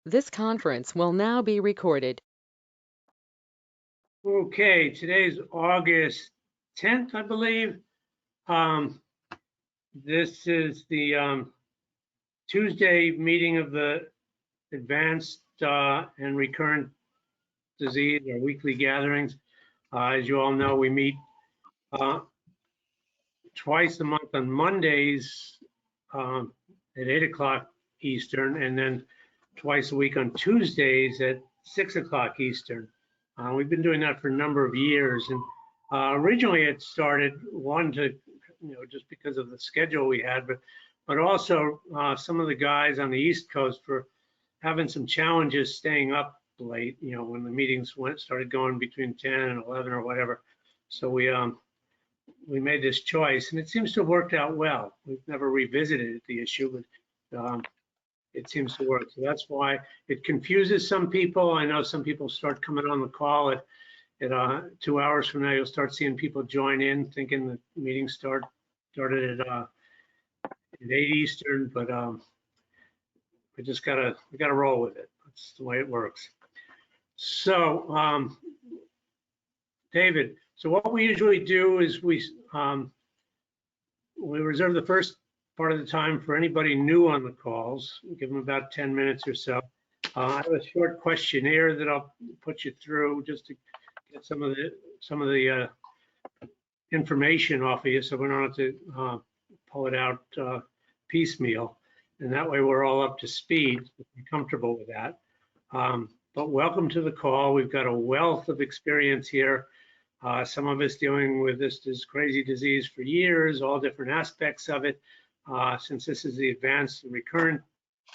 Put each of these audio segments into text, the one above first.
This conference will now be recorded. Okay, today's August 10th, I believe. This is the Tuesday meeting of the Advanced and Recurrent Disease, our weekly gatherings. As you all know, we meet twice a month on Mondays at 8 o'clock Eastern, and then twice a week on Tuesdays at 6 o'clock Eastern. We've been doing that for a number of years, and originally it started just because of the schedule we had, but also some of the guys on the East Coast were having some challenges staying up late, when the meetings started going between 10 and 11 or whatever. So we made this choice, and it seems to have worked out well. We've never revisited the issue, but it seems to work. So that's why it confuses some people. I know some people start coming on the call at 2 hours from now. You'll start seeing people join in thinking the meeting started at 8 Eastern, but we gotta roll with it. That's the way it works. So David, so what we usually do is we reserve the first part of the time for anybody new on the calls. We'll give them about 10 minutes or so. I have a short questionnaire that I'll put you through just to get some of the information off of you, so we don't have to pull it out piecemeal, and that way we're all up to speed. If you're comfortable with that. But welcome to the call. We've got a wealth of experience here. Some of us dealing with this crazy disease for years, all different aspects of it. Since this is the advanced and recurrent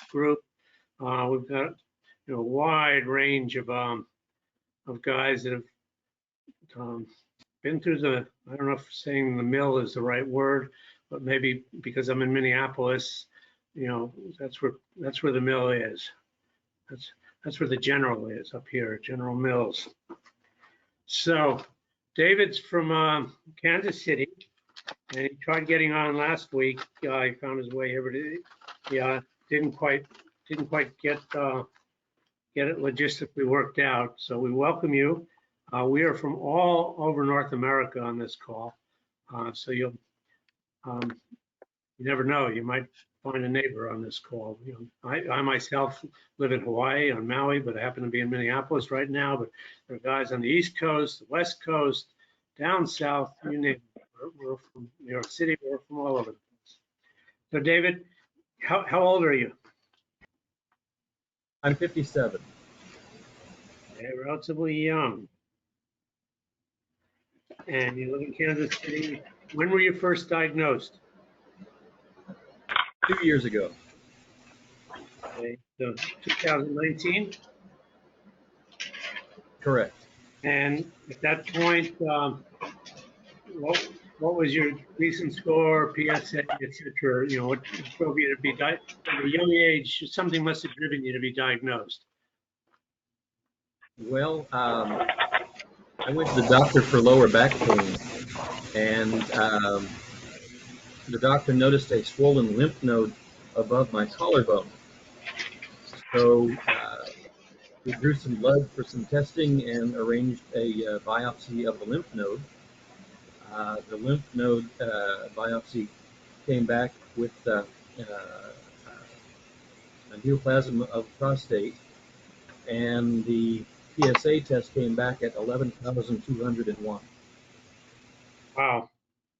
group, we've got a wide range of guys that have been through I don't know if saying the mill is the right word, but maybe because I'm in Minneapolis, that's where the mill is. That's where the general is up here, General Mills. So David's from Kansas City, and he tried getting on last week. He found his way here, but didn't quite get it logistically worked out. So we welcome you. We are from all over North America on this call, so you never know. You might find a neighbor on this call. I myself live in Hawaii on Maui, but I happen to be in Minneapolis right now. But there are guys on the East Coast, the West Coast, down south, you name it. We're from New York City. We're from all over the place. So David, how old are you? I'm 57. Okay, relatively young. And you live in Kansas City. When were you first diagnosed? 2 years ago. Okay, so 2019? Correct. And at that point, what was your recent score, PSA, etc.? What drove you to be at a young age? Something must have driven you to be diagnosed. Well, I went to the doctor for lower back pain, and the doctor noticed a swollen lymph node above my collarbone. So we drew some blood for some testing and arranged a biopsy of the lymph node. The lymph node biopsy came back with a neoplasm of prostate, and the PSA test came back at 11,201. Wow,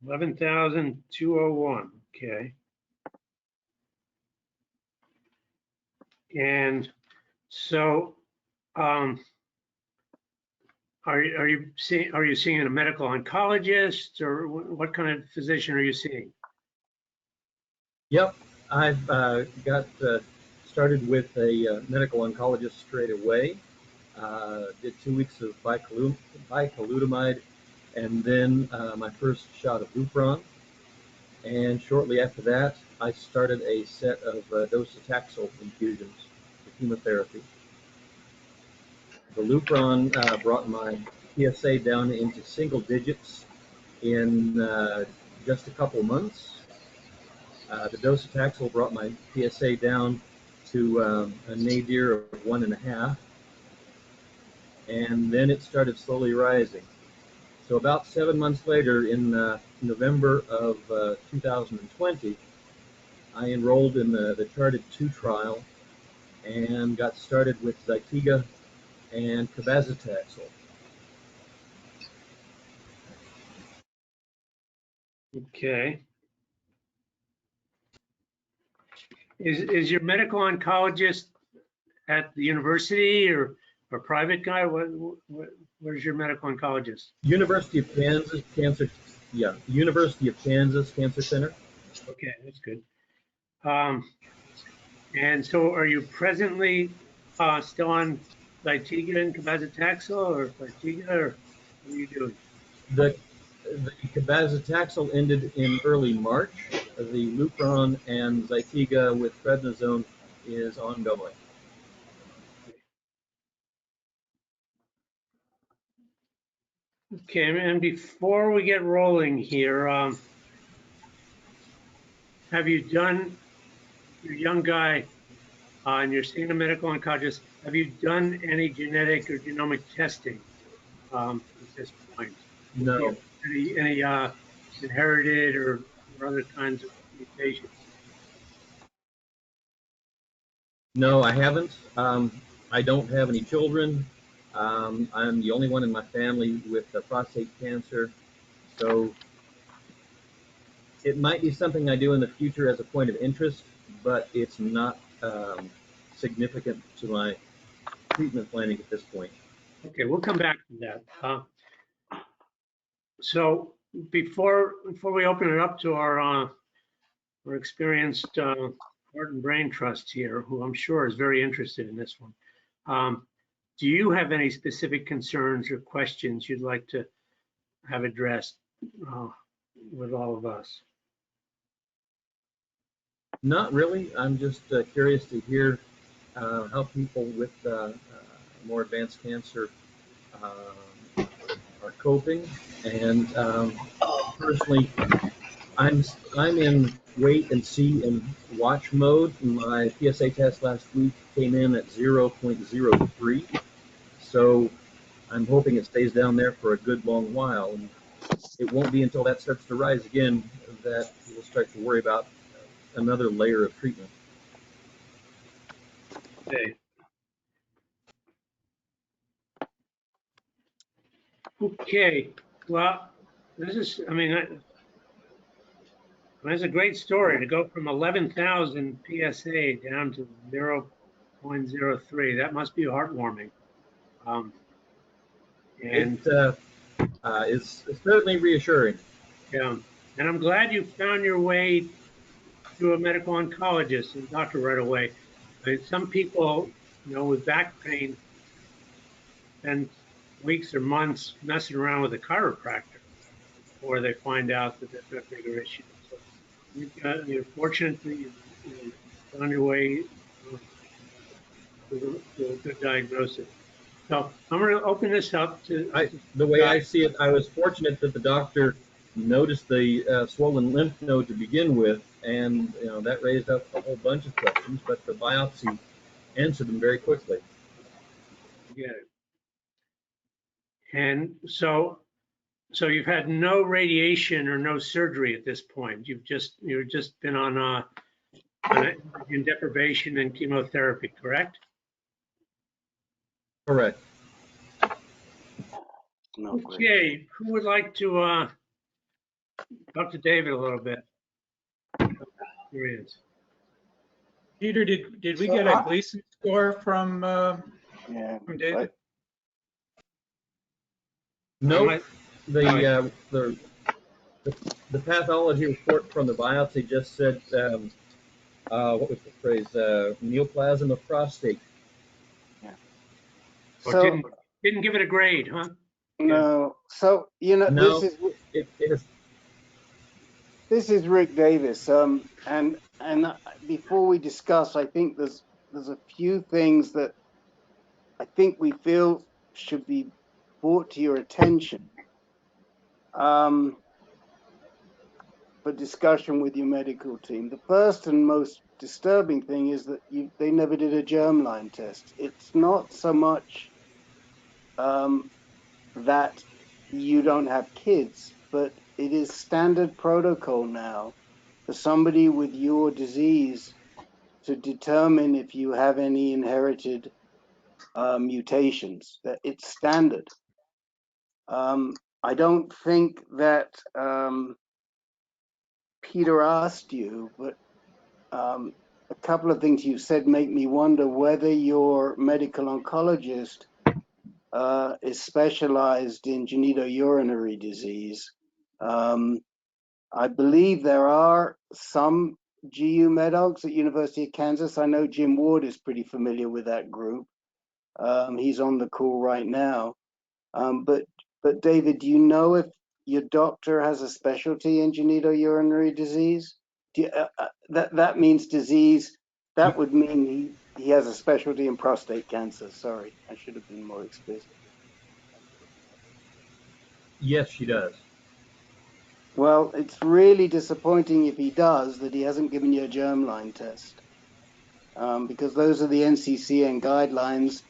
11,201. Okay. And so, are you seeing a medical oncologist, or what kind of physician are you seeing? Yep, I've got started with a medical oncologist straight away. Did 2 weeks of bicalutamide, and then my first shot of Lupron. And shortly after that, I started a set of docetaxel infusions for chemotherapy. The Lupron brought my PSA down into single digits in just a couple months. The docetaxel brought my PSA down to a nadir of 1.5, and then it started slowly rising. So about 7 months later, in November of 2020, I enrolled in the Charted-2 trial and got started with Zytiga and cabazitaxel. Okay. Is your medical oncologist at the university or a private guy? Where's your medical oncologist? University of Kansas Cancer, University of Kansas Cancer Center. Okay, that's good. And so are you presently still on Zytiga and cabazitaxel, or Zytiga, or what are you doing? The cabazitaxel ended in early March. The Lupron and Zytiga with prednisone is ongoing. Okay, and before we get rolling here, have you done, you're a young guy, and you're seeing a medical oncologist, have you done any genetic or genomic testing at this point? No. Any inherited or other kinds of mutations? No, I haven't. I don't have any children. I'm the only one in my family with prostate cancer. So it might be something I do in the future as a point of interest, but it's not significant to my treatment planning at this point. Okay, we'll come back to that. So before we open it up to our experienced heart and brain trust here, who I'm sure is very interested in this one, do you have any specific concerns or questions you'd like to have addressed with all of us? Not really. I'm just curious to hear how people with more advanced cancer are coping. And personally, I'm in wait and see and watch mode. My PSA test last week came in at 0.03. So I'm hoping it stays down there for a good long while. And it won't be until that starts to rise again that we'll start to worry about another layer of treatment. Okay. Okay. Well, this is, I mean, that's a great story to go from 11,000 PSA down to 0.03. That must be heartwarming. And It's certainly reassuring. yeah, and I'm glad you found your way to a medical oncologist and doctor right away. I mean, some people, with back pain, spend weeks or months messing around with a chiropractor before they find out that they've got bigger issues. So you're fortunate that you found your way to a good diagnosis. So I'm going to open this up to. The way I see it, I was fortunate that the doctor noticed the swollen lymph node to begin with, and that raised up a whole bunch of questions. But the biopsy answered them very quickly. Yeah. And so you've had no radiation or no surgery at this point. You've just been on estrogen deprivation and chemotherapy, correct? Correct. Okay, who would like to talk to David a little bit? Experience. Peter, did we get a Gleason score from David? No, the pathology report from the biopsy just said what was the phrase? Neoplasm of prostate. Yeah. Or So didn't give it a grade, huh? no. So No, this is Rick Davis. And before we discuss, I think there's a few things that I think we feel should be brought to your attention for discussion with your medical team. The first and most disturbing thing is that they never did a germline test. It's not so much that you don't have kids, but it is standard protocol now for somebody with your disease to determine if you have any inherited mutations. That it's standard. I don't think that Peter asked you, but a couple of things you said make me wonder whether your medical oncologist is specialized in genitourinary disease. I believe there are some GU med-oncs at University of Kansas. I know Jim Ward is pretty familiar with that group. He's on the call right now. But David, do you know if your doctor has a specialty in genitourinary disease? That means disease. That would mean he has a specialty in prostate cancer. Sorry, I should have been more explicit. Yes, she does. Well, it's really disappointing if he does that he hasn't given you a germline test, because those are the NCCN guidelines.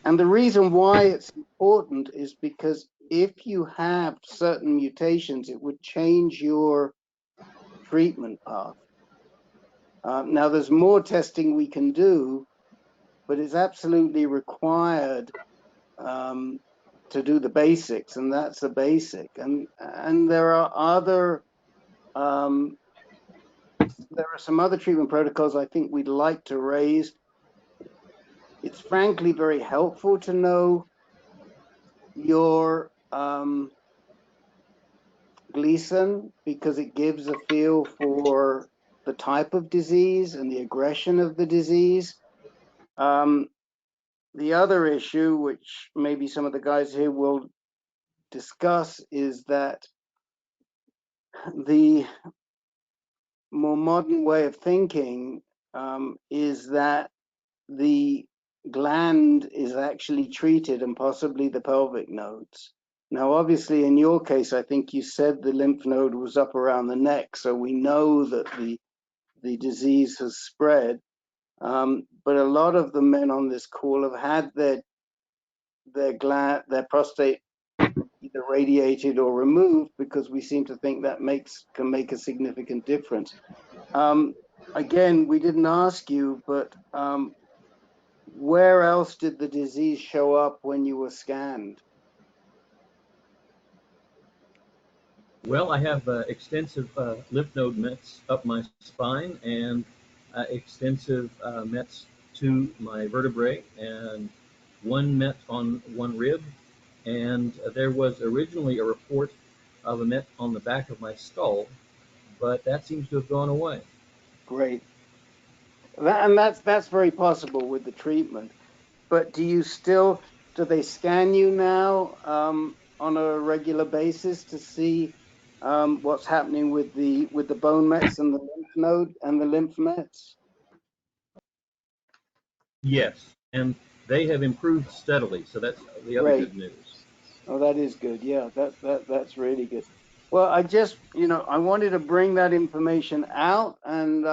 And the reason why it's important is because if you have certain mutations, it would change your treatment path. Now, there's more testing we can do, but it's absolutely required to do the basics, and that's the basic. And there are other, there are some other treatment protocols I think we'd like to raise. It's frankly very helpful to know your Gleason, because it gives a feel for the type of disease and the aggression of the disease. The other issue, which maybe some of the guys here will discuss, is that the more modern way of thinking is that the gland is actually treated and possibly the pelvic nodes. Now, obviously, in your case, I think you said the lymph node was up around the neck, so we know that the disease has spread. But a lot of the men on this call have had their prostate either radiated or removed, because we seem to think that can make a significant difference. Again, we didn't ask you, but where else did the disease show up when you were scanned? Well, I have extensive lymph node mets up my spine and extensive mets to my vertebrae, and one met on one rib. And there was originally a report of a met on the back of my skull, but that seems to have gone away. Great. And that's very possible with the treatment. But do they scan you now on a regular basis to see what's happening with the bone mets and the lymph node and the lymph mets? Yes, and they have improved steadily, so that's the other good news. Oh, that is good. Yeah, that's really good. Well, I just, I wanted to bring that information out and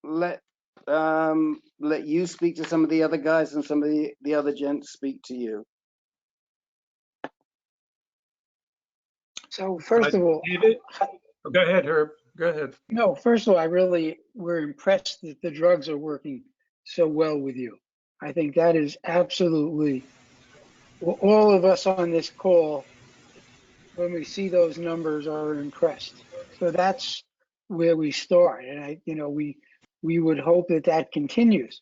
let you speak to some of the other guys and some of the other gents speak to you. So first of all, David, go ahead, Herb. Go ahead. No, first of all, we're impressed that the drugs are working so well with you. I think that is absolutely, all of us on this call, when we see those numbers, are impressed. So that's where we start, and we would hope that continues.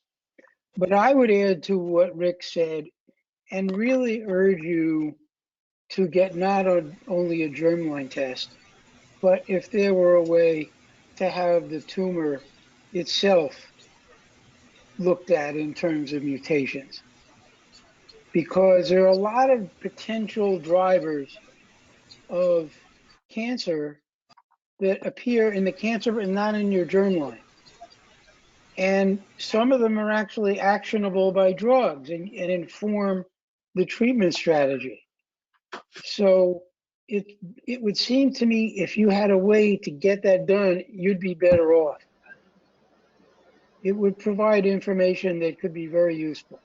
But I would add to what Rick said, and really urge you to get not only a germline test, but if there were a way to have the tumor itself looked at in terms of mutations, because there are a lot of potential drivers of cancer that appear in the cancer and not in your germline. And some of them are actually actionable by drugs and inform the treatment strategy. So it would seem to me if you had a way to get that done, you'd be better off. it would provide information that could be very useful.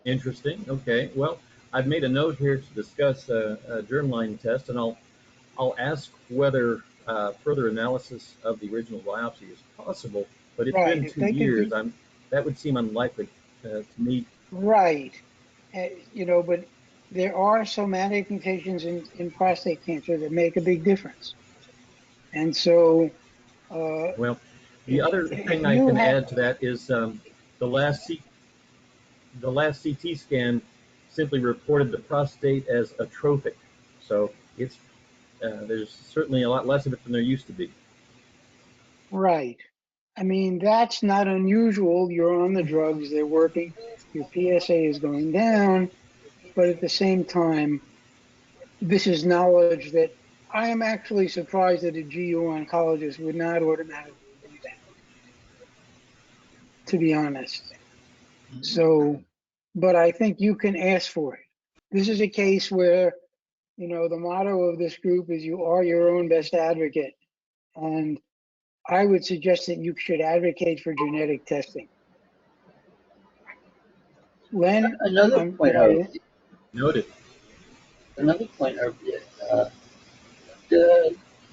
Interesting. Okay. Well, I've made a note here to discuss a germline test, and I'll ask whether further analysis of the original biopsy is possible. But it's Right. been If 2 they could years. do, That would seem unlikely to me. right. You know, but there are somatic mutations in prostate cancer that make a big difference. And so, Well, the other if thing I you can have, add to that is the last CT scan simply reported the prostate as atrophic. So it's there's certainly a lot less of it than there used to be. right. I mean, that's not unusual. You're on the drugs, they're working, your PSA is going down, but at the same time, this is knowledge that I am actually surprised that a GU oncologist would not automatically do that, to be honest. So, but I think you can ask for it. This is a case where, you know, the motto of this group is you are your own best advocate. And I would suggest that you should advocate for genetic testing. Len, Another point Noted. of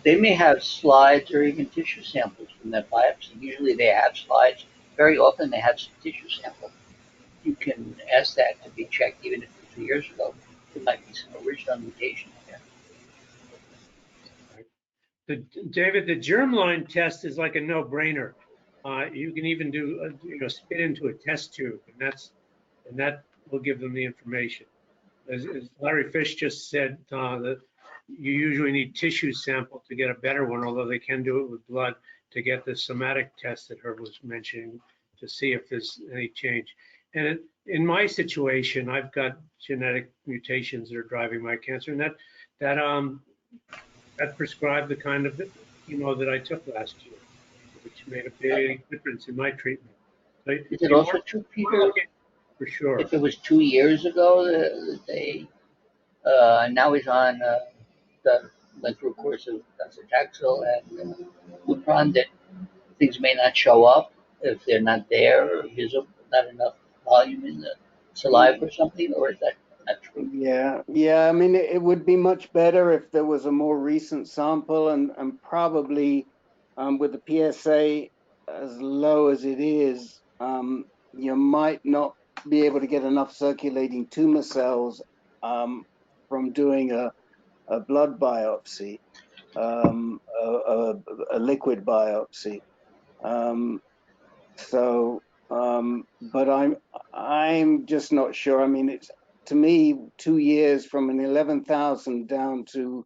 they may have slides or even tissue samples from that biopsy. Usually they have slides. Very often they have some tissue sample. You can ask that to be checked even if it's 2 years ago. There might be some original mutations there. David, the germline test is like a no-brainer. You can even do, spit into a test tube, and that will give them the information. As Larry Fish just said, that you usually need tissue sample to get a better one, although they can do it with blood to get the somatic test that Herb was mentioning to see if there's any change. And in my situation, I've got genetic mutations that are driving my cancer, and that prescribed the kind of chemo that I took last year, which made a big difference in my treatment. So Is it also true, Peter? For sure. If it was 2 years ago, now he's on went through a course of docetaxel and Lupron, that things may not show up if they're not there, or there's not enough volume in the saliva or something, or is that not true? Yeah. I mean, it would be much better if there was a more recent sample, and probably with the PSA as low as it is, you might not be able to get enough circulating tumor cells from doing a blood biopsy, a liquid biopsy. But I'm just not sure. I mean, it's, to me, 2 years from an 11,000 down to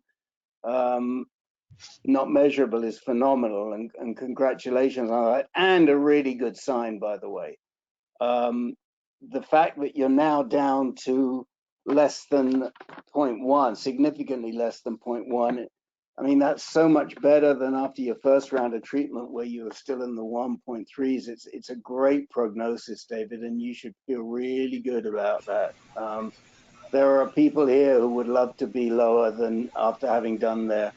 not measurable is phenomenal, and congratulations on that, and a really good sign, by the way. The fact that you're now down to less than 0.1, significantly less than 0.1, I mean, that's so much better than after your first round of treatment where you were still in the 1.3s. It's a great prognosis, David, and you should feel really good about that. There are people here who would love to be lower than after having done their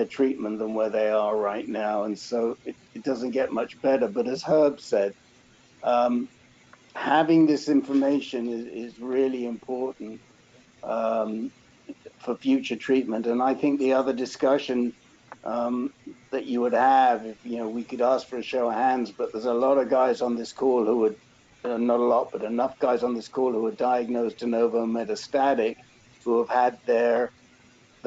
treatment than where they are right now. And so it doesn't get much better. But as Herb said, having this information is really important for future treatment. And I think the other discussion that you would have, if we could ask for a show of hands, but there's a lot of guys on this call who would, not a lot, but enough guys on this call who are diagnosed de novo metastatic, who have had the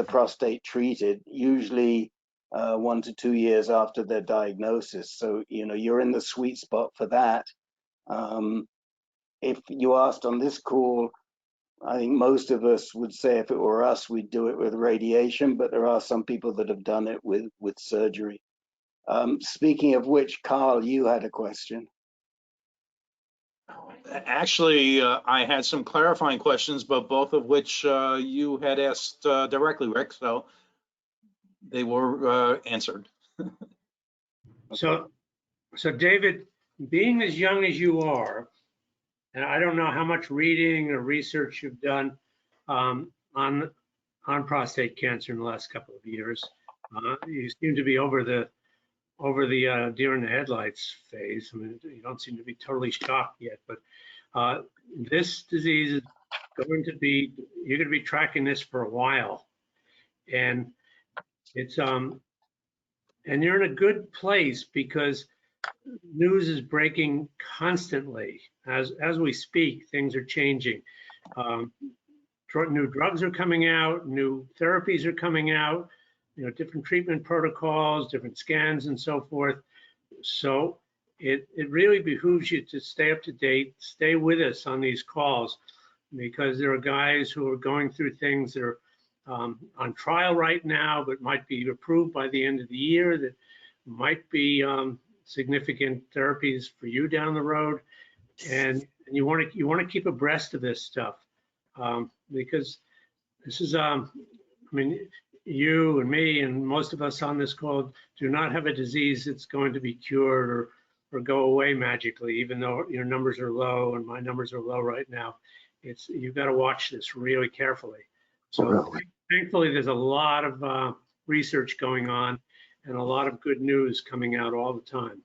prostate treated, usually 1 to 2 years after their diagnosis. So you're in the sweet spot for that. If you asked on this call, I think most of us would say if it were us, we'd do it with radiation, but there are some people that have done it with surgery. Speaking of which, Carl, you had a question. Actually, I had some clarifying questions, but both of which you had asked directly, Rick, so they were answered. So David, being as young as you are, and I don't know how much reading or research you've done on prostate cancer in the last couple of years. You seem to be over the over the deer in the headlights phase. I mean, you don't seem to be totally shocked yet, but this disease is going to be, you're going to be tracking this for a while. And it's, and you're in a good place because news is breaking constantly. As we speak, things are changing. New drugs are coming out, new therapies are coming out, different treatment protocols, different scans and so forth. So it really behooves you to stay up to date, stay with us on these calls, because there are guys who are going through things that are on trial right now, but might be approved by the end of the year, that might be significant therapies for you down the road. And you want to keep abreast of this stuff, because this is, I mean, you and me and most of us on this call do not have a disease that's going to be cured or go away magically, even though your numbers are low and my numbers are low right now. You've got to watch this really carefully. So Really? thankfully, there's a lot of research going on and a lot of good news coming out all the time.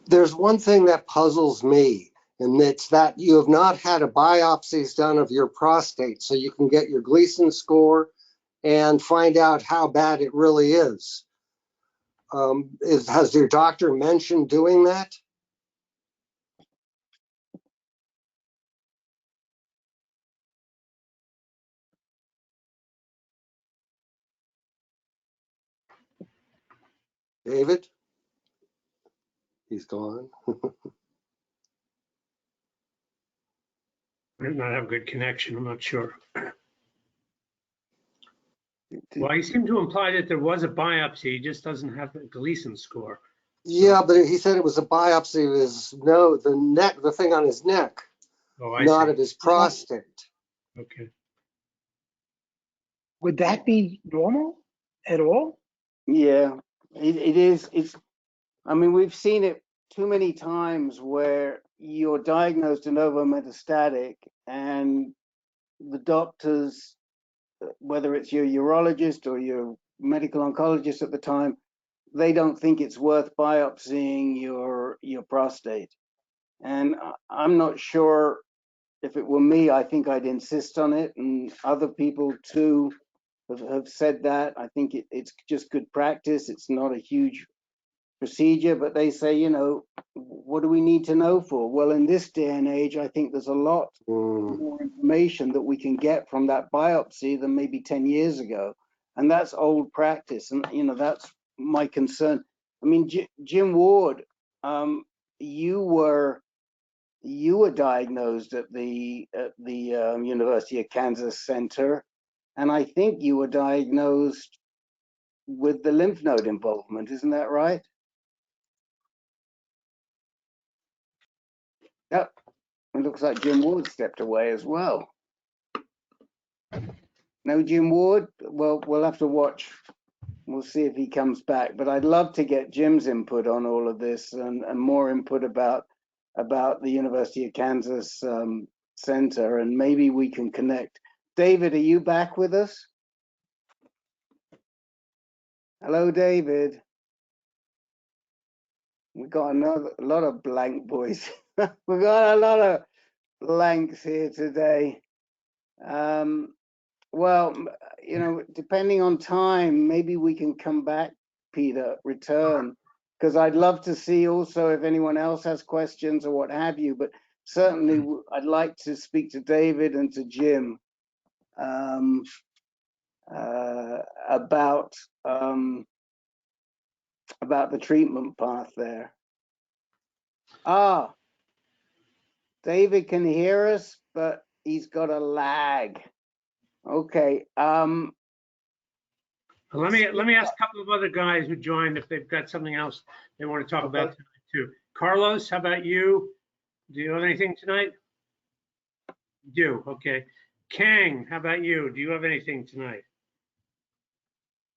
There's one thing that puzzles me, and it's that you have not had a biopsies done of your prostate, so you can get your Gleason score and find out how bad it really is. Has your doctor mentioned doing that? David? He's gone. I might not have a good connection, I'm not sure. Well, he seemed to imply that there was a biopsy, he just doesn't have the Gleason score. Yeah, but he said it was a biopsy of his the thing on his neck, Oh, I not see. of his prostate. Okay. Would that be normal at all? Yeah, it is. I mean, we've seen it too many times where you're diagnosed de novo metastatic and the doctors, whether it's your urologist or your medical oncologist at the time, they don't think it's worth biopsying your prostate. And I'm not sure if it were me, I think I'd insist on it. And other people too have said that. I think it's just good practice. It's not a huge procedure, but they say, what do we need to know for? Well, in this day and age, I think there's a lot more information that we can get from that biopsy than maybe 10 years ago. And that's old practice. And, that's my concern. I mean, Jim Ward, you were diagnosed at the University of Kansas Center, and I think you were diagnosed with the lymph node involvement. Isn't that right? Yep. It looks like Jim Ward stepped away as well. No Jim Ward? Well, we'll have to watch. We'll see if he comes back. But I'd love to get Jim's input on all of this and more input about the University of Kansas Center, and maybe we can connect. David, are you back with us? Hello, David. We got a lot of blank boys. We got a lot of blanks here today. Well, depending on time, maybe we can come back, Peter, return, because I'd love to see also if anyone else has questions or what have you. But certainly, I'd like to speak to David and to Jim about the treatment path there. David can hear us, but he's got a lag. Okay. Let me ask a couple of other guys who joined if they've got something else they want to talk about tonight too. Carlos, how about you? Do you have anything tonight? You do. Okay. Kang, how about you? Do you have anything tonight?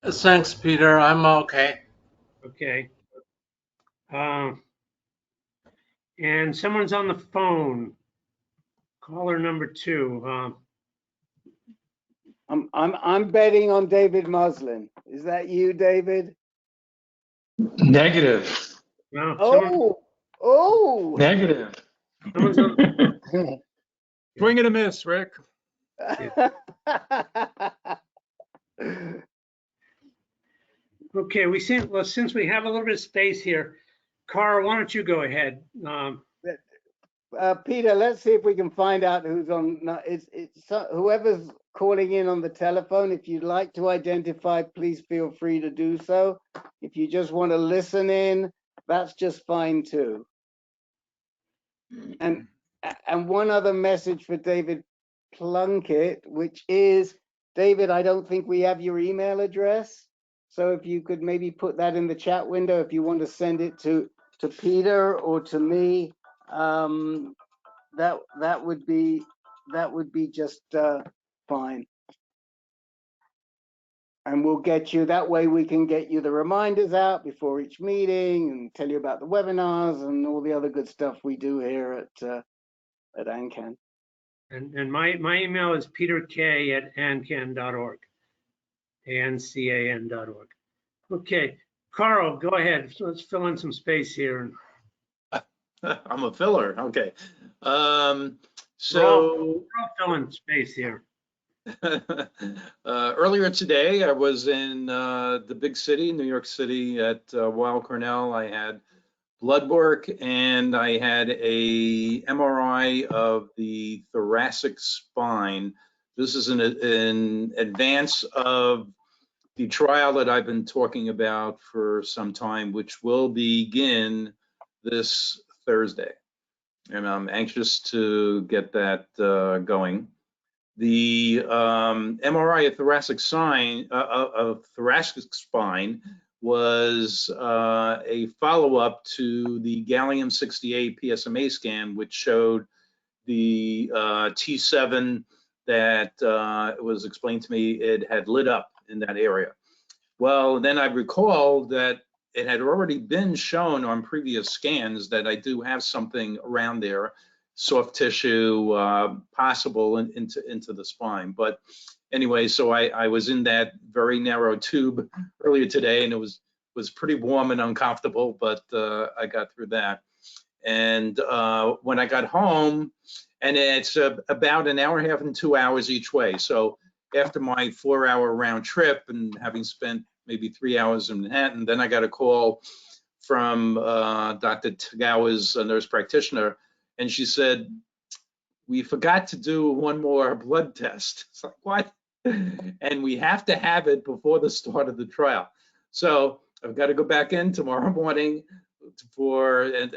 Thanks, Peter. I'm okay. Okay. And someone's on the phone. Caller number 2. I'm betting on David Muslin. Is that you, David? Negative. Well, someone, Oh, Negative. someone's on. Swing and a miss, Rick. Okay, well, since we have a little bit of space here, Carl, why don't you go ahead? Peter, let's see if we can find out who's on. No, it's whoever's calling in on the telephone. If you'd like to identify, please feel free to do so. If you just want to listen in, that's just fine too. And one other message for David Plunkett, which is, David, I don't think we have your email address. So if you could maybe put that in the chat window, if you want to send it to Peter or to me, that would be just fine. And we'll get you, that way we can get you the reminders out before each meeting and tell you about the webinars and all the other good stuff we do here at AnCan. And my email is peterk@ancan.org, ANCAN.org. Okay, Carl, go ahead. So let's fill in some space here. I'm a filler. Okay. We're So all filling space here. earlier today, I was in the big city, New York City, at Weill Cornell. I had blood work and I had a MRI of the thoracic spine. This is in advance of the trial that I've been talking about for some time, which will begin this Thursday. And I'm anxious to get that going. The MRI of thoracic spine was a follow-up to the gallium-68 PSMA scan, which showed the T7 that it was explained to me it had lit up in that area. Well, then I recall that it had already been shown on previous scans that I do have something around there, soft tissue possible into the spine. But anyway, so I was in that very narrow tube earlier today, and it was pretty warm and uncomfortable, but I got through that. And when I got home, and it's about an hour and a half and 2 hours each way. So after my 4-hour round trip and having spent maybe 3 hours in Manhattan, then I got a call from Dr. Tagawa's nurse practitioner, and she said, "We forgot to do one more blood test." It's like, what? And we have to have it before the start of the trial. So I've got to go back in tomorrow morning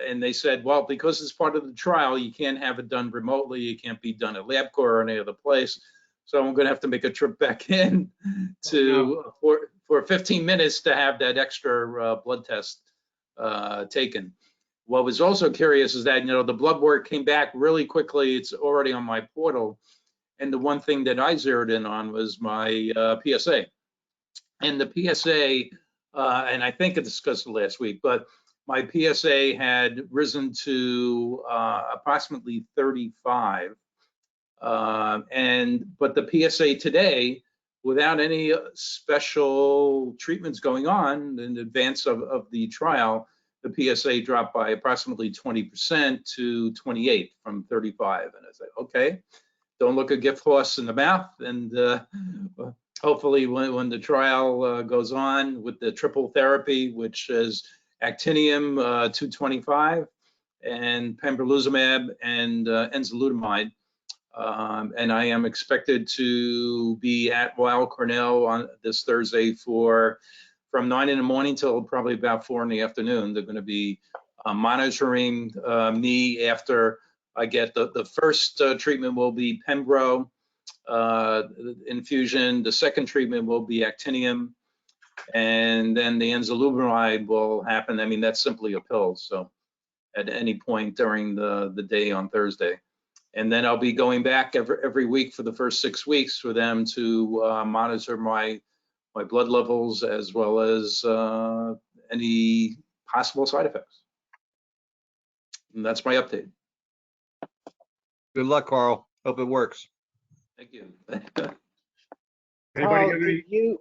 and they said, well, because it's part of the trial, you can't have it done remotely. It can't be done at LabCorp or any other place. So I'm going to have to make a trip back in for 15 minutes to have that extra blood test taken. What was also curious is that, you know, the blood work came back really quickly. It's already on my portal. And the one thing that I zeroed in on was my PSA. And the PSA, and I think I discussed it last week, but my PSA had risen to approximately 35. But the PSA today, without any special treatments going on in advance of the trial, the PSA dropped by approximately 20% to 28 from 35. And I said, okay, don't look a gift horse in the mouth. And hopefully when the trial goes on with the triple therapy, which is actinium 225 and pembrolizumab and enzalutamide, and I am expected to be at Weill Cornell on this Thursday from 9 in the morning till probably about 4 in the afternoon. They're going to be monitoring me after I get the first treatment will be Pembro infusion. The second treatment will be actinium, and then the enzalutamide will happen. I mean, that's simply a pill. So at any point during the day on Thursday. And then I'll be going back every week for the first 6 weeks for them to monitor my blood levels as well as any possible side effects. And that's my update. Good luck, Carl. Hope it works. Thank you. Anybody have any?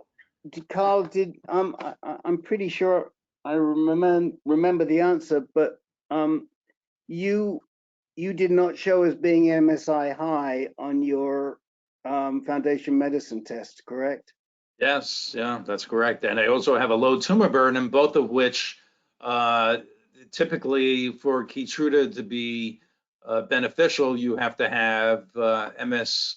Carl, I'm pretty sure remember the answer, but you did not show as being MSI high on your foundation medicine test, correct? Yes, yeah, that's correct. And I also have a low tumor burden, both of which typically for Keytruda to be beneficial, you have to have MSI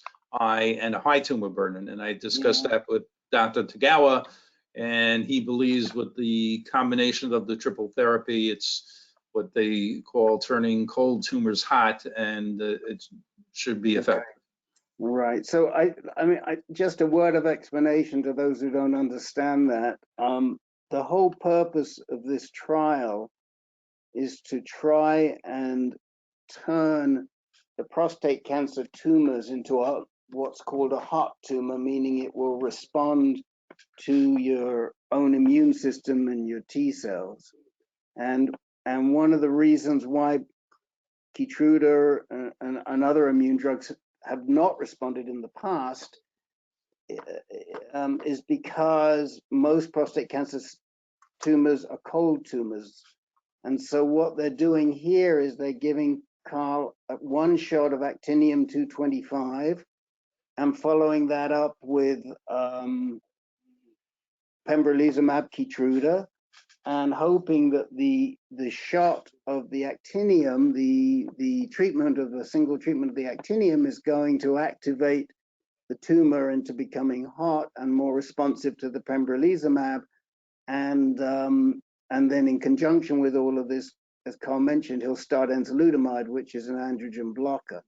and a high tumor burden. And I discussed that with Dr. Tagawa, and he believes with the combination of the triple therapy, it's what they call turning cold tumors hot, and it should be effective. Right. So I mean, just a word of explanation to those who don't understand that. The whole purpose of this trial is to try and turn the prostate cancer tumors into what's called a hot tumor, meaning it will respond to your own immune system and your T cells. And one of the reasons why Keytruda and other immune drugs have not responded in the past is because most prostate cancer tumors are cold tumors. And so what they're doing here is they're giving Carl one shot of actinium-225 and following that up with pembrolizumab Keytruda, and hoping that the shot of the actinium, the treatment of the single treatment of the actinium is going to activate the tumor into becoming hot and more responsive to the pembrolizumab, and then in conjunction with all of this, as Carl mentioned, he'll start enzalutamide, which is an androgen blocker.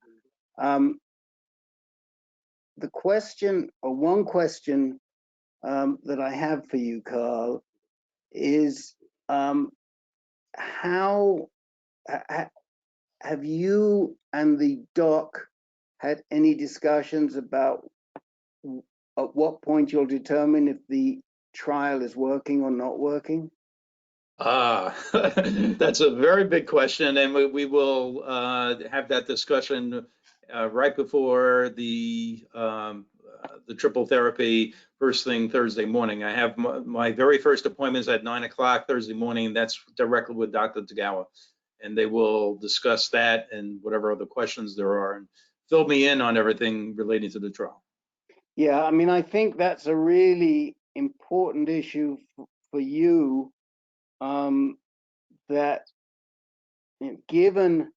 The question, or one question that I have for you, Carl, is how have you and the doc had any discussions about at what point you'll determine if the trial is working or not working? That's a very big question, and we will have that discussion right before the triple therapy first thing Thursday morning. I have my very first appointment is at 9 o'clock Thursday morning. That's directly with Dr. Tagawa, and they will discuss that and whatever other questions there are and fill me in on everything relating to the trial. Yeah, I mean, I think that's a really important issue for you, that given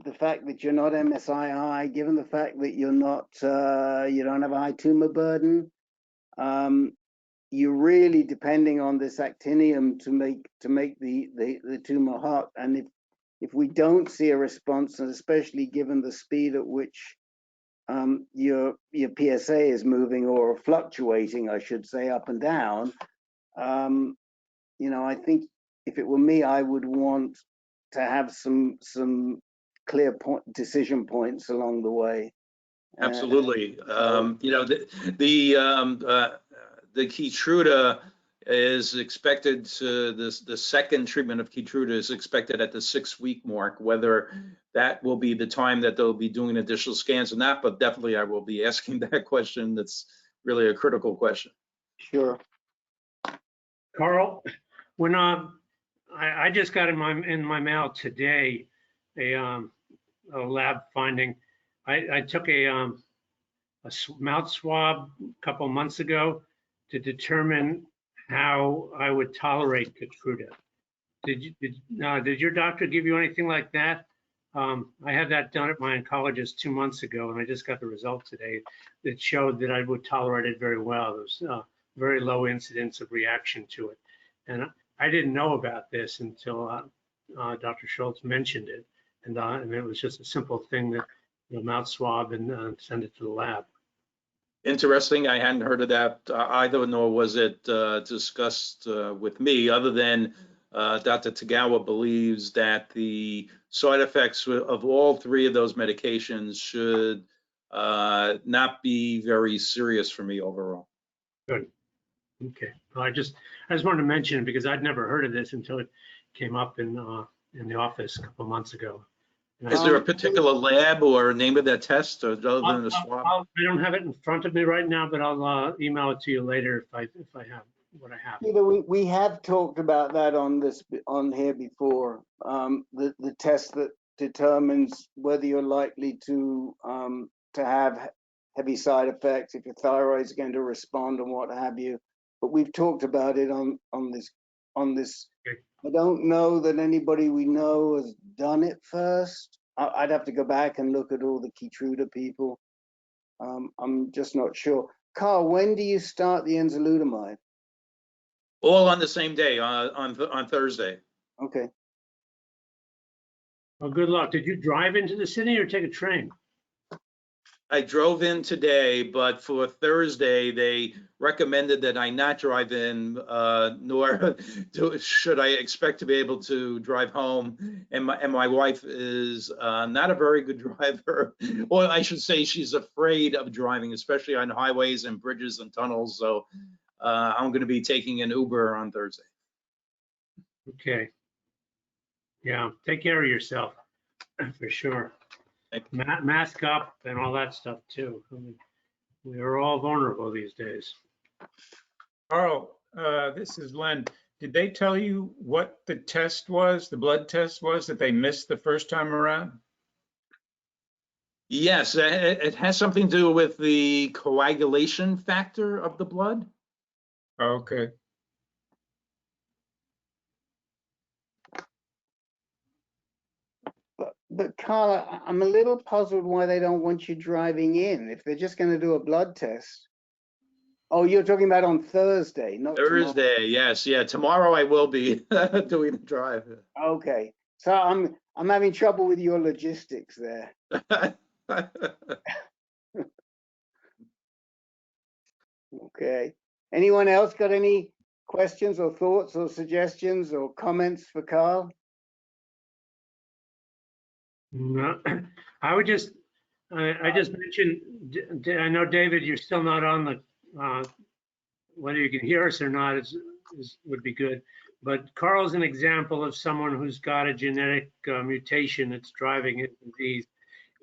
the fact that you're not MSI, given the fact that you're not, you don't have a high tumor burden, you're really depending on this actinium to make the tumor hot. And if we don't see a response, and especially given the speed at which your PSA is moving or fluctuating, I should say, up and down, you know, I think if it were me, I would want to have some clear decision points along the way. Absolutely. You know, the Keytruda is expected to, the second treatment of Keytruda is expected at the 6-week mark. Whether that will be the time that they'll be doing additional scans or not, but definitely I will be asking that question. That's really a critical question. Sure. Carl, when I just got in my mail today a lab finding. I took a mouth swab a couple months ago to determine how I would tolerate Keytruda. Did your doctor give you anything like that? I had that done at my oncologist 2 months ago, and I just got the result today that showed that I would tolerate it very well. There was very low incidence of reaction to it. And I didn't know about this until Dr. Schultz mentioned it. And it was just a simple thing that, you know, mouth swab and send it to the lab. Interesting. I hadn't heard of that either, nor was it discussed with me, other than Dr. Tagawa believes that the side effects of all 3 of those medications should not be very serious for me overall. Good. Okay. I just wanted to mention it because I'd never heard of this until it came up in the office a couple months ago. Is there a particular lab or name of that test, or other than the swab? I don't have it in front of me right now, but I'll email it to you later if I have. what happened. Peter, we have talked about that on here before. The test that determines whether you're likely to have heavy side effects, if your thyroid is going to respond and what have you. But we've talked about it on this. Okay. I don't know that anybody we know has done it first. I'd have to go back and look at all the Keytruda people. I'm just not sure. Carl, when do you start the enzalutamide? All on the same day, on Thursday. Okay. Well, good luck. Did you drive into the city or take a train? I drove in today, but for Thursday, they recommended that I not drive in, nor should I expect to be able to drive home. And my wife is not a very good driver. Or I should say she's afraid of driving, especially on highways and bridges and tunnels. So I'm going to be taking an Uber on Thursday. Okay. Yeah, take care of yourself, for sure. Mask up and all that stuff too. I mean, we are all vulnerable these days. Carl, this is Len. Did they tell you what the test was, the blood test was that they missed the first time around? Yes, it has something to do with the coagulation factor of the blood. Okay. But Carla, I'm a little puzzled why they don't want you driving in if they're just going to do a blood test. Oh, you're talking about on Thursday, not Thursday, tomorrow. Yes, yeah. Tomorrow I will be doing the drive. Okay, so I'm having trouble with your logistics there. Okay. Anyone else got any questions or thoughts or suggestions or comments for Carl? No, I would just, I just mentioned, I know, David, you're still not on the, whether you can hear us or not would be good. But Carl's an example of someone who's got a genetic mutation that's driving his disease.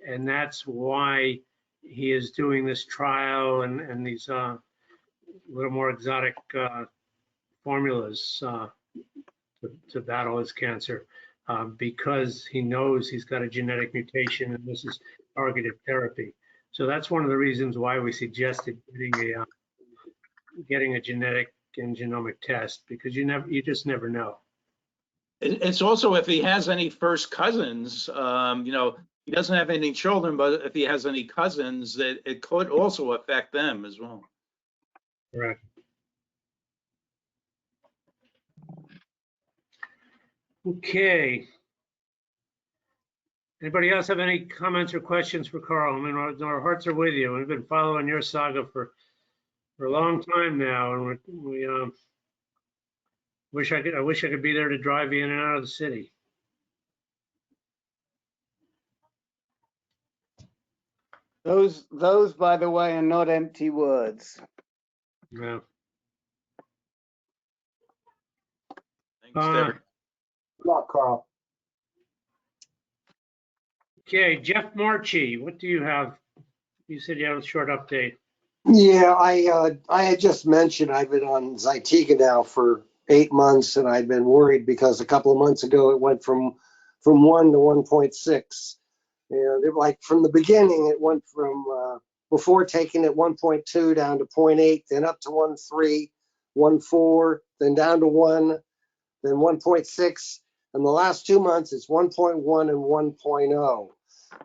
And that's why he is doing this trial and these little more exotic formulas to battle his cancer. Because he knows he's got a genetic mutation and this is targeted therapy. So that's one of the reasons why we suggested getting a genetic and genomic test, because you just never know. It's also if he has any first cousins, you know, he doesn't have any children, but if he has any cousins, it could also affect them as well. Correct. Okay. Anybody else have any comments or questions for Carl? I mean, our hearts are with you. We've been following your saga for a long time now, and we I wish I could be there to drive you in and out of the city. Those, by the way, are not empty words. Yeah. Thanks, David. Good luck, Carl. Okay, Jeff Marchi, what do you have? You said you have a short update. Yeah, I had just mentioned I've been on Zytiga now for 8 months, and I'd been worried because a couple of months ago it went from 1 to 1.6. And it, like from the beginning, it went from before taking it 1.2 down to 0.8, then up to 1.3, 1.4, then down to 1, then 1.6. And the last 2 months, it's 1.1 and 1.0.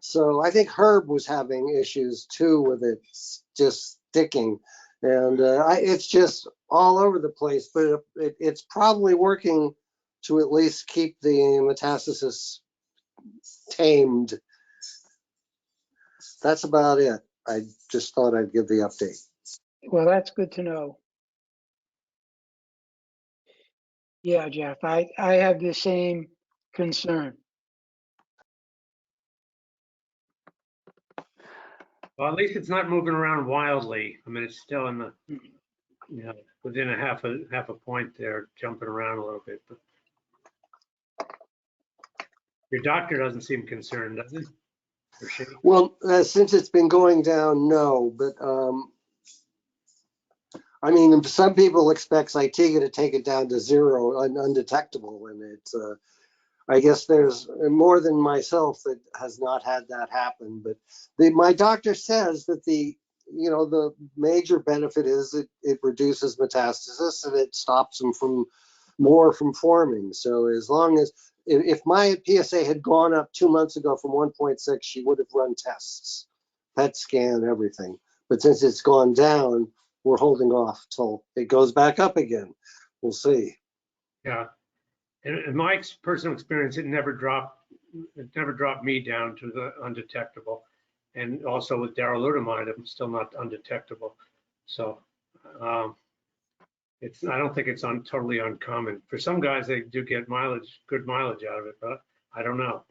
So I think Herb was having issues too with it just sticking. And it's just all over the place, but it's probably working to at least keep the metastasis tamed. That's about it. I just thought I'd give the update. Well, that's good to know. Yeah, Jeff, I have the same concern. Well, at least it's not moving around wildly. I mean, it's still in the, you know, within a half a point there, jumping around a little bit. But your doctor doesn't seem concerned, does he? Or she? Well, since it's been going down, no, but I mean, some people expect Zytiga to take it down to 0 and undetectable, and it's I guess there's more than myself that has not had that happen. But my doctor says that the major benefit is it reduces metastasis and it stops them from forming. So as long as if my PSA had gone up 2 months ago from 1.6, she would have run tests, PET scan, everything. But since it's gone down, we're holding off till it goes back up again. We'll see. Yeah. In my personal experience, it never dropped me down to the undetectable. And also with darolutamide, I'm still not undetectable. So I don't think it's totally uncommon. For some guys, they do get good mileage out of it, but I don't know.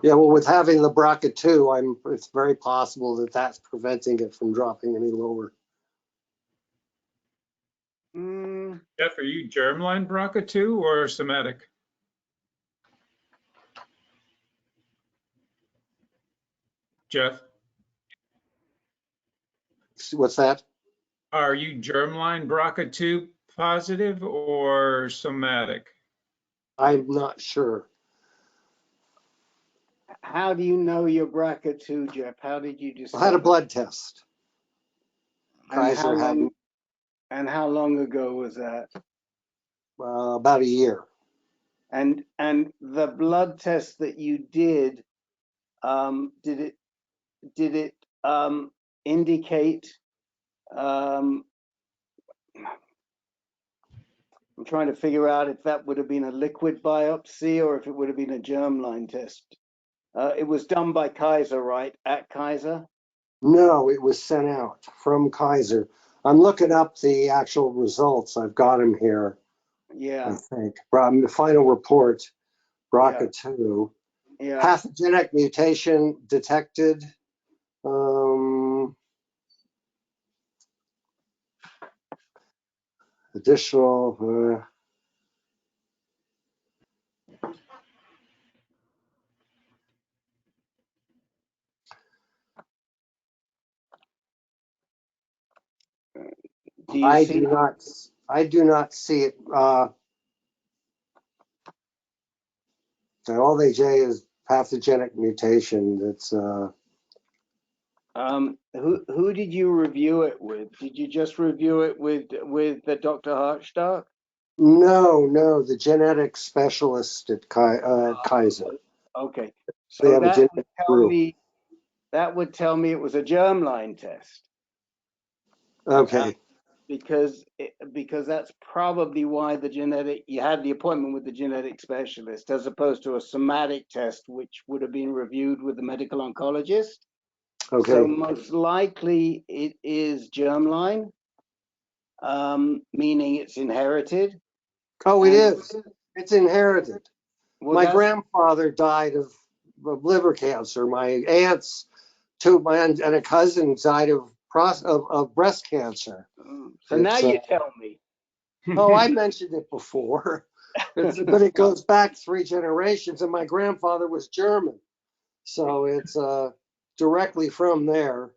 Yeah, well, with having the BRCA2, it's very possible that that's preventing it from dropping any lower. Jeff, are you germline BRCA2 or somatic? Jeff, What's that? are you germline BRCA2 positive or somatic? I'm not sure. How do you know you're BRCA2, Jeff? How did you discover? I had a blood test. And how long ago was that? About a year. And the blood test that you did it indicate? I'm trying to figure out if that would have been a liquid biopsy or if it would have been a germline test. It was done by Kaiser, right? At Kaiser? No, it was sent out from Kaiser. I'm looking up the actual results. I've got them here. Yeah. I think. The final report, BRCA2. Yeah. Pathogenic mutation detected. Additional. I do not see it. All they say is pathogenic mutation. That's who did you review it with? Did you just review it with the Dr. Hartstock? No, the genetic specialist at Kaiser. Okay, They so have a that would tell me it was a germline test. Okay. Because that's probably why you had the appointment with the genetic specialist as opposed to a somatic test, which would have been reviewed with the medical oncologist. Okay. So most likely it is germline, meaning it's inherited. Oh, it is. It's inherited. Well, my grandfather died of liver cancer. My aunts, and a cousin died of breast cancer. So now you tell me. Oh, I mentioned it before. But it goes back 3 generations, and my grandfather was German. So it's directly from there.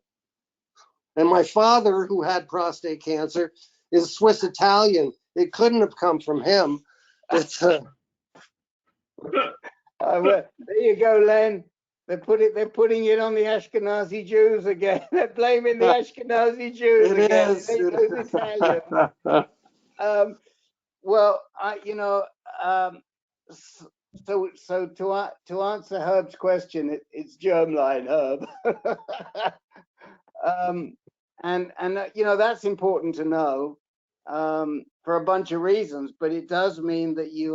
And my father, who had prostate cancer, is Swiss Italian. It couldn't have come from him. It's there you go, Len. They're putting it on the Ashkenazi Jews again. They're blaming the Ashkenazi Jews again. Those Italians. Well, so to answer Herb's question, it's germline, Herb. And that's important to know for a bunch of reasons, but it does mean that you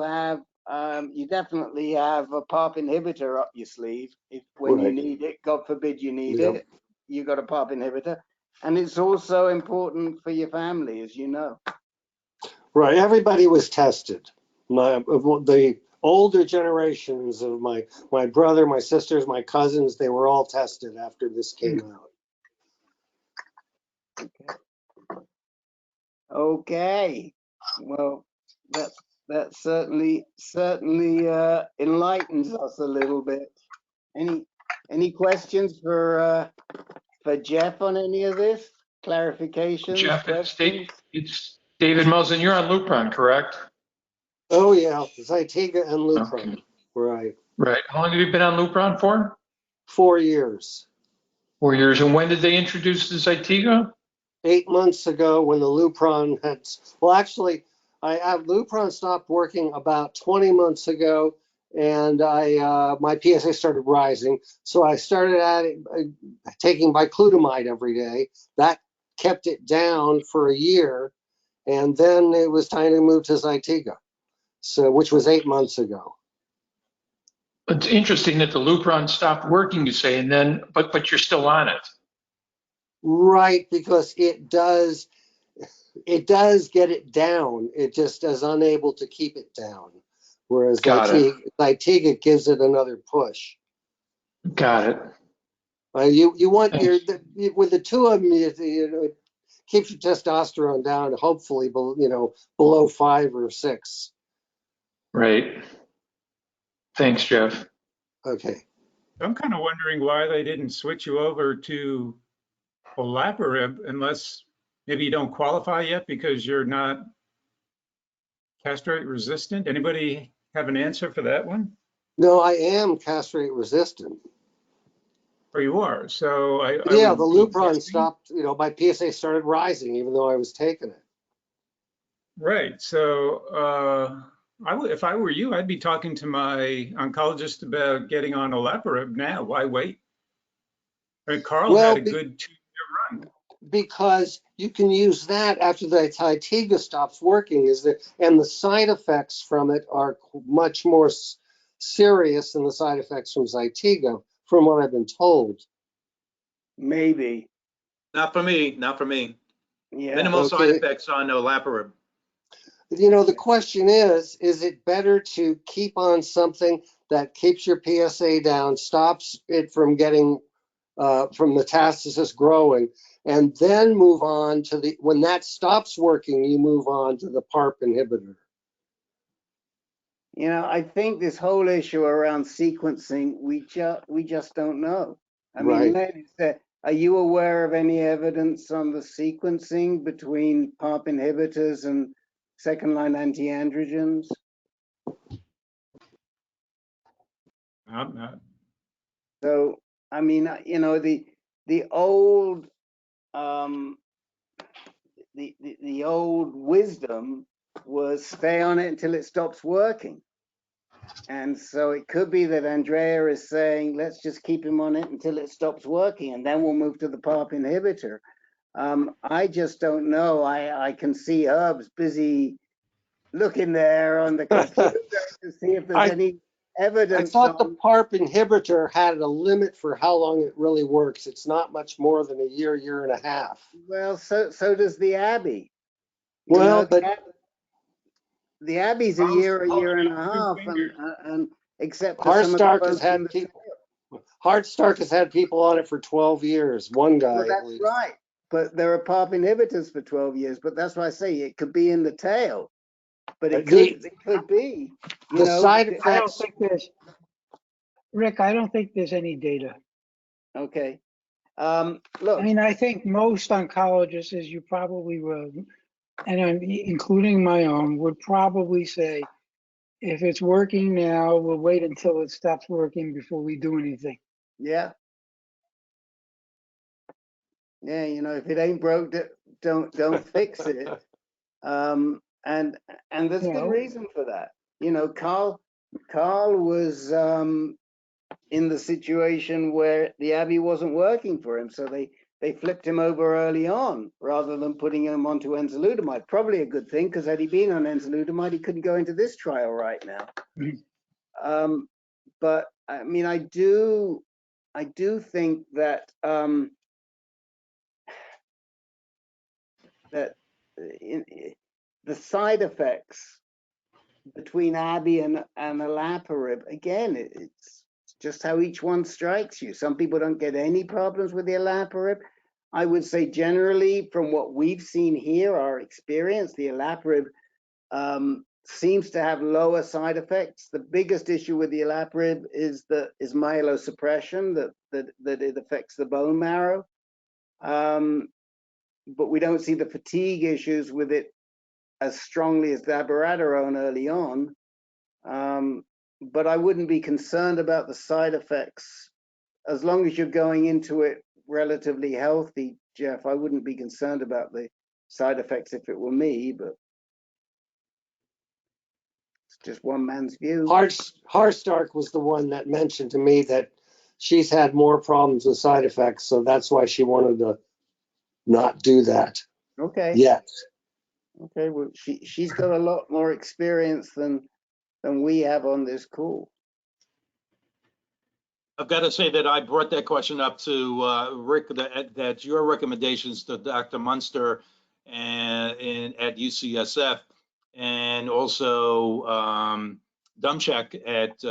definitely have a PARP inhibitor up your sleeve when you need it. God forbid you need it. You got a PARP inhibitor, and it's also important for your family, as you know. Right. Everybody was tested. The older generations of my brother, my sisters, my cousins, they were all tested after this came out. Okay. Well, that certainly enlightens us a little bit. Any questions for Jeff on any of this? clarifications, Jeff, questions? it's David Muslin. You're on Lupron, correct? Oh, yeah, Zytiga and Lupron. Okay. Right. Right. How long have you been on Lupron for? 4 years. 4 years. And when did they introduce the Zytiga? 8 months ago when the Lupron had, well, actually, Lupron stopped working about 20 months ago, and my PSA started rising. So I started taking biclutamide every day. That kept it down for a year, and then it was time to move to Zytiga, which was 8 months ago. It's interesting that the Lupron stopped working, you say, and then, but you're still on it. Right, because it does get it down. It just is unable to keep it down. Whereas Zytiga gives it another push. Got it. You want with the two of them, it keeps your testosterone down, hopefully, below 5 or 6. Right. Thanks, Jeff. Okay. I'm kind of wondering why they didn't switch you over to olaparib unless maybe you don't qualify yet because you're not castrate resistant. Anybody have an answer for that one? No, I am castrate resistant. Or you are. So yeah, the Lupron stopped, my PSA started rising even though I was taking it. Right. So if I were you, I'd be talking to my oncologist about getting on olaparib now. Why wait? I mean, Carl had a good 2-year run. Because you can use that after the Zytiga stops working, and the side effects from it are much more serious than the side effects from Zytiga, from what I've been told. Maybe. Not for me. Not for me. Yeah. Minimal side effects on olaparib. The question is it better to keep on something that keeps your PSA down, stops it from getting from metastasis growing, and then move on to when that stops working, you move on to the PARP inhibitor? I think this whole issue around sequencing, we just don't know. I mean, Len, are you aware of any evidence on the sequencing between PARP inhibitors and second-line anti-androgens? I'm not. So, I mean, the old the old wisdom was stay on it until it stops working. And so it could be that Andrea is saying, let's just keep him on it until it stops working, and then we'll move to the PARP inhibitor. I just don't know. I can see Herb's busy looking there on the computer to see if there's any evidence. I thought the PARP inhibitor had a limit for how long it really works. It's not much more than a year and a half. Well, so does the Abbey. Well, but the Abbey's a year and a half, and except for Heartstark has had people on it for 12 years. One guy. Well, that's right. But there are PARP inhibitors for 12 years. But that's why I say it could be in the tail. But it could be. Side effects. I don't think there's, Rick, I don't think there's any data. Okay. Look. I mean, I think most oncologists, as you probably will, and I'm including my own, would probably say, if it's working now, we'll wait until it stops working before we do anything. Yeah. Yeah, if it ain't broke, don't fix it. And there's good reason for that. Carl was in the situation where the Abbey wasn't working for him, so they flipped him over early on rather than putting him onto enzalutamide. Probably a good thing, because had he been on enzalutamide, he couldn't go into this trial right now. Mm-hmm. But I mean, I do think that the side effects between Abbey and olaparib, again, it's just how each one strikes you. Some people don't get any problems with the olaparib. I would say generally, from what we've seen here, our experience, the olaparib seems to have lower side effects. The biggest issue with the olaparib is myelosuppression, that it affects the bone marrow. but we don't see the fatigue issues with it as strongly as the abiraterone early on. But I wouldn't be concerned about the side effects as long as you're going into it relatively healthy, Jeff. I wouldn't be concerned about the side effects if it were me, but it's just one man's view. Harstark was the one that mentioned to me that she's had more problems with side effects, so that's why she wanted to not do that. Okay. Yet. Okay. Well, she's got a lot more experience than we have on this call. I've got to say that I brought that question up to Rick, that your recommendations to Dr. Munster and at UCSF, and also Dumchek at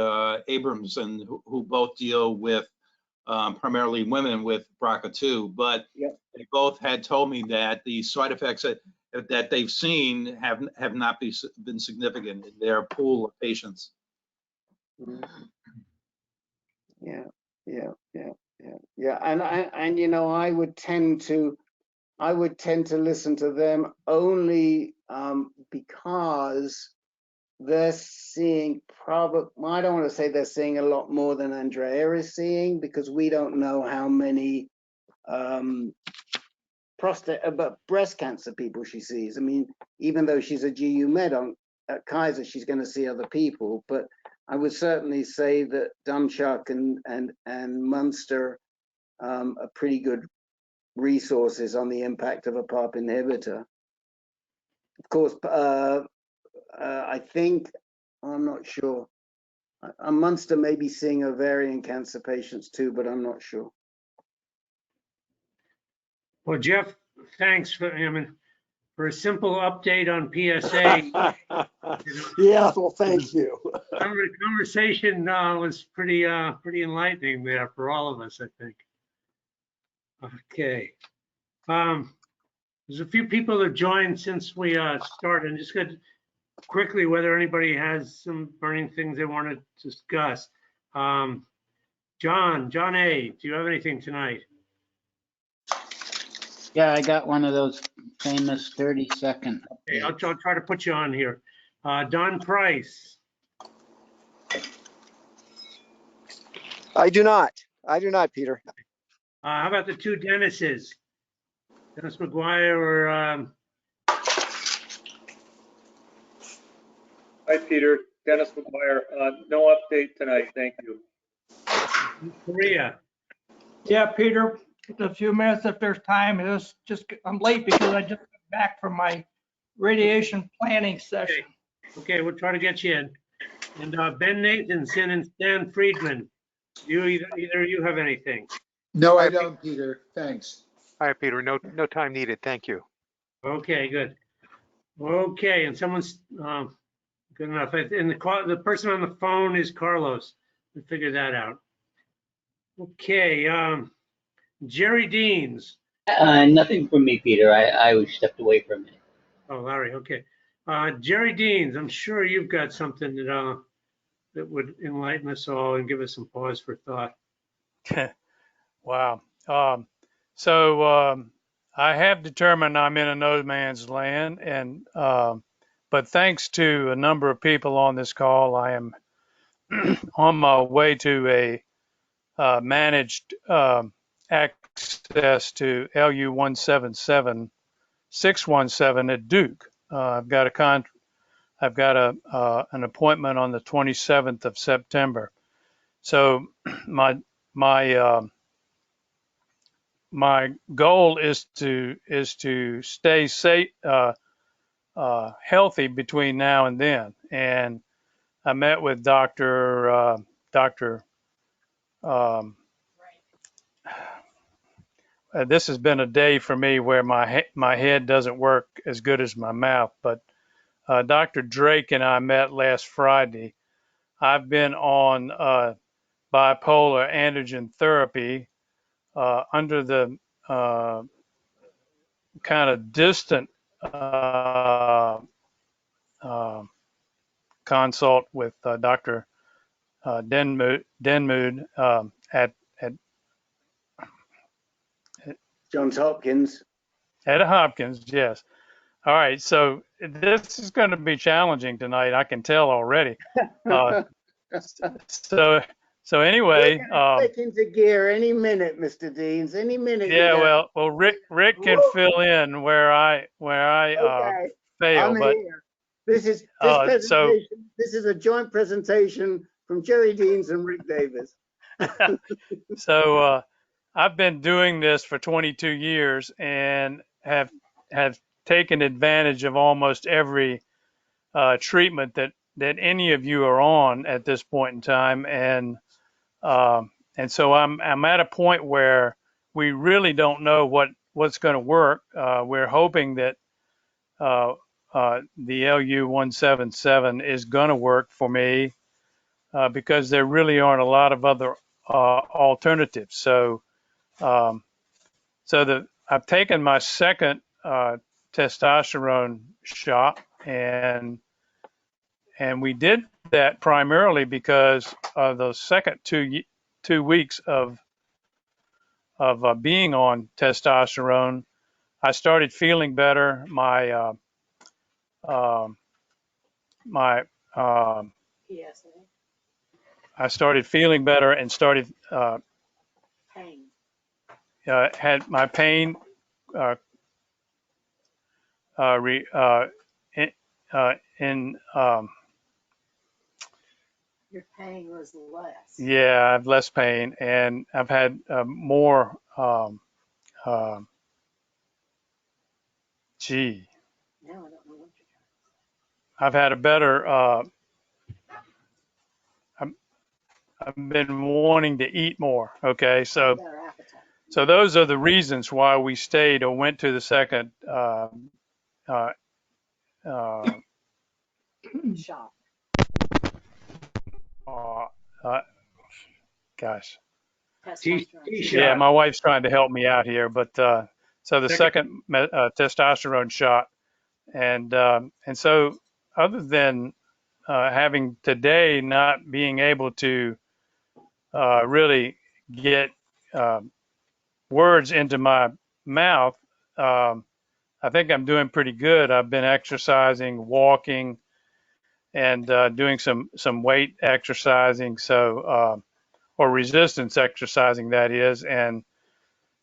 Abrams, and who both deal with primarily women with BRCA2, but yep. They both had told me that the side effects that they've seen have not been significant in their pool of patients. Yeah. And you know, I would tend to listen to them only because they're seeing I don't want to say they're seeing a lot more than Andrea is seeing, because we don't know how many breast cancer people she sees. I mean, even though she's a GU med at Kaiser, she's going to see other people. But I would certainly say that Dumchuk and Munster are pretty good resources on the impact of a PARP inhibitor. Of course, I think, I'm not sure, Munster may be seeing ovarian cancer patients too, but I'm not sure. Well, Jeff, thanks for a simple update on PSA. Yeah, well, thank you. The conversation was pretty enlightening there for all of us, I think. Okay. There's a few people that have joined since we started. And just quickly, whether anybody has some burning things they want to discuss. John A., do you have anything tonight? Yeah, I got one of those famous 30-second. Okay, I'll try to put you on here. Don Price. I do not, Peter. How about the two Dennises? Dennis McGuire or Hi, Peter. Dennis McGuire. No update tonight. Thank you. Korea. Yeah, Peter. Just a few minutes if there's time. I'm late because I just got back from my radiation planning session. Okay, we'll try to get you in. And Ben Nathanson and Stan Friedman. Do either of you have anything? No, I don't, Peter. Thanks. All right, Peter. No time needed. Thank you. Okay, good. Okay, and someone's good enough. And the person on the phone is Carlos. We figured that out. Okay, Jerry Deans. Nothing from me, Peter. I stepped away for a minute. Oh, Larry. Okay. Jerry Deans, I'm sure you've got something that would enlighten us all and give us some pause for thought. Wow. I have determined I'm in a no man's land, and but thanks to a number of people on this call, I am on my way to a managed access to Lu177 617 at Duke. I've got an appointment on the 27th of September. So my goal is to stay safe, healthy between now and then. And I met with this has been a day for me where my head doesn't work as good as my mouth, but Dr. Drake and I met last Friday. I've been on bipolar androgen therapy under the kind of distant consult with Dr. Denmood at Johns Hopkins. At Hopkins, yes. All right, so this is going to be challenging tonight. I can tell already. Uh, so We're anyway, going to click into gear any minute, Mr. Deans. Any minute you're yeah. going. Well, Rick can fill in where I Okay, fail, I'm but here. This so presentation. This is a joint presentation from Jerry Deans and Rick Davis. so I've been doing this for 22 years and have taken advantage of almost every treatment that any of you are on at this point in time, and so I'm at a point where we really don't know what's going to work. We're hoping that the Lu177 is going to work for me because there really aren't a lot of other alternatives. So I've taken my second testosterone shot, and we did that primarily because of the second 2 weeks of being on testosterone. I started feeling better. I started feeling better and started had my pain in, in Your pain was less. yeah, I have less pain, and I've had more gee, Now I don't know what you're I've had a better I've been wanting to eat more. Okay, so better appetite. so those are the reasons why we stayed or went to the second Shot. gosh. Yeah, My wife's trying to help me out here, but so the second testosterone shot, and so other than having today not being able to really get words into my mouth, I think I'm doing pretty good. I've been exercising, walking, and doing some weight exercising, so or resistance exercising, that is. And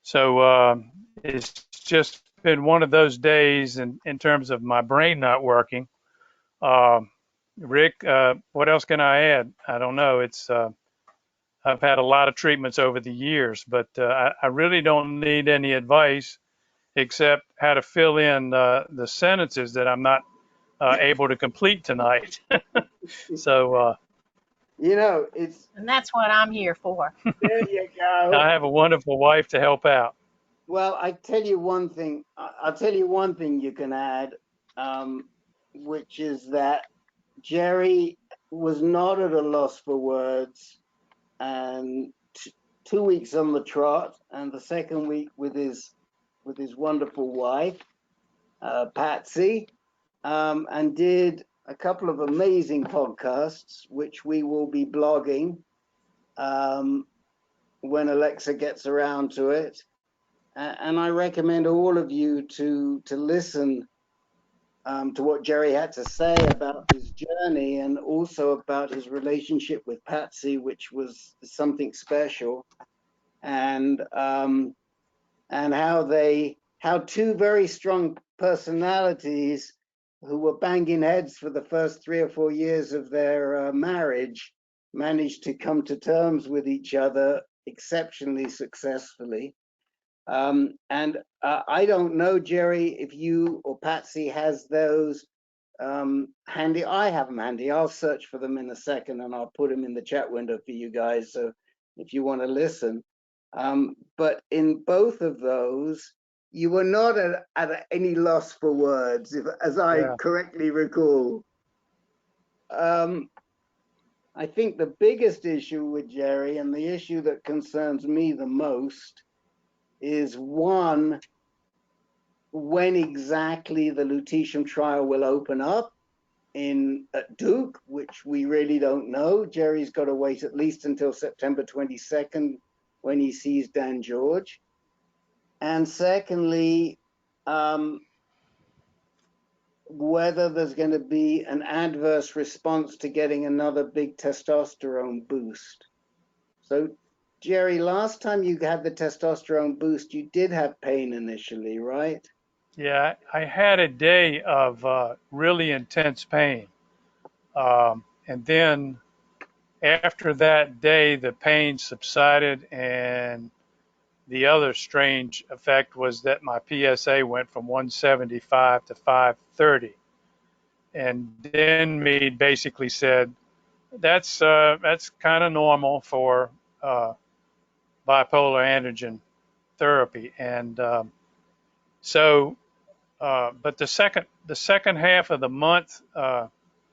so it's just been one of those days in terms of my brain not working. Rick, what else can I add? I don't know. I've had a lot of treatments over the years, but I really don't need any advice except how to fill in the sentences that I'm not able to complete tonight. So it's. And that's what I'm here for. There you go. I have a wonderful wife to help out. Well, I tell you one thing. I'll tell you one thing you can add, which is that Jerry was not at a loss for words, and 2 weeks on the trot, and the second week with his wonderful wife, Patsy, and did a couple of amazing podcasts, which we will be blogging when Alexa gets around to it. And I recommend all of you to listen to what Jerry had to say about his journey and also about his relationship with Patsy, which was something special, and how two very strong personalities who were banging heads for the first 3 or 4 years of their marriage managed to come to terms with each other exceptionally successfully. And I don't know, Jerry, if you or Patsy has those handy. I have them handy. I'll search for them in a second and I'll put them in the chat window for you guys. So if you want to listen. But in both of those, you were not at any loss for words, as I correctly recall. I think the biggest issue with Jerry, and the issue that concerns me the most, is one, when exactly the lutetium trial will open up at Duke, which we really don't know. Jerry's got to wait at least until September 22nd when he sees Dan George. And secondly, whether there's going to be an adverse response to getting another big testosterone boost. So, Jerry, last time you had the testosterone boost, you did have pain initially, right? Yeah, I had a day of really intense pain. And then after that day, the pain subsided, and the other strange effect was that my PSA went from 175 to 530. And then Mead basically said, that's kind of normal for bipolar androgen therapy. And but the second half of the month,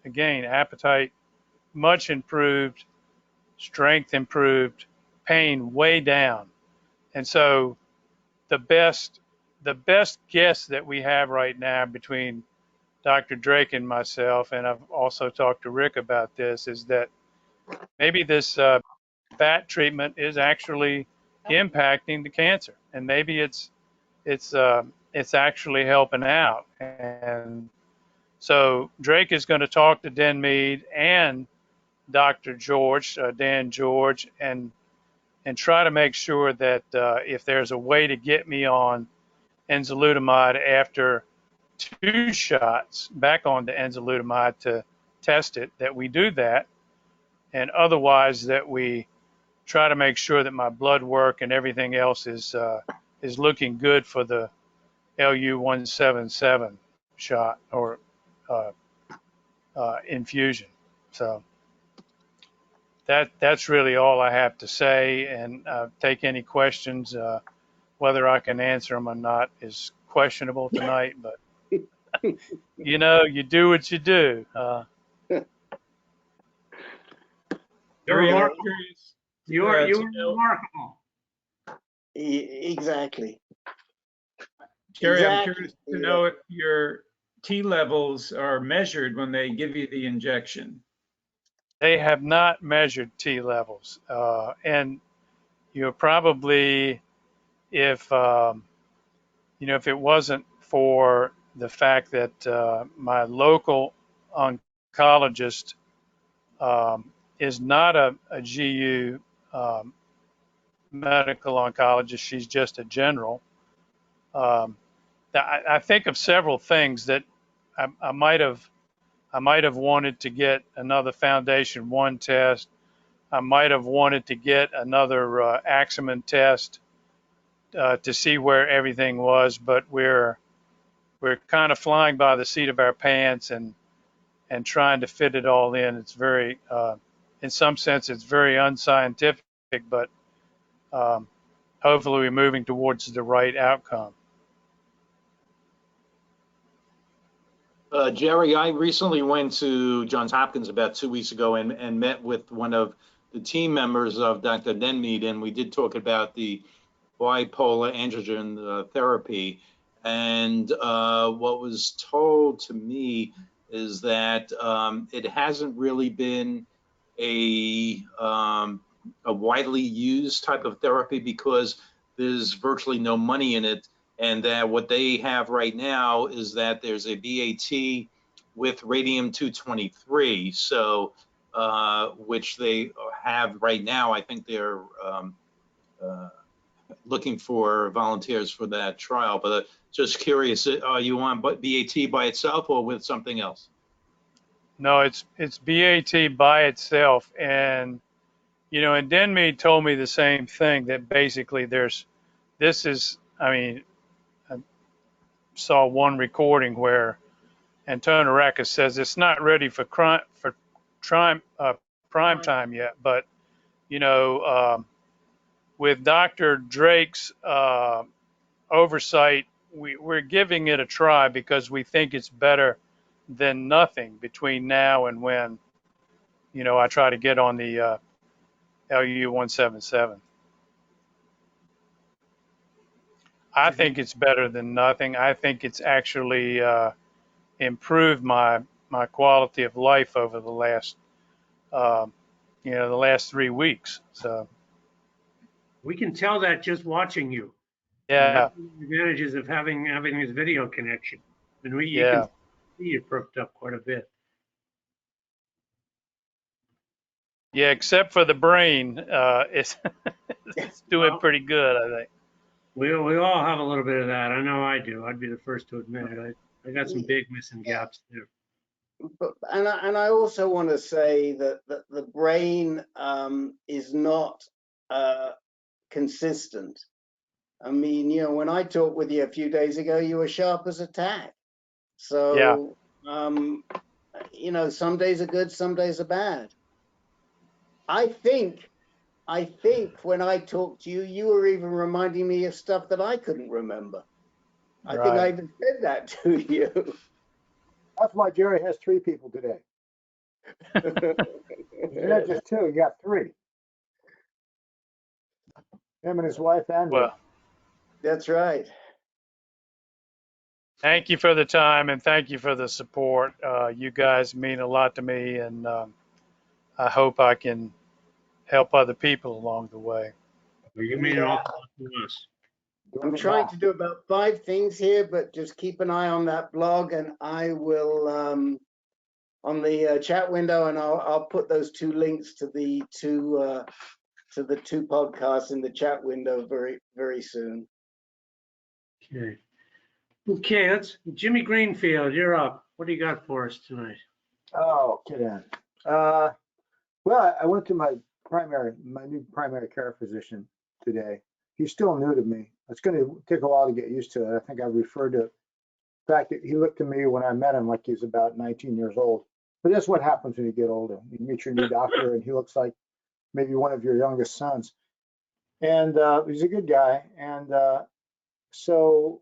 again, appetite much improved, strength improved, pain way down. And so the best guess that we have right now between Dr. Drake and myself, and I've also talked to Rick about this, is that maybe this BAT treatment is actually impacting the cancer, and maybe it's actually helping out. And so Drake is going to talk to Den Mead and Dr. George, Dan George, and try to make sure that if there's a way to get me on enzalutamide after 2 shots back on the enzalutamide to test it, that we do that, and otherwise that we try to make sure that my blood work and everything else is looking good for the Lu177 shot or infusion. So that's really all I have to say, and take any questions. Whether I can answer them or not is questionable tonight, but you know, you do what you do. You're remarkable. You're remarkable. Exactly. Jerry, I'm curious to know if your T levels are measured when they give you the injection. They have not measured T levels, and you're probably, if if it wasn't for the fact that my local oncologist is not a GU medical oncologist, she's just a general. I think of several things that I might have wanted to get another Foundation 1 test. I might have wanted to get another Axeman test to see where everything was, but we're kind of flying by the seat of our pants and trying to fit it all in. It's very, in some sense, it's very unscientific, but hopefully we're moving towards the right outcome. Jerry, I recently went to Johns Hopkins about 2 weeks ago and met with one of the team members of Dr. Denmead, and we did talk about the bipolar androgen therapy. And what was told to me is that it hasn't really been a widely used type of therapy because there's virtually no money in it. And that what they have right now is that there's a BAT with radium-223, so which they have right now. I think they're looking for volunteers for that trial. But just curious, are you on BAT by itself or with something else? No, it's BAT by itself, and and Denmead told me the same thing, that basically I saw one recording where Antonio Rackus says it's not ready for prime time yet, but with Dr. Drake's oversight, we're giving it a try because we think it's better than nothing between now and when I try to get on the Lu177. I think it's better than nothing. I think it's actually improved my quality of life over the last the last 3 weeks. So we can tell that just watching you. And Yeah, that's one of the advantages of having this video connection. And you yeah, can see it perked up quite a bit. yeah. Except for the brain, it's it's doing Well, pretty good, I think. we all have a little bit of that. I know I do. I'd be the first to admit it. I got some big missing gaps there. But I also want to say that the brain is not consistent. I mean, you know, when I talked with you a few days ago, you were sharp as a tack. Yeah, So, you know, some days are good, some days are bad. I think when I talked to you, you were even reminding me of stuff that I couldn't remember. I think I right. even said that to you. That's why Jerry has 3 people today. You had just 2, you got 3. Him and his wife and me. Well, That's right. thank you for the time and thank you for the support. You guys mean a lot to me, and I hope I can help other people along the way. Well, you mean an awful lot to us. I'm trying to do about 5 things here, but just keep an eye on that blog, and I will on the chat window, and I'll put those 2 links to the 2 podcasts in the chat window very, very soon. Okay. Okay, let's Jimmie Greenfield, you're up. What do you got for us tonight? Oh, get in. Well, I went to my new primary care physician today. He's still new to me. It's going to take a while to get used to it. I think I referred to the fact that he looked to me when I met him like he was about 19 years old. But that's what happens when you get older. You meet your new doctor and he looks like maybe one of your youngest sons. And he's a good guy. And so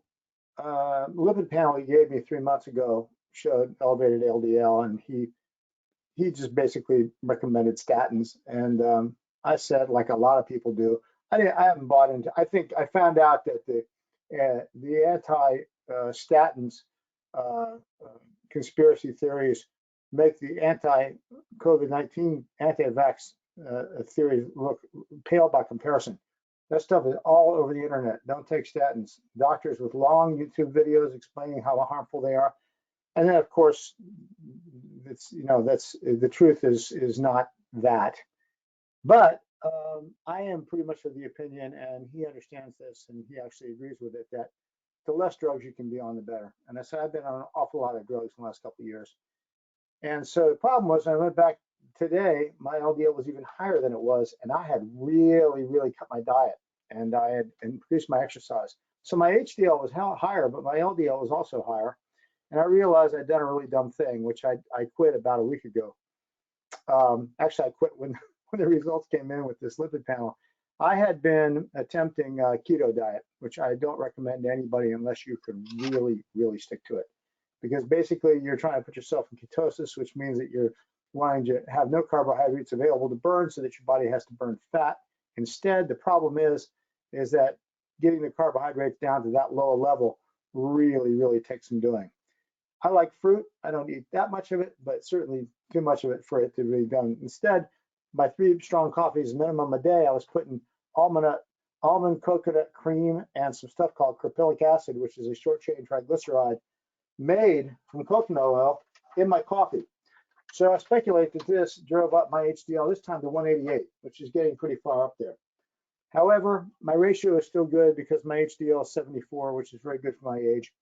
lipid panel he gave me 3 months ago showed elevated LDL, and he just basically recommended statins. And I said, like a lot of people do, I haven't bought into. I think I found out that the anti-statins conspiracy theories make the anti-COVID-19 anti-vax theories look pale by comparison. That stuff is all over the internet. Don't take statins. Doctors with long YouTube videos explaining how harmful they are. And then, of course, that's the truth is not that. But I am pretty much of the opinion, and he understands this, and he actually agrees with it, that the less drugs you can be on, the better. And I said I've been on an awful lot of drugs in the last couple of years. And so the problem was, I went back today, my LDL was even higher than it was, and I had really, really cut my diet, and I had increased my exercise. So my HDL was higher, but my LDL was also higher. And I realized I'd done a really dumb thing, which I quit about a week ago. Actually, I quit when the results came in with this lipid panel. I had been attempting a keto diet, which I don't recommend to anybody unless you can really, really stick to it. Because basically you're trying to put yourself in ketosis, which means that you're wanting to have no carbohydrates available to burn so that your body has to burn fat. Instead, the problem is that getting the carbohydrates down to that lower level really, really takes some doing. I like fruit. I don't eat that much of it, but certainly too much of it for it to be done. Instead, my 3 strong coffees minimum a day, I was putting almond coconut cream and some stuff called caprylic acid, which is a short chain triglyceride made from coconut oil, in my coffee. So I speculate that this drove up my HDL this time to 188, which is getting pretty far up there. However, my ratio is still good because my HDL is 74, which is very good for my age.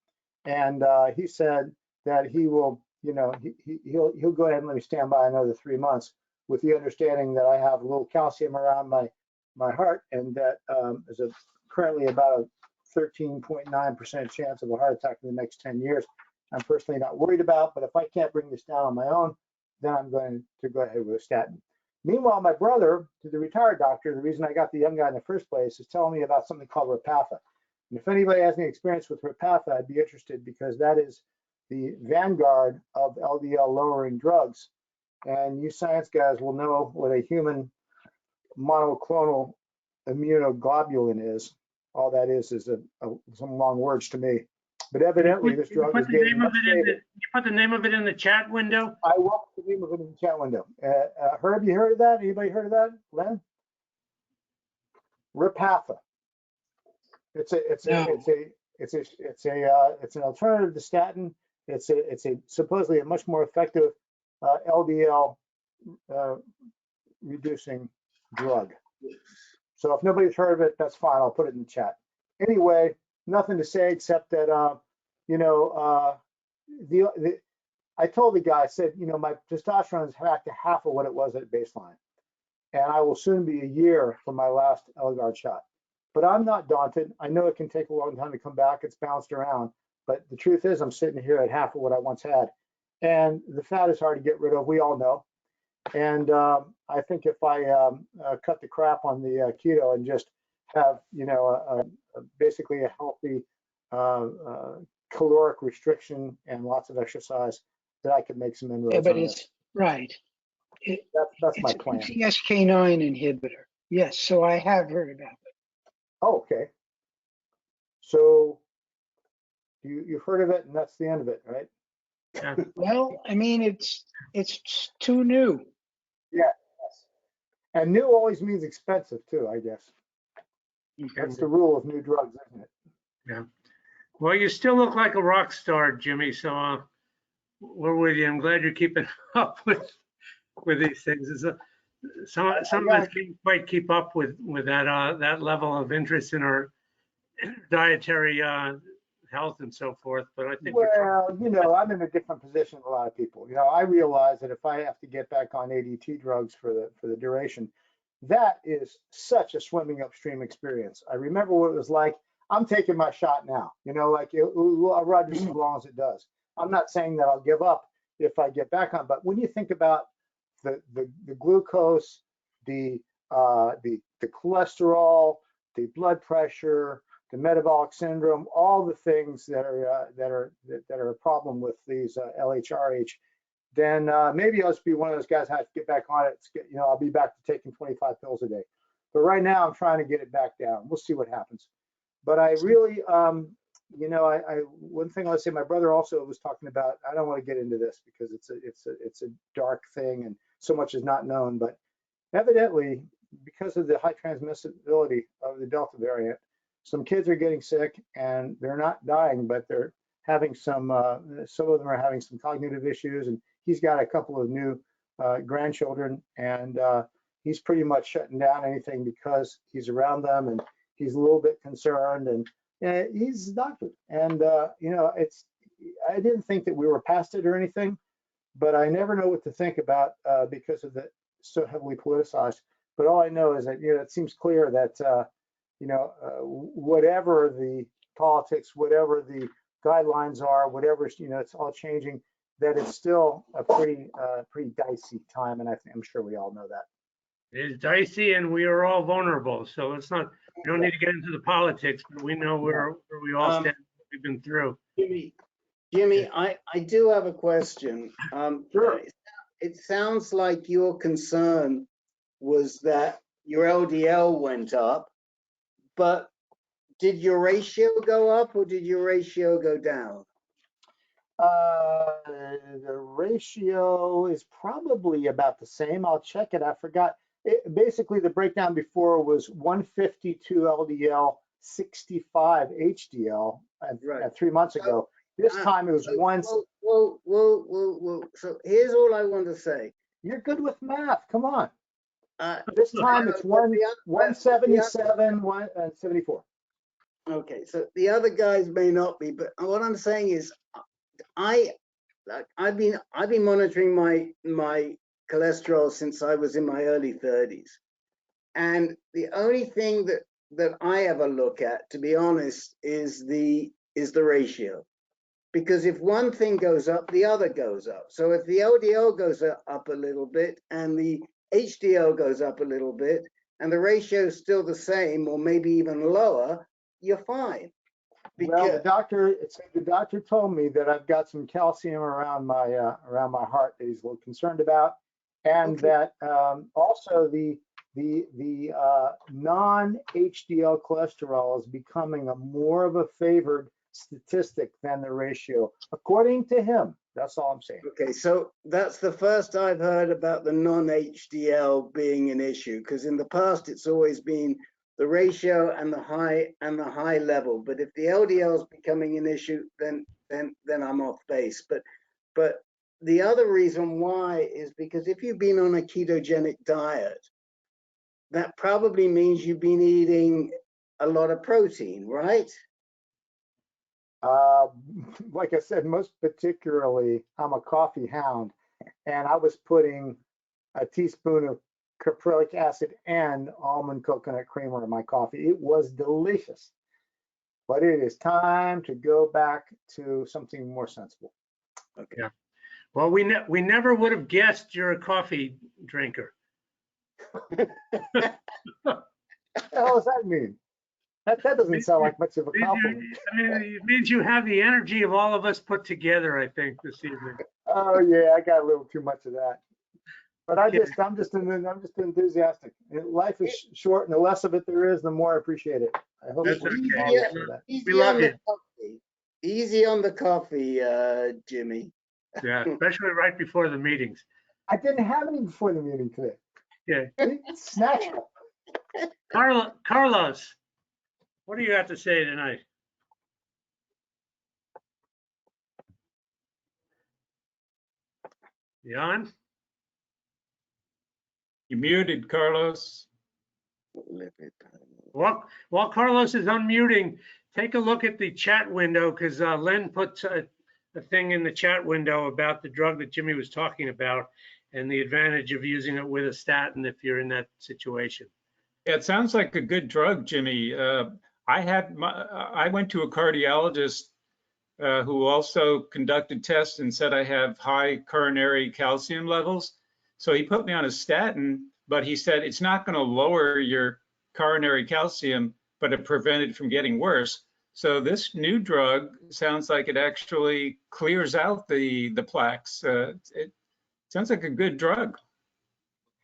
And he said that he will, he'll go ahead and let me stand by another 3 months, with the understanding that I have a little calcium around my heart, and that there's currently about a 13.9% chance of a heart attack in the next 10 years. I'm personally not worried about, but if I can't bring this down on my own, then I'm going to go ahead with a statin. Meanwhile, my brother, to the retired doctor, the reason I got the young guy in the first place, is telling me about something called Repatha. And if anybody has any experience with Repatha, I'd be interested, because that is the vanguard of LDL lowering drugs. And you science guys will know what a human monoclonal immunoglobulin is. All that is some long words to me. But evidently, this drug is getting much safer. You put the name of it in the chat window? I will put the name of it in the chat window. Herb, you heard of that? Anybody heard of that? Len? Repatha. It's an alternative to statin. It's a supposedly a much more effective LDL reducing drug. So if nobody's heard of it, that's fine. I'll put it in the chat. Anyway, nothing to say except that I told the guy, I said, my testosterone is back to half of what it was at baseline, and I will soon be a year from my last Eligard shot. But I'm not daunted. I know it can take a long time to come back. It's bounced around. But the truth is, I'm sitting here at half of what I once had. And the fat is hard to get rid of. We all know. And I think if I cut the crap on the keto and just have, basically a healthy caloric restriction and lots of exercise, that I could make some inroads. Yeah, but it's right. That's my plan. It's a PCSK9 inhibitor. Yes, so I have heard about it. Oh, okay. So you've heard of it, and that's the end of it, right? Yeah. Well, I mean, it's too new. Yeah. And new always means expensive too, I guess. That's the rule of new drugs, isn't it? Yeah. Well, you still look like a rock star, Jimmie. So we're with you. I'm glad you're keeping up with these things. Some of us can't quite keep up with that level of interest in our dietary health and so forth. But I think well, I'm in a different position than a lot of people. I realize that if I have to get back on ADT drugs for the duration, that is such a swimming upstream experience. I remember what it was like. I'm taking my shot now. I'll ride this as long as it does. I'm not saying that I'll give up if I get back on, but when you think about the glucose, the cholesterol, the blood pressure, the metabolic syndrome, all the things that are a problem with these LHRH, then maybe I'll just be one of those guys who has to get back on it. I'll be back to taking 25 pills a day. But right now I'm trying to get it back down. We'll see what happens. But I really, one thing I'll say, my brother also was talking about, I don't want to get into this because it's a dark thing and so much is not known, but evidently because of the high transmissibility of the Delta variant, some kids are getting sick and they're not dying, but they're having some of them are having some cognitive issues, and he's got a couple of new grandchildren, and he's pretty much shutting down anything because he's around them, and he's a little bit concerned, and he's a doctor. And, I didn't think that we were past it or anything, but I never know what to think about because of the so heavily politicized. But all I know is that, it seems clear that, whatever the politics, whatever the guidelines are, whatever, it's all changing, that it's still a pretty dicey time. And I'm sure we all know that. It's dicey and we are all vulnerable. So we don't need to get into the politics, but we know where we all stand, what we've been through. Jimmie, I do have a question. Sure. It sounds like your concern was that your LDL went up, but did your ratio go up or did your ratio go down? The ratio is probably about the same. I'll check it. I forgot. Basically, the breakdown before was 152 LDL, 65 HDL at 3 months ago. This time it was Whoa. So here's all I want to say. You're good with math. Come on. This time it's 177, 174. Okay, so the other guys may not be, but what I'm saying is, I've been monitoring my cholesterol since I was in my early 30s, and the only thing that I ever look at, to be honest, is the ratio, because if one thing goes up, the other goes up. So if the LDL goes up a little bit and the HDL goes up a little bit, and the ratio is still the same or maybe even lower, you're fine. Well, the doctor told me that I've got some calcium around my heart that he's a little concerned about, and that also the non-HDL cholesterol is becoming more of a favored statistic than the ratio, according to him. That's all I'm saying. Okay, so that's the first I've heard about the non-HDL being an issue, because in the past it's always been the ratio and the high level. But if the LDL is becoming an issue, then I'm off base. But the other reason why is because if you've been on a ketogenic diet, that probably means you've been eating a lot of protein, right? Like I said, most particularly, I'm a coffee hound, and I was putting a teaspoon of caprylic acid and almond coconut creamer in my coffee. It was delicious, but it is time to go back to something more sensible. Okay. Yeah. Well, we never would have guessed you're a coffee drinker. What the hell does that mean? That doesn't sound like much of a compliment. I mean, it means you have the energy of all of us put together, I think, this evening. Oh yeah, I got a little too much of that. But I'm just enthusiastic. Life is short, and the less of it there is, the more I appreciate it. I hope That's we love you. Easy on the coffee, Jimmie. Yeah, especially right before the meetings. I didn't have any before the meeting today. Yeah. It's natural. Carlos, what do you have to say tonight? Jan? You muted, Carlos. While Carlos is unmuting, take a look at the chat window, because Len put a thing in the chat window about the drug that Jimmie was talking about and the advantage of using it with a statin if you're in that situation. Yeah, it sounds like a good drug, Jimmie. I went to a cardiologist who also conducted tests and said I have high coronary calcium levels. So he put me on a statin, but he said it's not going to lower your coronary calcium, but it prevented it from getting worse. So this new drug sounds like it actually clears out the plaques. It sounds like a good drug.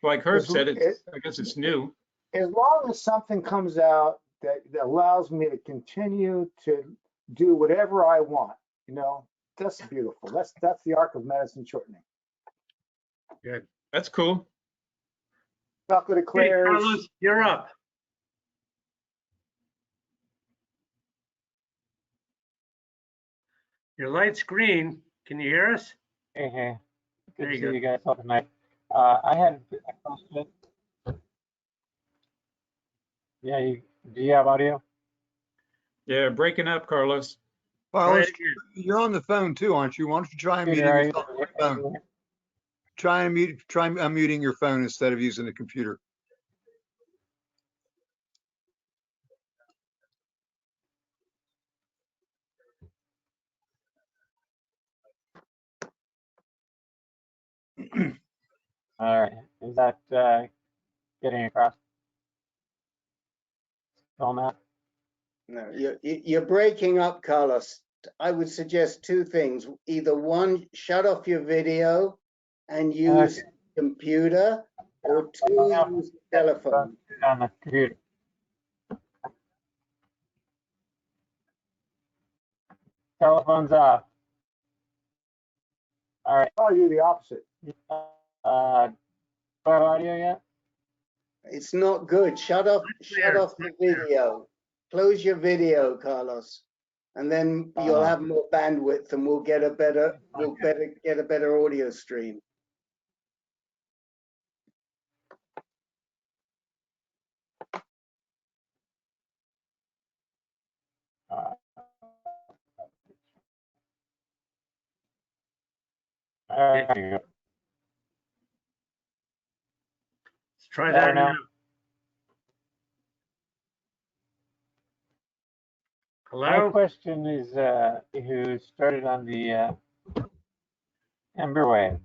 Like Herb said, I guess it's new. As long as something comes out that allows me to continue to do whatever I want, that's beautiful. That's the arc of medicine shortening. Good. That's cool. Chocolate eclairs. Hey, Carlos, you're up. Your light's green. Can you hear us? Hey. Good There to you see go. you guys all tonight. I had a question. Yeah, do you have audio? Yeah, breaking up, Carlos. Carlos, you're on the phone too, aren't you? Why don't you try Peter, unmuting yourself on the phone? Try unmuting your phone instead of using the computer. All right. Is that getting across? Still not? No, you're breaking up, Carlos. I would suggest two things. Either one, shut off your video and use computer, or two, use telephone. On the computer. Telephone's off. All right. I'll do the opposite. Got audio yet? It's not good. Shut off the video. Close your video, Carlos, and then you'll have more bandwidth, and we'll get a better audio stream. All right. Let's try that now. Hello? My question is, who started on the Embr wave?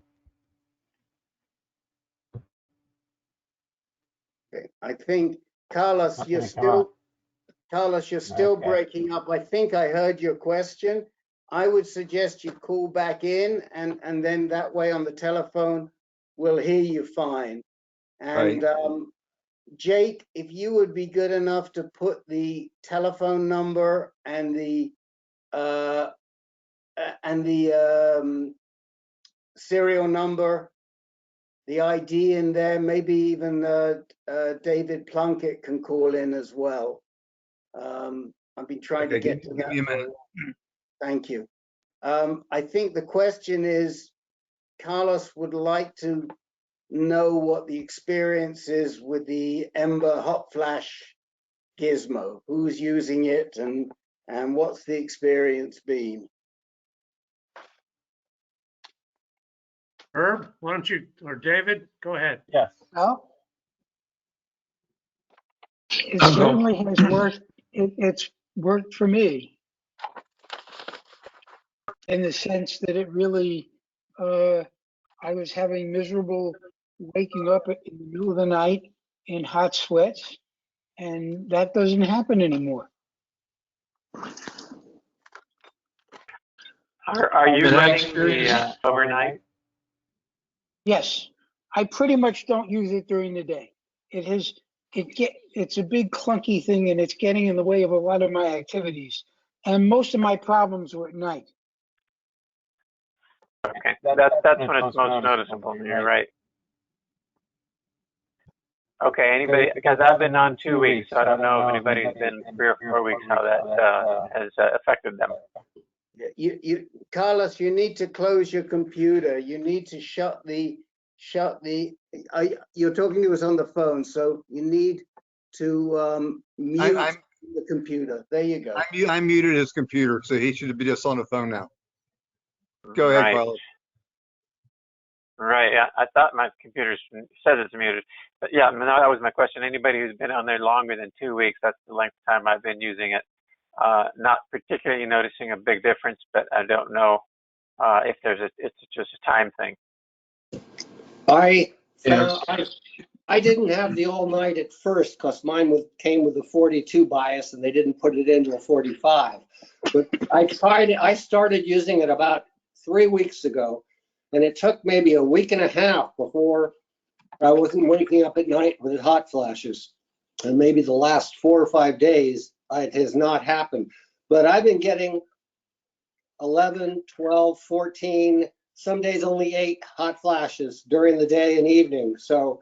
Okay. I think, Carlos, you're still breaking up. I think I heard your question. I would suggest you call back in, and then that way on the telephone, we'll hear you fine. And Jake, if you would be good enough to put the telephone number and the serial number the ID in there. Maybe even David Plunkett can call in as well. I've been trying to get to that. Give me a minute. Thank you. I think the question is, Carlos would like to know what the experience is with the Embr hot flash gizmo. Who's using it and what's the experience been? Herb, why don't you, or David, go ahead. Yes. Well, it I'll go. certainly has worked. It's worked for me in the sense that it really, I was having miserable waking up in the middle of the night in hot sweats, and that doesn't happen anymore. Are you And I running experienced- the overnight? Yes, I pretty much don't use it during the day. It's a big clunky thing, and it's getting in the way of a lot of my activities. And most of my problems were at night. Okay, that's when it's most noticeable. You're right. Okay, anybody? Because I've been on 2 weeks, so I don't know if anybody's been 3 or 4 weeks, how that has affected them. Carlos, you need to close your computer. You need to shut the. You're talking to us on the phone, so you need to mute the computer. There you go. I muted his computer, so he should be just on the phone now. Go ahead, Carlos. Right, yeah, I thought my computer says it's muted. But yeah, no, that was my question. Anybody who's been on there longer than 2 weeks, that's the length of time I've been using it. Not particularly noticing a big difference, but I don't know if it's just a time thing. I didn't have the all night at first because mine came with a 42 bias and they didn't put it into a 45. But I tried it. I started using it about 3 weeks ago, and it took maybe a week and a half before I wasn't waking up at night with hot flashes. And maybe the last 4 or 5 days, it has not happened. But I've been getting 11, 12, 14, some days only 8 hot flashes during the day and evening. So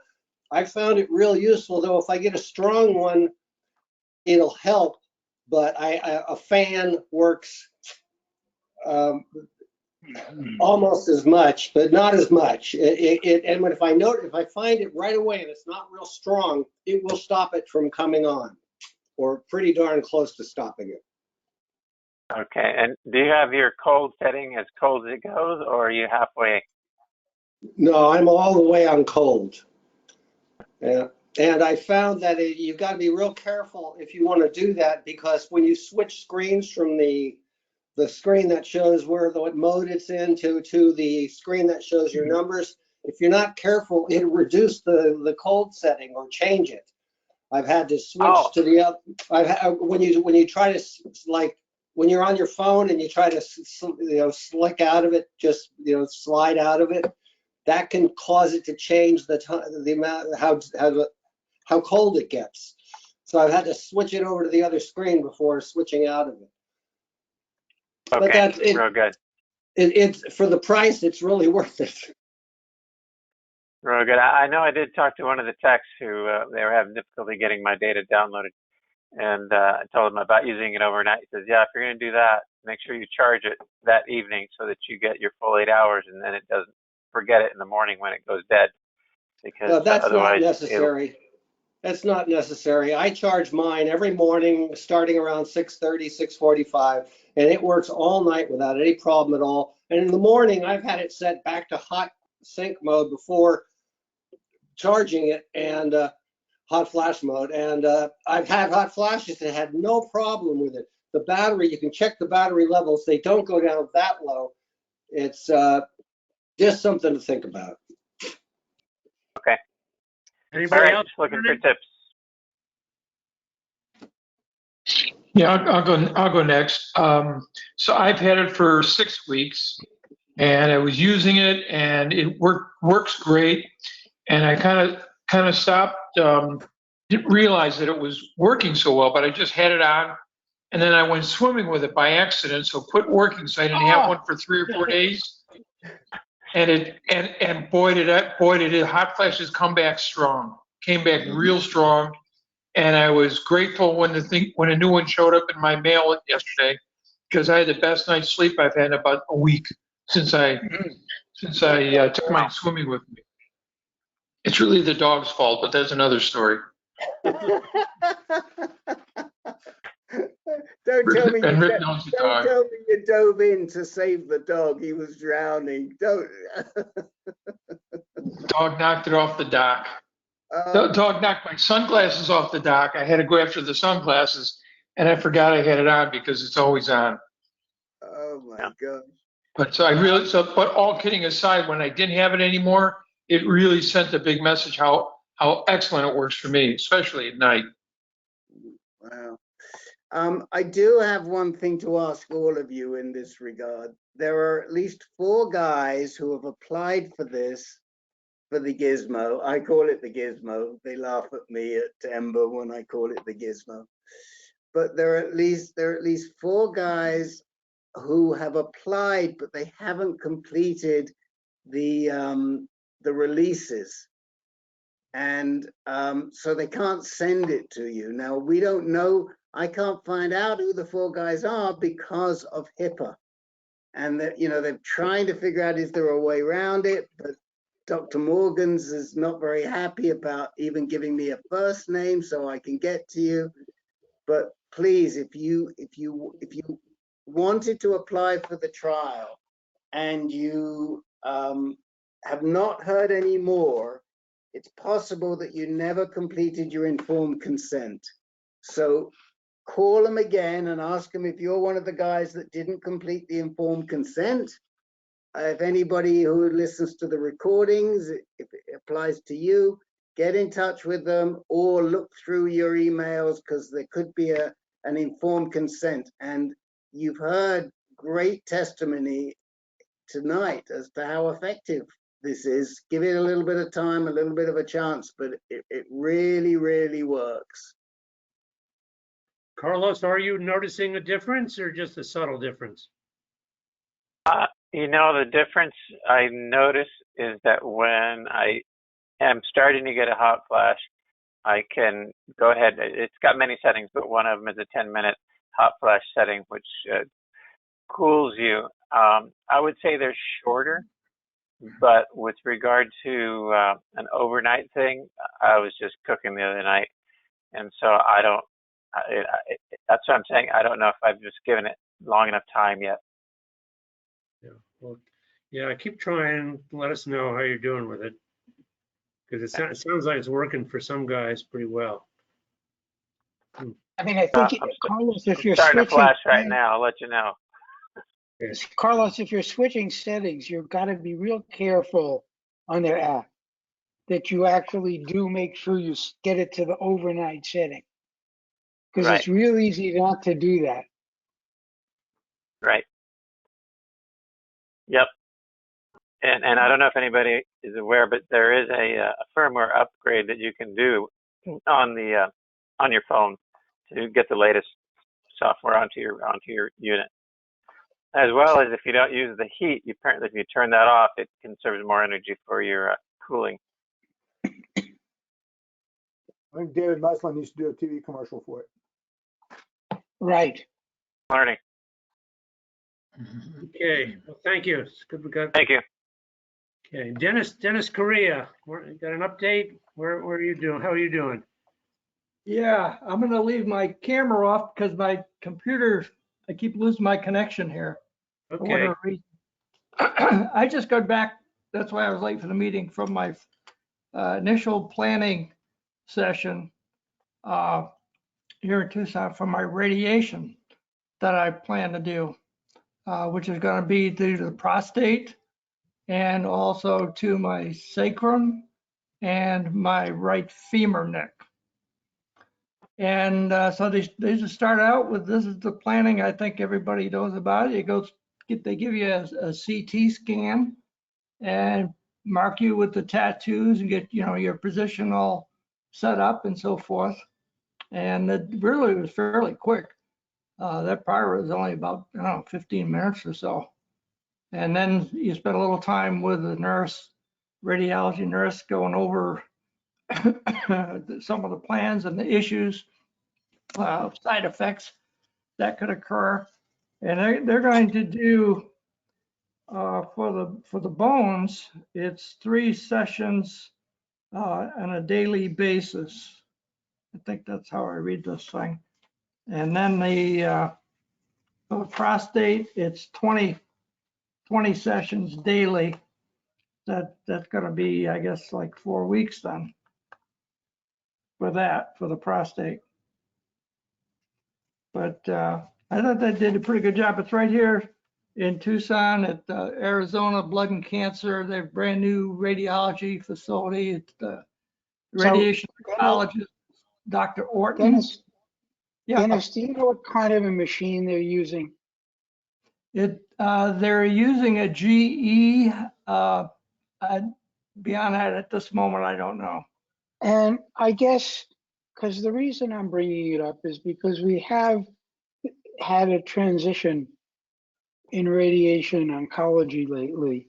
I found it real useful, though if I get a strong one, it'll help. But a fan works almost as much, but not as much. And if I find it right away and it's not real strong, it will stop it from coming on, or pretty darn close to stopping it. Okay, and do you have your cold setting as cold as it goes, or are you halfway? No, I'm all the way on cold. Yeah. And I found that you've got to be real careful if you want to do that, because when you switch screens from the screen that shows what mode it's in to the screen that shows your numbers, if you're not careful, it'll reduce the cold setting or change it. I've had to switch to the other. When you try to, like, when you're on your phone and you try to slick out of it, just slide out of it, that can cause it to change the amount how cold it gets. So I've had to switch it over to the other screen before switching out of it. Okay, but that's real good. It's for the price, it's really worth it. Real good. I know I did talk to one of the techs who they were having difficulty getting my data downloaded, and I told him about using it overnight. He says, yeah, if you're going to do that, make sure you charge it that evening so that you get your full 8 hours, and then it doesn't forget it in the morning when it goes dead. Because that's otherwise not necessary. That's not necessary. I charge mine every morning starting around 6:30, 6:45, and it works all night without any problem at all. And in the morning, I've had it set back to hot sync mode before charging it, and hot flash mode. And I've had hot flashes and had no problem with it. The battery, you can check the battery levels. They don't go down that low. It's just something to think about. Okay. Anybody else looking for tips? Yeah, I'll go next. So I've had it for 6 weeks, and I was using it, and it works great. And I kind of stopped. Didn't realize that it was working so well, but I just had it on, and then I went swimming with it by accident. So quit working, so I didn't have one for 3 or 4 days. and boy did it, hot flashes come back strong, came back real strong. And I was grateful when a new one showed up in my mail yesterday, because I had the best night's sleep I've had in about a week since I took mine swimming with me. It's really the dog's fault, but that's another story. Don't tell me you dove in to save the dog. He was drowning. Don't. Dog knocked it off the dock. Dog knocked my sunglasses off the dock. I had to go after the sunglasses, and I forgot I had it on because it's always on. Oh my gosh. But but all kidding aside, when I didn't have it anymore, it really sent a big message how excellent it works for me, especially at night. Wow. I do have one thing to ask all of you in this regard. There are at least 4 guys who have applied for this, for the gizmo. I call it the gizmo. They laugh at me at Embr when I call it the gizmo. But there are at least 4 guys who have applied, but they haven't completed the releases. And so they can't send it to you. Now, we don't know, I can't find out who the 4 guys are because of HIPAA. And that, you know, they're trying to figure out, is there a way around it? But Dr. Morgan's is not very happy about even giving me a first name so I can get to you. But please, if you wanted to apply for the trial and you have not heard any more, it's possible that you never completed your informed consent. So call them again and ask them if you're one of the guys that didn't complete the informed consent. If anybody who listens to the recordings, if it applies to you, get in touch with them or look through your emails, because there could be an informed consent. And you've heard great testimony tonight as to how effective this is. Give it a little bit of time, a little bit of a chance, but it really, really works. Carlos, are you noticing a difference or just a subtle difference? You know, the difference I notice is that when I am starting to get a hot flash, I can go ahead. It's got many settings, but one of them is a 10-minute hot flash setting, which cools you. I would say they're shorter, but with regard to an overnight thing, I was just cooking the other night. And so I don't, that's what I'm saying. I don't know if I've just given it long enough time yet. Yeah, well, yeah, keep trying. Let us know how you're doing with it, because it sounds like it's working for some guys pretty well. I mean, I think, Carlos, if you're starting switching to flash right now, I'll let you know. Carlos, if you're switching settings, you've got to be real careful on their app that you actually do make sure you get it to the overnight setting, because it's real easy not to do that. Right. Yep. And I don't know if anybody is aware, but there is a firmware upgrade that you can do on your phone to get the latest software onto your unit. As well as if you don't use the heat, apparently if you turn that off, it conserves more energy for your cooling. I think David Muslin used to do a TV commercial for it. Right. Learning. Okay, well, thank you. It's good we got. Thank you. Okay, Dennis Correa, got an update? Where are you doing? How are you doing? Yeah, I'm going to leave my camera off because my computer, I keep losing my connection here. Okay. For whatever reason. I just got back. That's why I was late for the meeting, from my initial planning session here in Tucson for my radiation that I plan to do, which is going to be due to the prostate and also to my sacrum and my right femur neck. And so they just start out with, this is the planning I think everybody knows about. It goes, they give you a CT scan and mark you with the tattoos and get, you know, your position all set up and so forth. And it really was fairly quick. That prior was only about, I don't know, 15 minutes or so. And then you spend a little time with the nurse, radiology nurse, going over some of the plans and the issues, side effects that could occur. And they're going to do, for the bones, it's 3 sessions on a daily basis. I think that's how I read this thing. And then for the prostate, it's 20 sessions daily. That's going to be, I guess, like 4 weeks then for the prostate. But I thought they did a pretty good job. It's right here in Tucson at Arizona Blood and Cancer. They have a brand new radiology facility. It's the radiation oncologist, Dr. Orton. Dennis, Dennis, do you know what kind of a machine they're using? They're using a GE. Beyond that, at this moment, I don't know. And I guess, because the reason I'm bringing it up is because we have had a transition in radiation oncology lately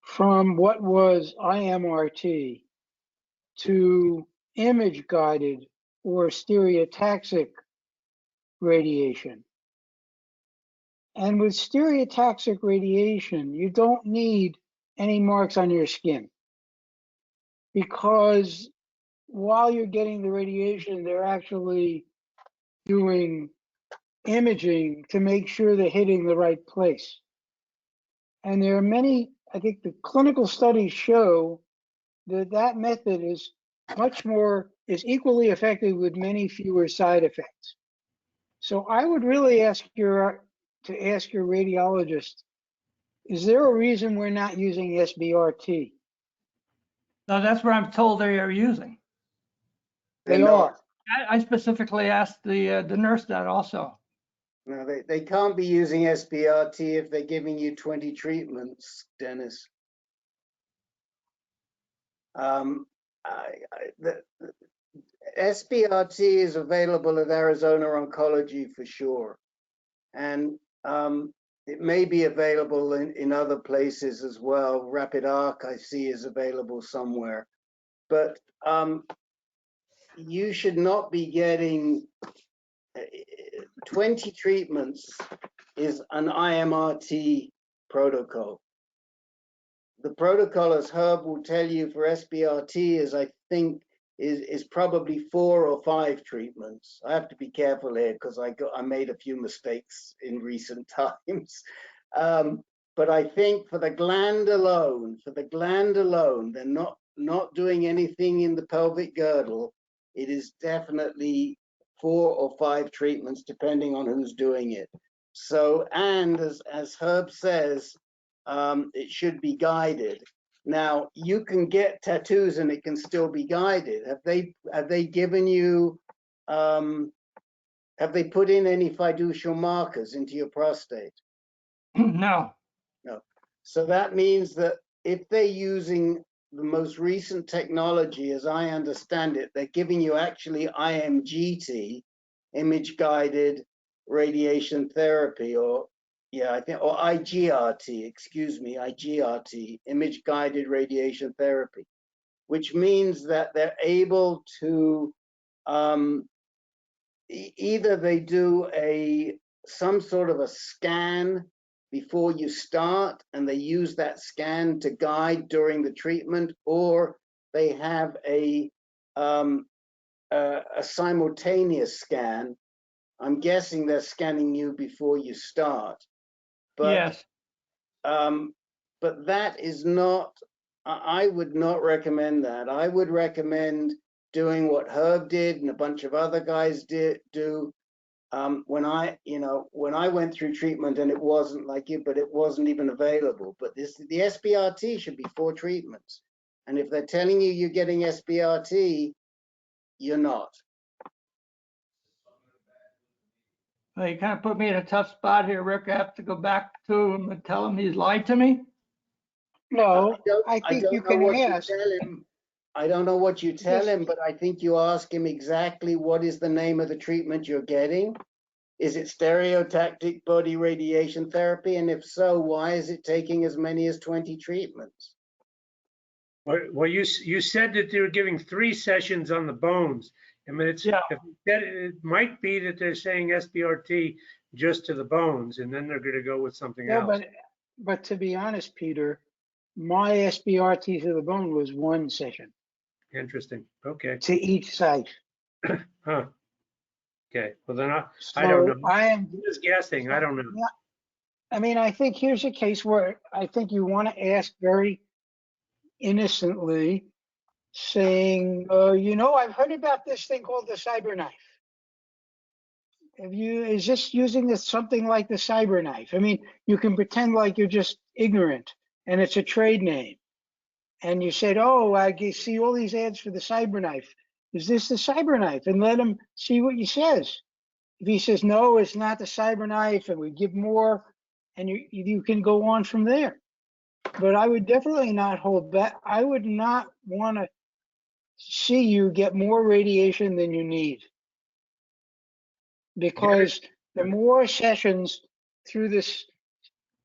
from what was IMRT to image-guided or stereotaxic radiation. And with stereotaxic radiation, you don't need any marks on your skin, because while you're getting the radiation, they're actually doing imaging to make sure they're hitting the right place. And there are many, I think the clinical studies show that that method is equally effective with many fewer side effects. So I would really ask your radiologist, is there a reason we're not using SBRT? No, that's what I'm told they are using. They are. I specifically asked the nurse that also. No, they can't be using SBRT if they're giving you 20 treatments, Dennis. The SBRT is available at Arizona Oncology for sure. And it may be available in other places as well. Rapid Arc, I see, is available somewhere. But you should not be getting 20 treatments is an IMRT protocol. The protocol, as Herb will tell you, for SBRT is, I think, is probably 4 or 5 treatments. I have to be careful here because I made a few mistakes in recent times. But I think for the gland alone, they're not doing anything in the pelvic girdle. It is definitely 4 or 5 treatments, depending on who's doing it. So, and as Herb says, it should be guided. Now, you can get tattoos and it can still be guided. Have they given you, have they put in any fiducial markers into your prostate? No. No. So that means that if they're using the most recent technology, as I understand it, they're giving you actually IMGT, image-guided radiation therapy, or yeah, I think, or IGRT, excuse me, IGRT, image-guided radiation therapy, which means that they're able to, either they do some sort of a scan before you start, and they use that scan to guide during the treatment, or they have a simultaneous scan. I'm guessing they're scanning you before you start. But, yes. But that is not, I would not recommend that. I would recommend doing what Herb did and a bunch of other guys do. When I went through treatment, and it wasn't like you, but it wasn't even available. But the SBRT should be 4 treatments. And if they're telling you you're getting SBRT, you're not. Well, you kind of put me in a tough spot here, Rick. I have to go back to him and tell him he's lied to me. No, I think you can ask. I don't know what you tell him, but I think you ask him exactly what is the name of the treatment you're getting. Is it stereotactic body radiation therapy? And if so, why is it taking as many as 20 treatments? Well, you said that they were giving 3 sessions on the bones. I mean, it might be that they're saying SBRT just to the bones, and then they're going to go with something else. But to be honest, Peter, my SBRT to the bone was 1 session. Interesting. Okay. To each site. Huh. Okay. Well, then I don't know. I am just guessing. I don't know. I mean, I think here's a case where I think you want to ask very innocently, saying, you know, I've heard about this thing called the cyber knife. Is this using this something like the cyber knife? I mean, you can pretend like you're just ignorant and it's a trade name. And you said, oh, I see all these ads for the cyber knife. Is this the cyber knife? And let him see what he says. If he says, no, it's not the cyber knife, and we give more, and you can go on from there. But I would definitely not hold back. I would not want to see you get more radiation than you need. Because the more sessions through this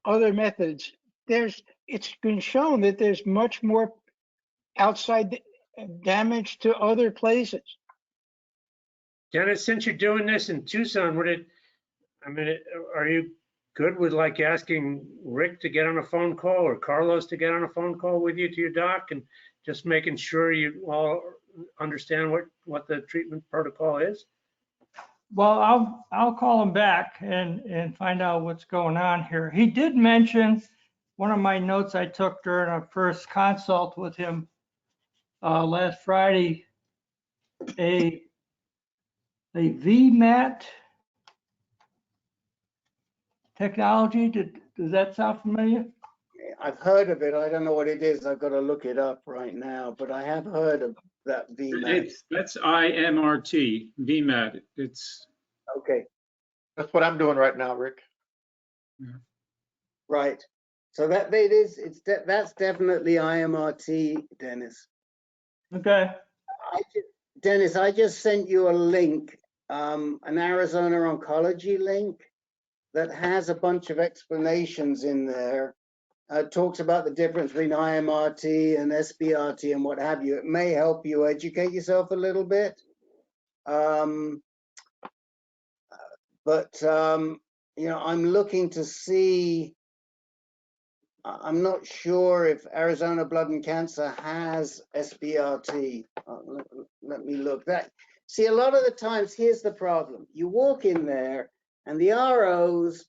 other methods, it's been shown that there's much more outside damage to other places. Dennis, since you're doing this in Tucson, are you good with like asking Rick to get on a phone call or Carlos to get on a phone call with you to your doc and just making sure you all understand what the treatment protocol is? Well, I'll call him back and find out what's going on here. He did mention, one of my notes I took during our first consult with him last Friday, a VMAT technology. Does that sound familiar? I've heard of it. I don't know what it is. I've got to look it up right now, but I have heard of that VMAT. That's IMRT, VMAT. It's okay. That's what I'm doing right now, Rick. Yeah. Right. So that's definitely IMRT, Dennis. Okay. Dennis, I just sent you a link, an Arizona oncology link that has a bunch of explanations in there. Talks about the difference between IMRT and SBRT and what have you. It may help you educate yourself a little bit. You know, I'm looking to see, I'm not sure if Arizona Blood and Cancer has SBRT. Let me look. See, a lot of the times, here's the problem. You walk in there and the ROs,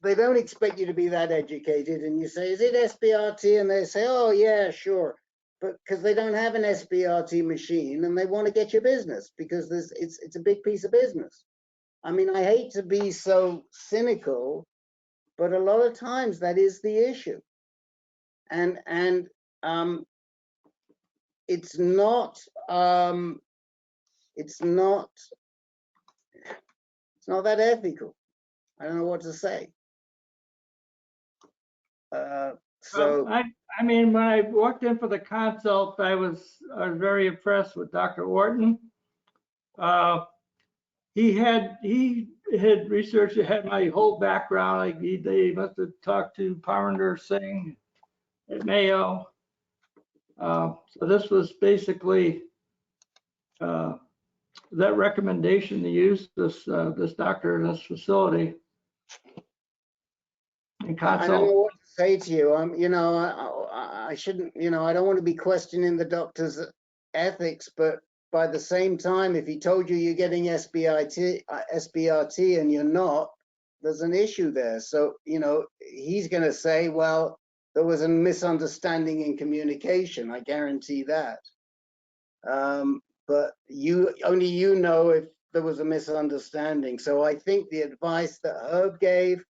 they don't expect you to be that educated, and you say, is it SBRT? And they say, oh yeah, sure. But because they don't have an SBRT machine and they want to get your business because it's a big piece of business. I mean, I hate to be so cynical, but a lot of times that is the issue. And it's not that ethical. I don't know what to say. I mean, when I walked in for the consult, I was very impressed with Dr. Orton. He had researched, had my whole background. Like they must have talked to Parinder Singh at Mayo. So this was basically that recommendation to use this doctor in this facility. I don't know what to say to you. You know, I shouldn't, you know, I don't want to be questioning the doctor's ethics, but by the same time, if he told you you're getting SBRT and you're not, there's an issue there. So, you know, he's going to say, well, there was a misunderstanding in communication. I guarantee that. But only you know if there was a misunderstanding. So I think the advice that Herb gave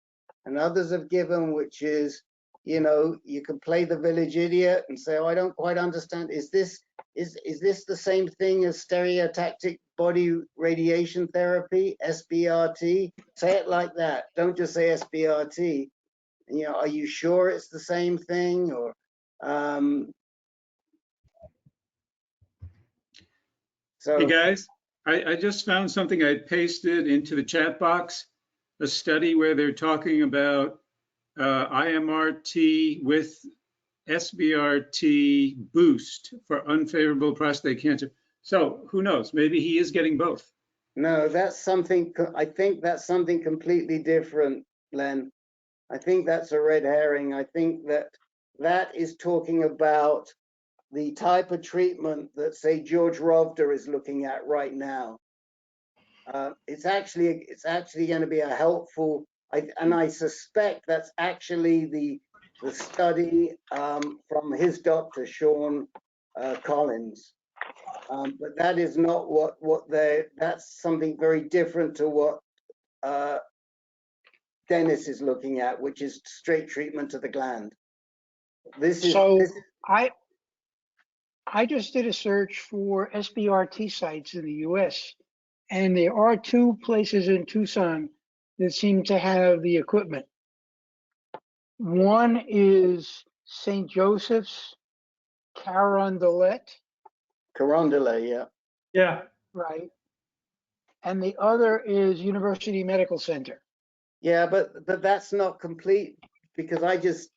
and others have given, which is, you know, you can play the village idiot and say, oh, I don't quite understand. Is this the same thing as stereotactic body radiation therapy, SBRT? Say it like that. Don't just say SBRT. You know, are you sure it's the same thing? Or hey guys, I just found something I pasted into the chat box, a study where they're talking about IMRT with SBRT boost for unfavorable prostate cancer. So who knows? Maybe he is getting both. No, that's something, I think that's something completely different, Len. I think that's a red herring. I think that is talking about the type of treatment that, say, George Rovda is looking at right now. It's actually going to be a helpful, and I suspect that's actually the study from his doctor, Sean Collins. But that is not that's something very different to what Dennis is looking at, which is straight treatment of the gland. I just did a search for SBRT sites in the US, and there are 2 places in Tucson that seem to have the equipment. One is St. Joseph's Carondelet. Carondelet, yeah. Yeah. Right. And the other is University Medical Center. Yeah, but that's not complete, because I just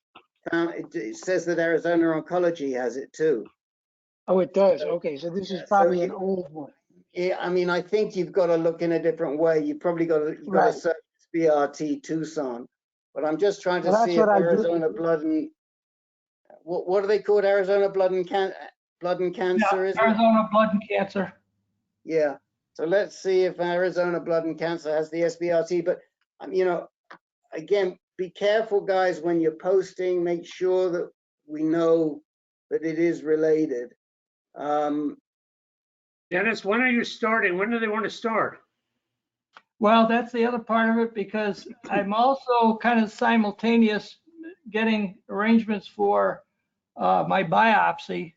found it says that Arizona Oncology has it too. Oh, it does. Okay, so this is probably an old one. Yeah, I mean, I think you've got to look in a different way. You probably got to search SBRT Tucson. But I'm just trying to see if Arizona Blood and what are they called? Arizona Blood and Cancer, is it? Arizona Blood and Cancer. Yeah. So let's see if Arizona Blood and Cancer has the SBRT. But you know, again, be careful, guys, when you're posting. Make sure that we know that it is related. Dennis, when are you starting? When do they want to start? Well, that's the other part of it, because I'm also kind of simultaneous getting arrangements for my biopsy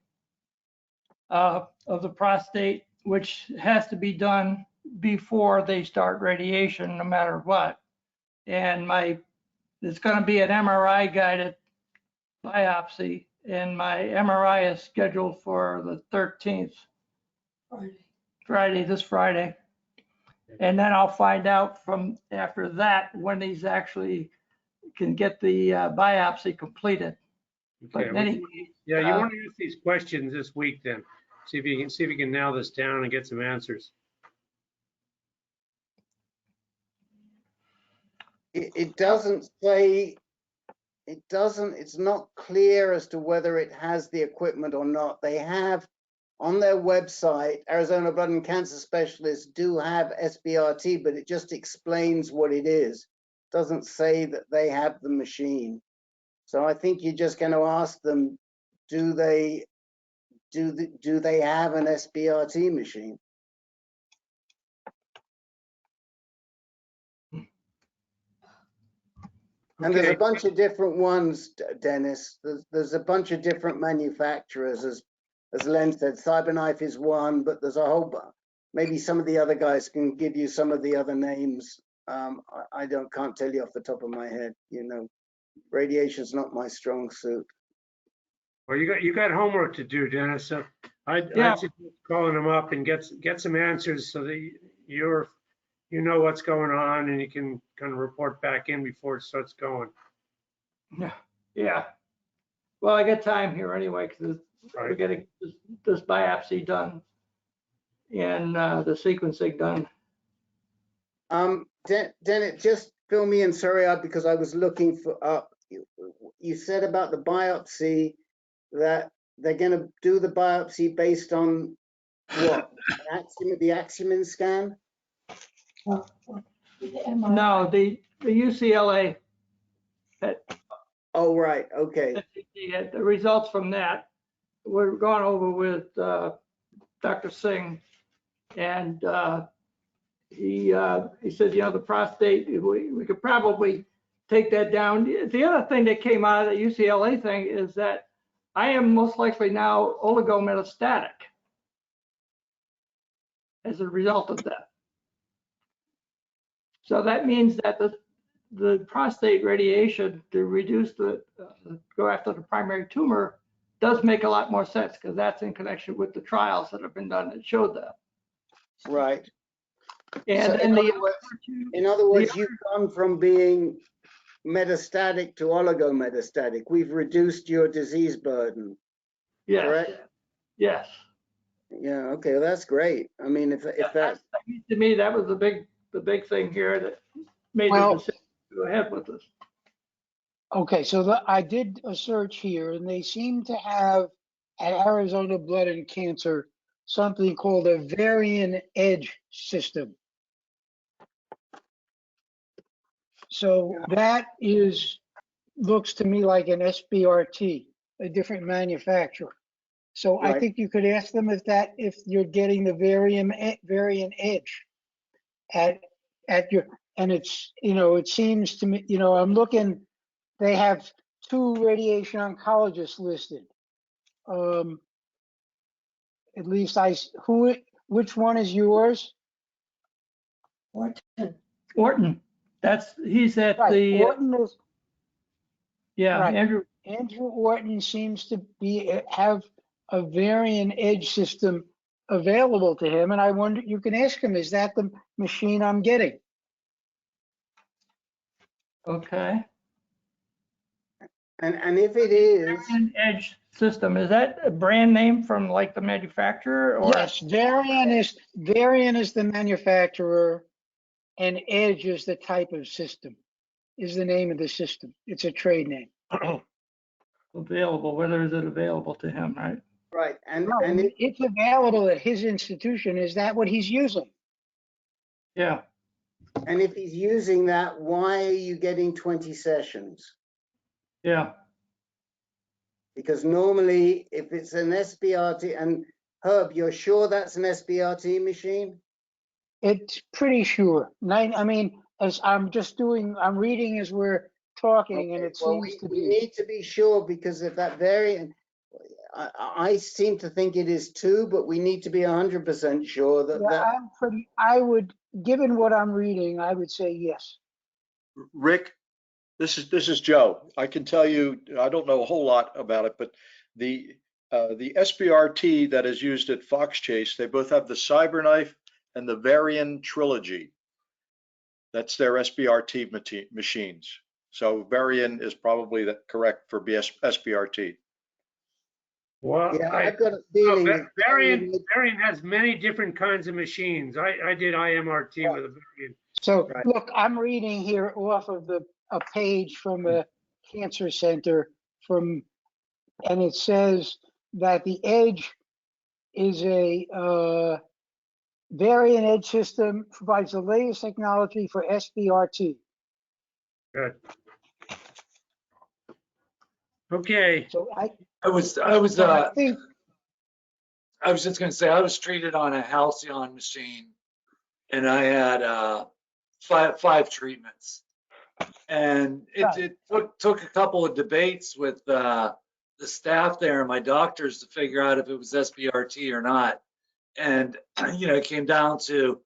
of the prostate, which has to be done before they start radiation, no matter what. And it's going to be an MRI guided biopsy, and my MRI is scheduled for the 13th. This Friday. And then I'll find out from after that when he's actually can get the biopsy completed. Okay. But anyway, Yeah, you want to use these questions this week then. See if you can nail this down and get some answers. It doesn't say, it's not clear as to whether it has the equipment or not. They have on their website, Arizona Blood and Cancer Specialists do have SBRT, but it just explains what it is. It doesn't say that they have the machine. So I think you're just going to ask them, do they have an SBRT machine? And there's a bunch of different ones, Dennis. There's a bunch of different manufacturers, as Len said. Cyberknife is one, but there's a whole bunch. Maybe some of the other guys can give you some of the other names. I can't tell you off the top of my head. You know, radiation's not my strong suit. Well, you got homework to do, Dennis. So I'd suggest calling them up and get some answers so that you know what's going on and you can kind of report back in before it starts going. Yeah. Well, I got time here anyway, because we're getting this biopsy done and the sequencing done. Dennis, just fill me in, sorry, because I was looking for you said about the biopsy that they're going to do the biopsy based on what? The Axiom scan? No, the UCLA. Oh, right. Okay. The results from that were gone over with Dr. Singh, and he said, you know, the prostate, we could probably take that down. The other thing that came out of the UCLA thing is that I am most likely now oligometastatic as a result of that. So that means that the prostate radiation to reduce go after the primary tumor does make a lot more sense, because that's in connection with the trials that have been done that showed that. Right. And So then in other words, you've gone from being metastatic to oligometastatic. We've reduced your disease burden. yes, Correct? yes. Yeah. Okay. Well, that's great. I mean, if that To me, that was the big thing here that made the Well, decision to go ahead with this. okay, so I did a search here, and they seem to have at Arizona Blood and Cancer something called a variant edge system. So that looks to me like an SBRT, a different manufacturer. So I Right. think you could ask them if you're getting the variant edge at your, and it's, it seems to me, I'm looking, they have 2 radiation oncologists listed. At least which one is yours? Orton. He's at Right, the Orton is, yeah, right. Andrew. Andrew Orton seems to have a variant edge system available to him, and I wonder, you can ask him, is that the machine I'm getting? Okay. and if it is, Variant edge system, is that a brand name from like the manufacturer or? Yes, Variant is the manufacturer, and Edge is the type of system, is the name of the system. It's a trade name. Available, whether is it available to him, right? right, and No, it's available at his institution. Is that what he's using? Yeah. and if he's using that, why are you getting 20 sessions? Yeah. Because normally, if it's an SBRT, and Herb, you're sure that's an SBRT machine? It's pretty sure. I mean, as I'm reading as we're talking, Okay, and it well, seems to we be. need to be sure, because if that variant, I seem to think it is 2, but we need to be 100% sure that Yeah, given what I'm reading, I would say yes. Rick, this is Joe. I can tell you, I don't know a whole lot about it, but the SBRT that is used at Fox Chase, they both have the CyberKnife and the Varian Trilogy. That's their SBRT machines. So Varian is probably correct for SBRT. Well, yeah, I've got a feeling that Variant has many different kinds of machines. I did IMRT with a Variant. So look, I'm reading here off of a page from a cancer center and it says that the Edge is a variant edge system, provides the latest technology for SBRT. Good. Okay. So I was just going to say, I was treated on a Halcyon machine, and I had five treatments, and it took a couple of debates with the staff there and my doctors to figure out if it was SBRT or not. And it came down to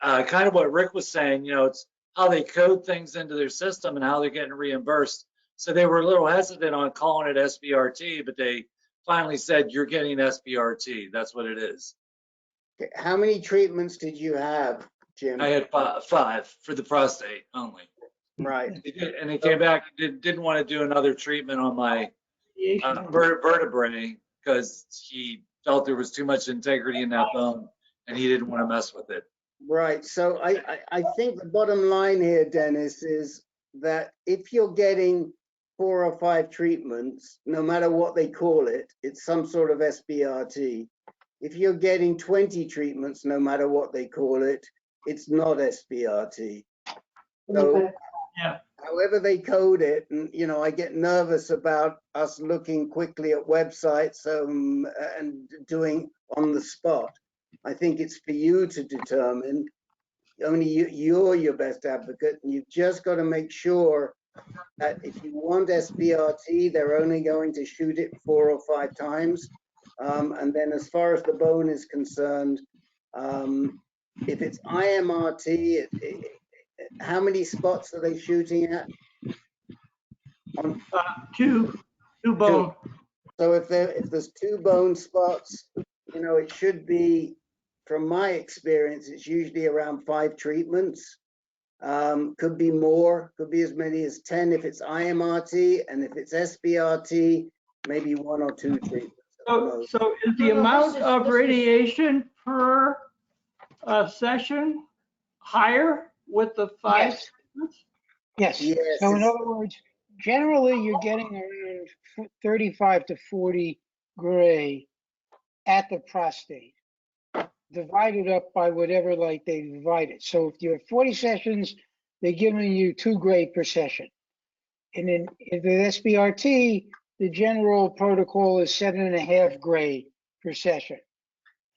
kind of what Rick was saying. It's how they code things into their system and how they're getting reimbursed. So they were a little hesitant on calling it SBRT, but they finally said, you're getting SBRT. That's what it is. Okay. How many treatments did you have, Jim? I had 5 for the prostate only. Right. And they came back and didn't want to do another treatment on my vertebrae because he felt there was too much integrity in that bone and he didn't want to mess with it. Right. So I think the bottom line here, Dennis, is that if you're getting 4 or 5 treatments, no matter what they call it, it's some sort of SBRT. If you're getting 20 treatments, no matter what they call it, it's not SBRT. So however they code it, and I get nervous about us looking quickly at websites and doing on the spot. I think it's for you to determine. Only you're your best advocate, and you've just got to make sure that if you want SBRT, they're only going to shoot it 4 or 5 times. And then as far as the bone is concerned, if it's IMRT, how many spots are they shooting at? On 2 bone. So if there's 2 bone spots, it should be from my experience, it's usually around 5 treatments. Could be more, could be as many as 10 if it's IMRT, and if it's SBRT, maybe 1 or 2 treatments. So is the amount of radiation per session higher with the 5 Yes. treatments? Yes. Yes, So in it's- other words, generally you're getting around 35 to 40 gray at the prostate, divided up by whatever like they divide it. So if you have 40 sessions, they're giving you 2 gray per session. And then in the SBRT, the general protocol is 7.5 gray per session.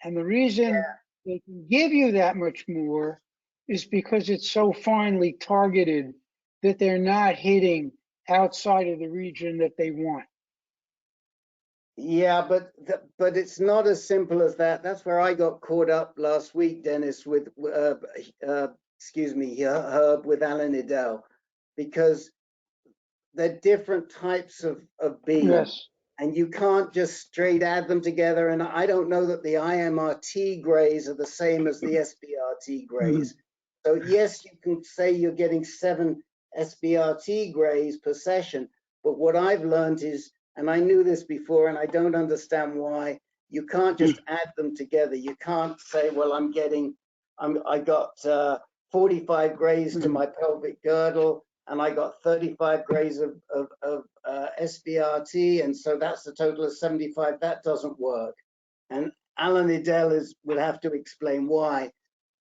And the reason they can give you that much more is because it's so finely targeted that they're not hitting outside of the region that they want. Yeah, but it's not as simple as that. That's where I got caught up last week, Dennis, with Herb with Alanidel, because they're different types of beam. Yes. And you can't just straight add them together. And I don't know that the IMRT grays are the same as the SBRT grays. So yes, you can say you're getting 7 SBRT grays per session, but what I've learned is, and I knew this before and I don't understand why, you can't just add them together. You can't say, well, I got 45 grays to my pelvic girdle, and I got 35 grays of SBRT, and so that's the total of 75. That doesn't work. And Alan Edel will have to explain why,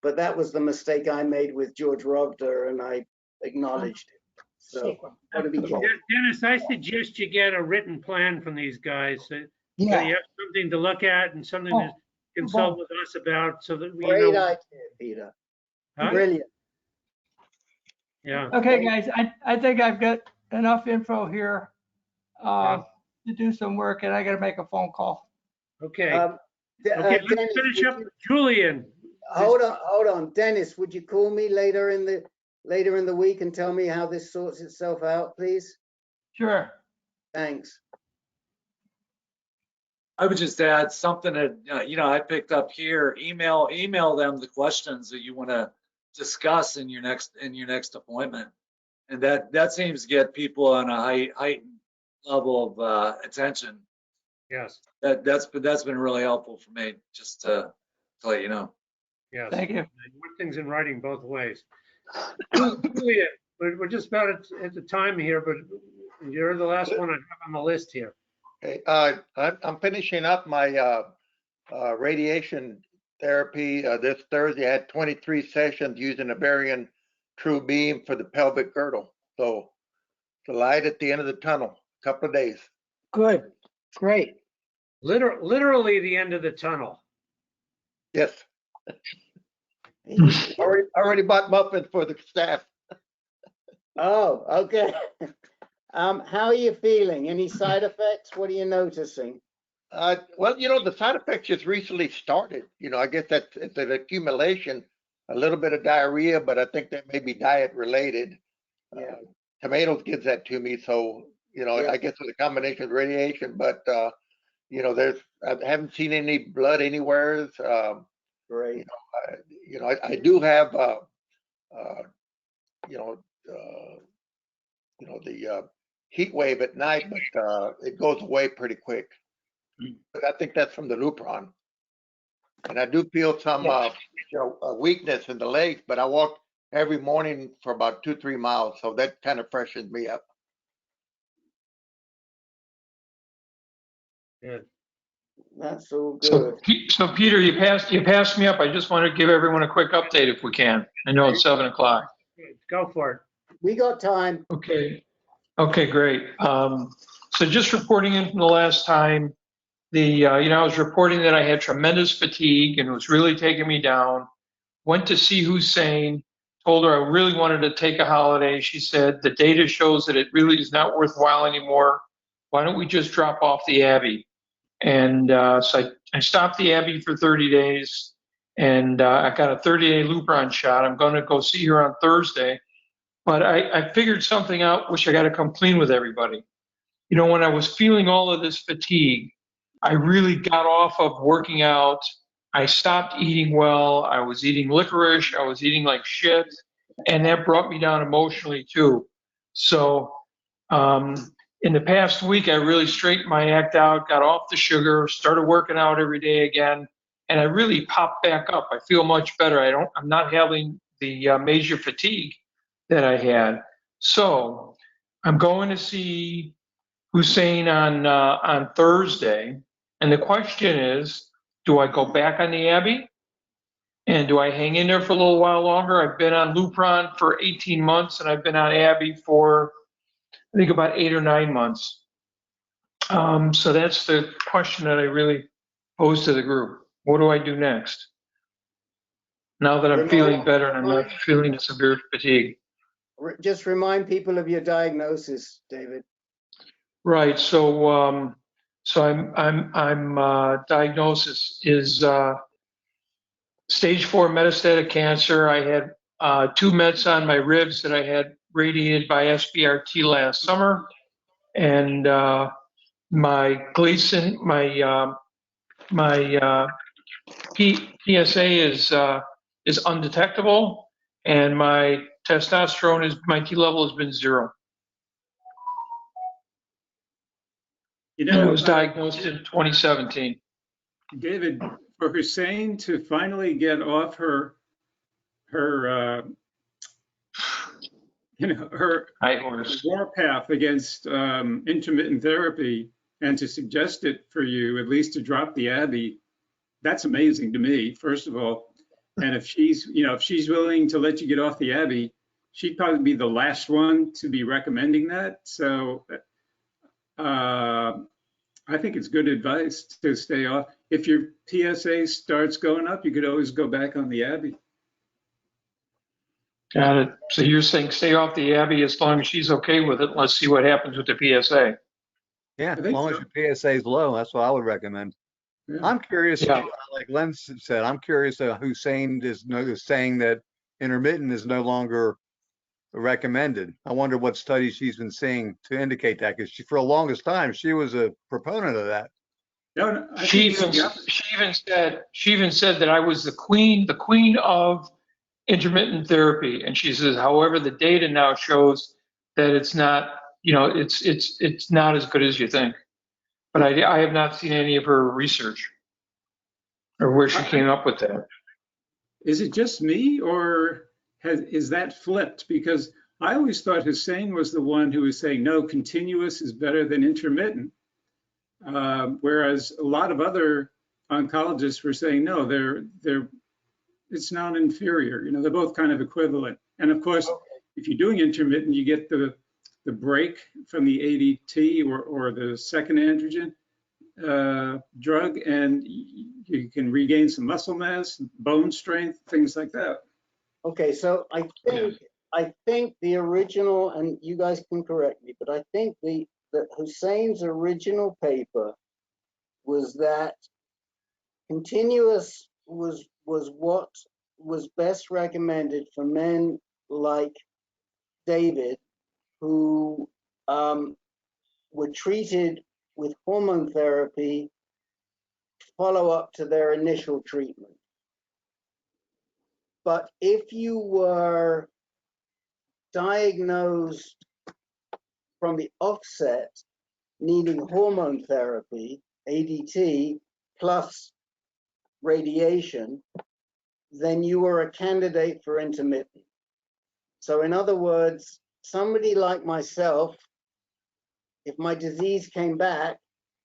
but that was the mistake I made with George Rogda, and I acknowledged it. So, gotta be careful. Dennis, I suggest you get a written plan from these guys. So you have something to look at and something to consult with us about, so that we know. Great idea, Peter. Huh? Brilliant. Yeah. Okay, guys, I think I've got enough info here to do some work, and I got to make a phone call. Okay. Okay, let's Dennis, finish up with Julian. Hold on. Dennis, would you call me later in the week and tell me how this sorts itself out, please? Sure. Thanks. I would just add something that I picked up here. Email them the questions that you want to discuss in your next appointment, and that seems to get people on a heightened level of attention. Yes. That's been really helpful for me, just to let you know. Yes. Thank you. Put things in writing both ways. Julian, we're just about at the time here, but you're the last one I have on the list here. Okay, I'm finishing up my radiation therapy. This Thursday, I had 23 sessions using a Varian True Beam for the pelvic girdle. So the light at the end of the tunnel, a couple of days. Good, great. Literally the end of the tunnel. Yes. already bought muffins for the staff. Oh, okay. How are you feeling? Any side effects? What are you noticing? Well, the side effects just recently started. I guess it's an accumulation, a little bit of diarrhea, but I think that may be diet related. Yeah. Tomatoes gives that to me. So, I guess it's a combination of radiation, but, I haven't seen any blood anywhere. Great. I do have, the heat wave at night, but it goes away pretty quick. But I think that's from the Lupron. And I do feel some weakness in the legs, but I walk every morning for about 2-3 miles, so that kind of freshens me up. Good. That's all good. So Peter, you passed me up. I just want to give everyone a quick update if we can. I know it's 7 o'clock. Go for it. We got time. Okay, great. So just reporting in from the last time, I was reporting that I had tremendous fatigue and it was really taking me down. Went to see Hussein, told her I really wanted to take a holiday. She said, the data shows that it really is not worthwhile anymore. Why don't we just drop off the Abbey? And so I stopped the Abbey for 30 days and I got a 30-day Lupron shot. I'm going to go see her on Thursday. But I figured something out, which I got to come clean with everybody. When I was feeling all of this fatigue, I really got off of working out I stopped eating well. I was eating licorice. I was eating like shit. And that brought me down emotionally too. So in the past week, I really straightened my act out, got off the sugar, started working out every day again, and I really popped back up. I feel much better. I'm not having the major fatigue that I had. So I'm going to see Hussein on Thursday, and the question is, do I go back on the Abbey? And do I hang in there for a little while longer? I've been on Lupron for 18 months, and I've been on Abbey for, I think, about 8 or 9 months. So that's the question that I really pose to the group. What do I do next? Now that I'm feeling better and I'm not feeling the severe fatigue. Just remind people of your diagnosis, David. Right. So, I'm diagnosis is stage 4 metastatic cancer. I had 2 mets on my ribs that I had radiated by SBRT last summer, and my Gleason, my PSA is undetectable, and my testosterone is, my T level has been 0. You And I know, was diagnosed in 2017. David, for Hussein to finally get off her warpath against intermittent therapy, and to suggest it for you, at least to drop the Abbey, that's amazing to me, first of all. And if she's willing to let you get off the Abbey, she'd probably be the last one to be recommending that. So I think it's good advice to stay off. If your PSA starts going up, you could always go back on the Abbey. Got it. So you're saying stay off the Abbey as long as she's okay with it. Let's see what happens with the PSA. Yeah, as long as your PSA is low, that's what I would recommend. Yeah. I'm curious, like Len said, I'm curious Hussein is saying that intermittent is no longer recommended. I wonder what studies she's been seeing to indicate that, because for the longest time she was a proponent of that. No, she even said that I was the queen of intermittent therapy, and she says, however, the data now shows that it's not, it's not as good as you think. But I have not seen any of her research or where she came up with that. Is it just me, or is that flipped? Because I always thought Hussein was the one who was saying, no, continuous is better than intermittent. Whereas a lot of other oncologists were saying, no, it's non-inferior. They're both kind of equivalent. And of course, if you're doing intermittent, you get the break from the ADT or the second androgen drug, and you can regain some muscle mass, bone strength, things like that. Okay, so I think the original, and you guys can correct me, but I think that Hussein's original paper was that continuous was what was best recommended for men like David, who were treated with hormone therapy follow up to their initial treatment. But if you were diagnosed from the offset needing hormone therapy, ADT, plus radiation, then you were a candidate for intermittent. So in other words, somebody like myself, if my disease came back,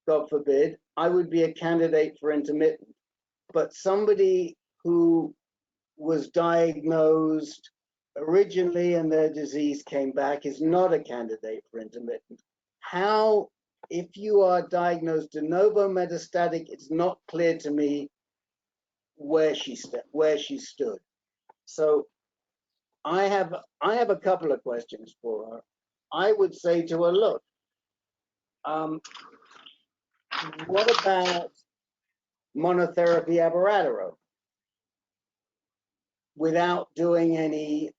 God forbid, I would be a candidate for intermittent. But somebody who was diagnosed originally and their disease came back is not a candidate for intermittent. How, if you are diagnosed de novo metastatic, it's not clear to me where she stood. So I have a couple of questions for her. I would say to her, look, what about monotherapy abiraterone without doing any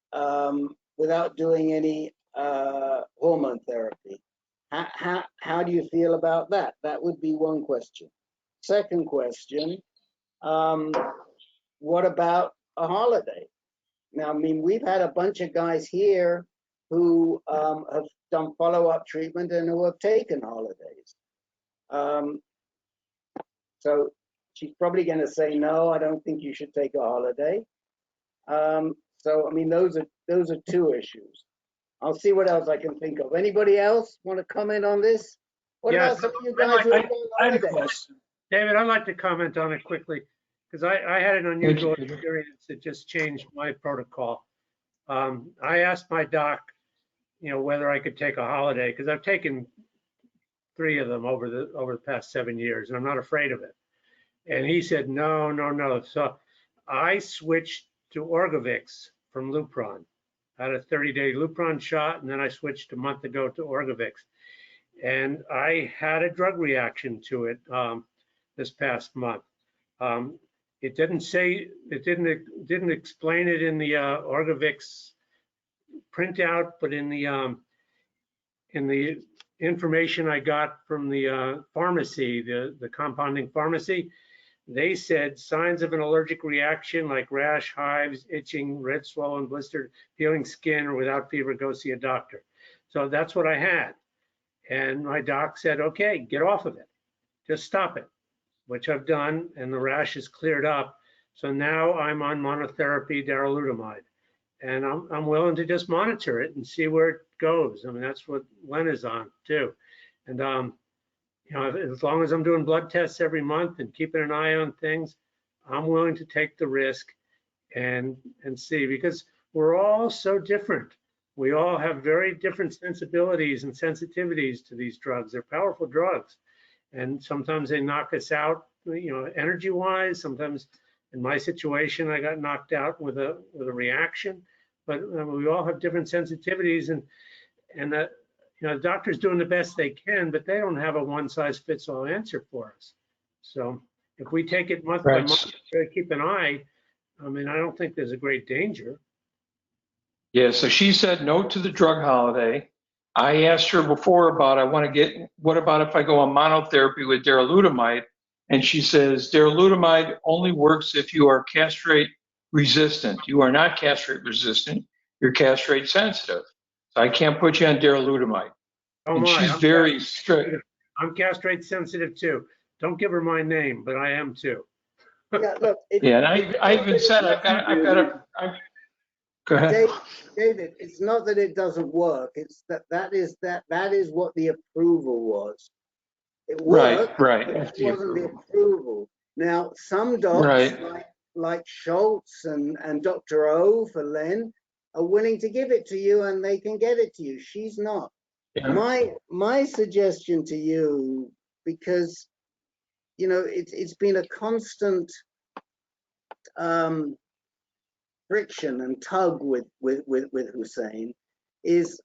hormone therapy? How do you feel about that? That would be one question. Second question, what about a holiday? Now, I mean, we've had a bunch of guys here who have done follow-up treatment and who have taken holidays. So she's probably going to say, no, I don't think you should take a holiday. So, I mean, those are two issues. I'll see what else I can think of. Anybody else want to comment on this? What about some of you guys who have gone on holidays? David, I'd like to comment on it quickly because I had an unusual experience that just changed my protocol. I asked my doc, whether I could take a holiday because I've taken 3 of them over the past 7 years, and I'm not afraid of it. And he said, no. So I switched to Orgovyx from Lupron. I had a 30-day Lupron shot, and then I switched a month ago to Orgovyx. And I had a drug reaction to it this past month. It didn't explain it in the Orgovyx printout, but in the information I got from the pharmacy, the compounding pharmacy, they said signs of an allergic reaction like rash, hives, itching, red, swollen, blistered, peeling skin, or without fever, go see a doctor. So that's what I had. And my doc said, okay, get off of it. Just stop it, which I've done, and the rash is cleared up. So now I'm on monotherapy darolutamide, and I'm willing to just monitor it and see where it goes. I mean, that's what Len is on too. And as long as I'm doing blood tests every month and keeping an eye on things, I'm willing to take the risk and see, because we're all so different. We all have very different sensibilities and sensitivities to these drugs. They're powerful drugs, and sometimes they knock us out, energy-wise. Sometimes, in my situation, I got knocked out with a reaction. But we all have different sensitivities, and the doctor's doing the best they can, but they don't have a one-size-fits-all answer for us. So if we take it month by month, keep an eye. I mean, I don't think there's a great danger. Yeah, so she said no to the drug holiday. I asked her before about what about if I go on monotherapy with darolutamide? And she says darolutamide only works if you are castrate resistant. You are not castrate resistant, you're castrate sensitive. So I can't put you on darolutamide. And she's very strict. I'm castrate sensitive too. Don't give her my name, but I am too. Yeah, look. And I even said I've got a. Go ahead. David, it's not that it doesn't work. It's that is what the approval was. It worked, right. But it wasn't the approval. Now, some docs like Schultz and Dr. O for Len are willing to give it to you, and they can get it to you. She's not. Yeah. My suggestion to you, because it's been a constant friction and tug with Hussein, is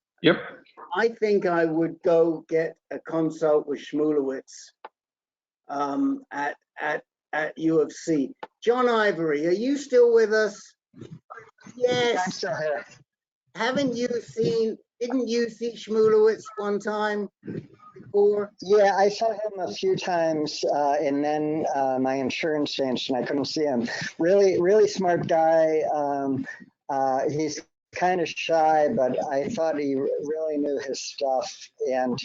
I think I would go get a consult with Shmulewicz at U of C. John Ivory, are you still with us? Yes. I'm still here. Didn't you see Shmulewicz one time before? Yeah, I saw him a few times, and then my insurance changed and I couldn't see him. Really smart guy. He's kind of shy, but I thought he really knew his stuff. And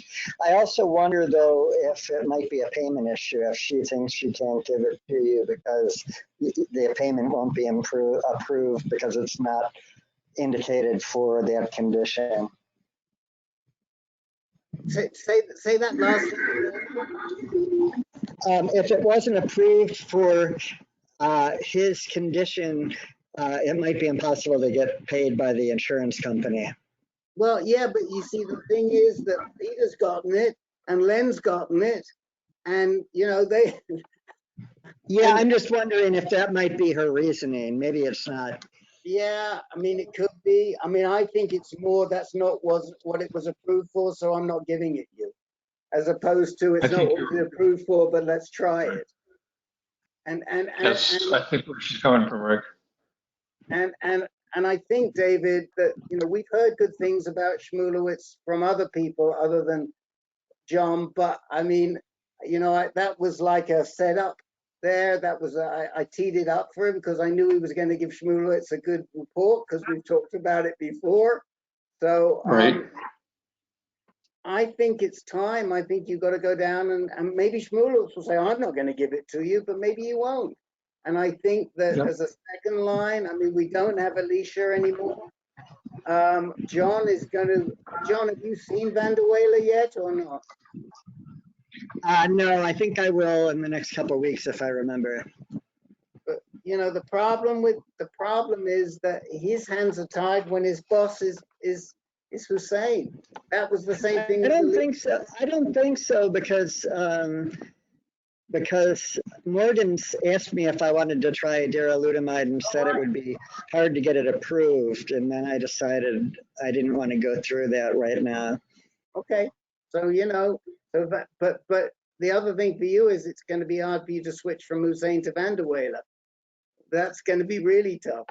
I also wonder, though, if it might be a payment issue, if she thinks she can't give it to you because the payment won't be approved because it's not indicated for that condition. Say that last thing. If it wasn't approved for his condition, it might be impossible to get paid by the insurance company. Well, yeah, but you see, the thing is that Peter's gotten it and Len's gotten it, and they. Yeah, I'm just wondering if that might be her reasoning. Maybe it's not. Yeah, I mean, it could be. I mean, I think it's more that's not what it was approved for, so I'm not giving it you, as opposed to it's not what it was approved for, but let's try it. And I think where she's coming from, Rick. And I think, David, that we've heard good things about Shmulewicz from other people other than John, but I mean, that was like a setup there. That was, I teed it up for him because I knew he was going to give Shmulewitz a good report because we've talked about it before. So I think it's time. I think you've got to go down and maybe Shmulewitz will say, I'm not going to give it to you, but maybe he won't. And I think that as a second line, I mean, we don't have Alicia anymore. John is going to, John, have you seen Van der Weyler yet or not? No, I think I will in the next couple of weeks if I remember. But you know, the problem is that his hands are tied when his boss is Hussein. That was the same thing. I don't think so. I don't think so because Morgan's asked me if I wanted to try darolutamide and said it would be hard to get it approved, and then I decided I didn't want to go through that right now. Okay, so you know, so that, but the other thing for you is it's going to be hard for you to switch from Hussein to Van der Weyler. That's going to be really tough.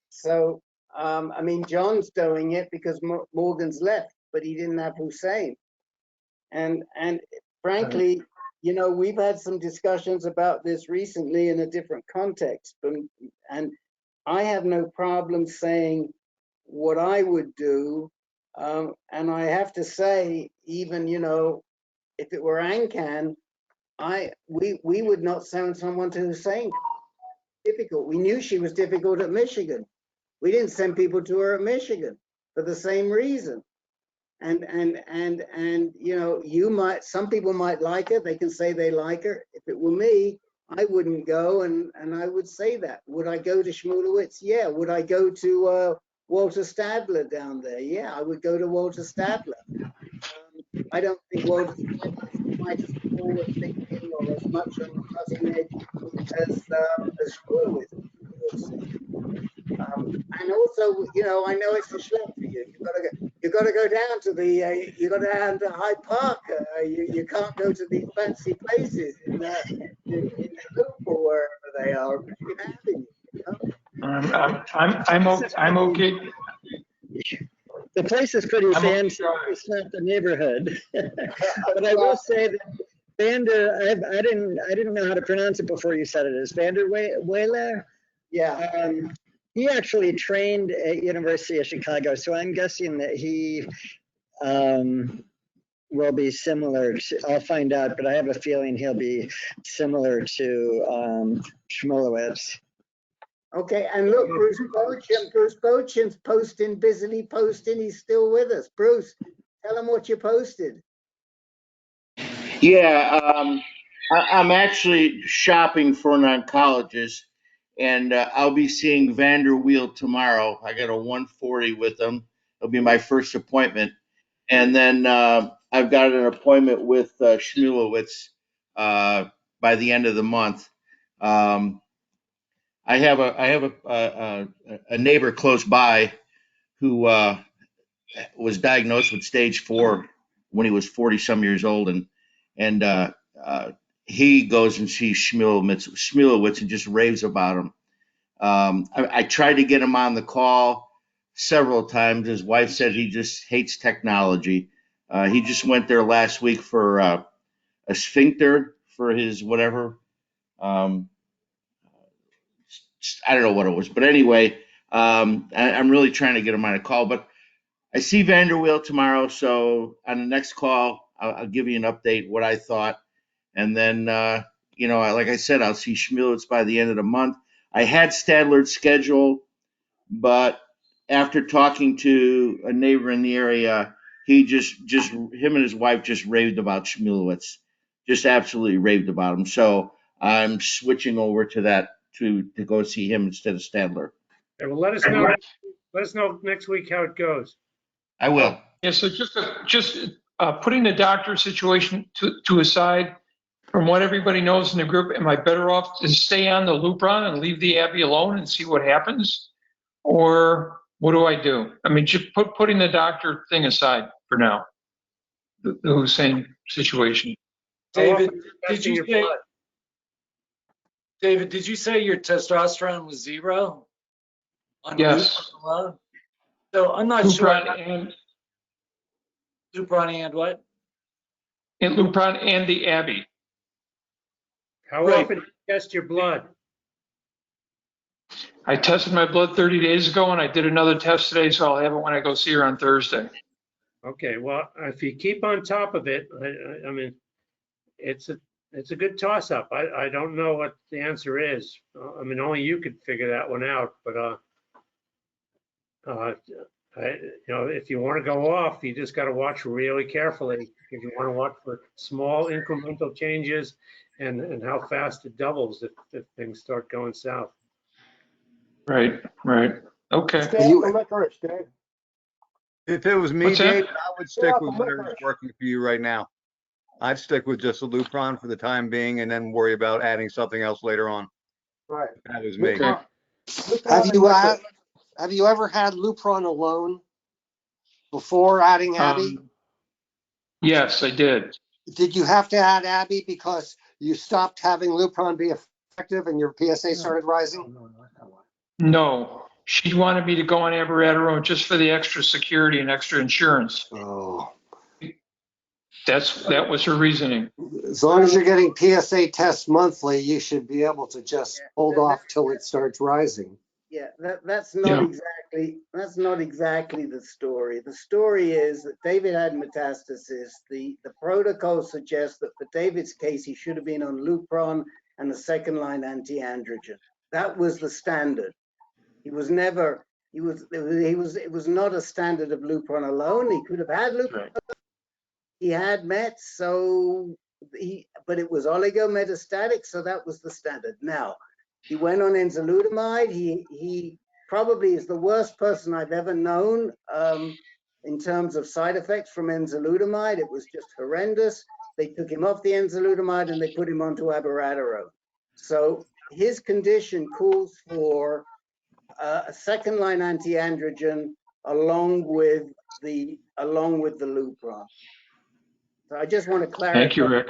So I mean, John's doing it because Morgan's left, but he didn't have Hussein, and frankly. You know, we've had some discussions about this recently in a different context, and I have no problem saying what I would do. And I have to say, even, you know, if it were AnCan, we would not send someone to Hussein. Difficult. We knew she was difficult at Michigan. We didn't send people to her at Michigan for the same reason. And you know, some people might like her. They can say they like her. If it were me, I wouldn't go, and I would say that. Would I go to Shmulewitz? Yeah. Would I go to Walter Stadler down there? Yeah, I would go to Walter Stadler. I don't think Walter Stadler is quite as forward thinking or as much on the cutting edge as Shmulewitz. And also, you know, I know it's a schlep for you. You got to go down to the. You got to down to Hyde Park. You can't go to these fancy places in the Loop or wherever they are. I'm okay. The place is pretty fancy. It's not the neighborhood. But I will say that I didn't know how to pronounce it before you said it. Is Van der Weyler? Yeah. He actually trained at University of Chicago, so I'm guessing that he will be similar to, I'll find out, but I have a feeling he'll be similar to Shmulewitz. Okay, and look, Bruce Bocham's busily posting, he's still with us. Bruce, tell him what you posted. Yeah, I'm actually shopping for an oncologist, and I'll be seeing Vander Weel tomorrow. I got a 140 with him. It'll be my first appointment. And then I've got an appointment with Shmulewitz by the end of the month. I have a neighbor close by who was diagnosed with stage 4 when he was 40 some years old, and he goes and sees Shmulewitz and just raves about him. I tried to get him on the call several times. His wife said he just hates technology. He just went there last week for a sphincter for his whatever. I don't know what it was, but anyway, I'm really trying to get him on a call. But I see Vander Weel tomorrow, so on the next call, I'll give you an update what I thought, and then you know, like I said, I'll see Shmulewitz by the end of the month. I had Stadler's schedule, but after talking to a neighbor in the area, he just him and his wife just raved about Shmulewitz, just absolutely raved about him. So I'm switching over to that to go see him instead of Stadler. Okay, well, let us know. Let us know next week how it goes. I will. Yeah. So just putting the doctor situation to aside, from what everybody knows in the group, am I better off to stay on the Lupron and leave the Abby alone and see what happens, or what do I do? I mean, just putting the doctor thing aside for now, the Hussein situation. David, did you say your testosterone was 0? On Yes. Lupron alone? So I'm not sure. Lupron and what? And Lupron and the Abby. How Right. often do you test your blood? I tested my blood 30 days ago, and I did another test today, so I'll have it when I go see her on Thursday. Okay, well, if you keep on top of it, I mean, it's a good toss-up. I don't know what the answer is. I mean, only you could figure that one out. But if you want to go off, you just got to watch really carefully. If you want to watch for small incremental changes and how fast it doubles if things start going south. Right. Okay. Stay off the licorice, Dave. If it was me, What's that? Dave, I would stick with whatever's working for you right now. I'd stick with just the Lupron for the time being and then worry about adding something else later on. Right. That was me. Okay. Have you ever had Lupron alone before adding Abby? Yes, I did. Did you have to add Abby because you stopped having Lupron be effective and your PSA started rising? No, she wanted me to go on abiraterone just for the extra security and extra insurance. Oh. That was her reasoning. As long as you're getting PSA tests monthly, you should be able to just hold off till it starts rising. Yeah, that's not exactly the story. The story is that David had metastasis. The protocol suggests that for David's case, he should have been on Lupron and the second-line anti-androgen. That was the standard. It was not a standard of Lupron alone. He could have had Lupron. Right. He had mets, but it was oligometastatic, so that was the standard. Now, he went on enzalutamide. He probably is the worst person I've ever known in terms of side effects from enzalutamide. It was just horrendous. They took him off the enzalutamide and they put him onto abiraterone. So his condition calls for a second-line anti-androgen along with the Lupron. So I just want to clarify. Thank you, Rick.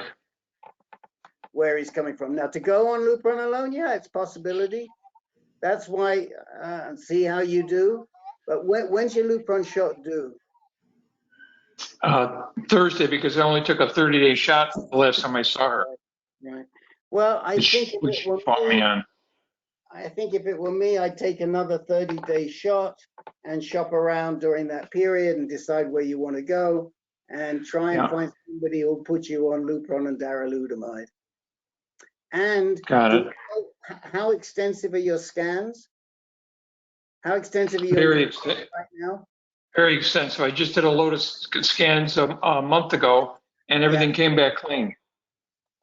Where he's coming from. Now, to go on Lupron alone, yeah, it's a possibility. That's why, see how you do. But when's your Lupron shot due? Thursday, because I only took a 30-day shot the last time I saw her. Right. Well, I think if it were me, I'd take another 30-day shot and shop around during that period and decide where you want to go and try and find somebody who'll put you on Lupron and darolutamide. And how extensive are your scans? How extensive are your right now? Very extensive. I just did a load of scans a month ago, and everything came back clean.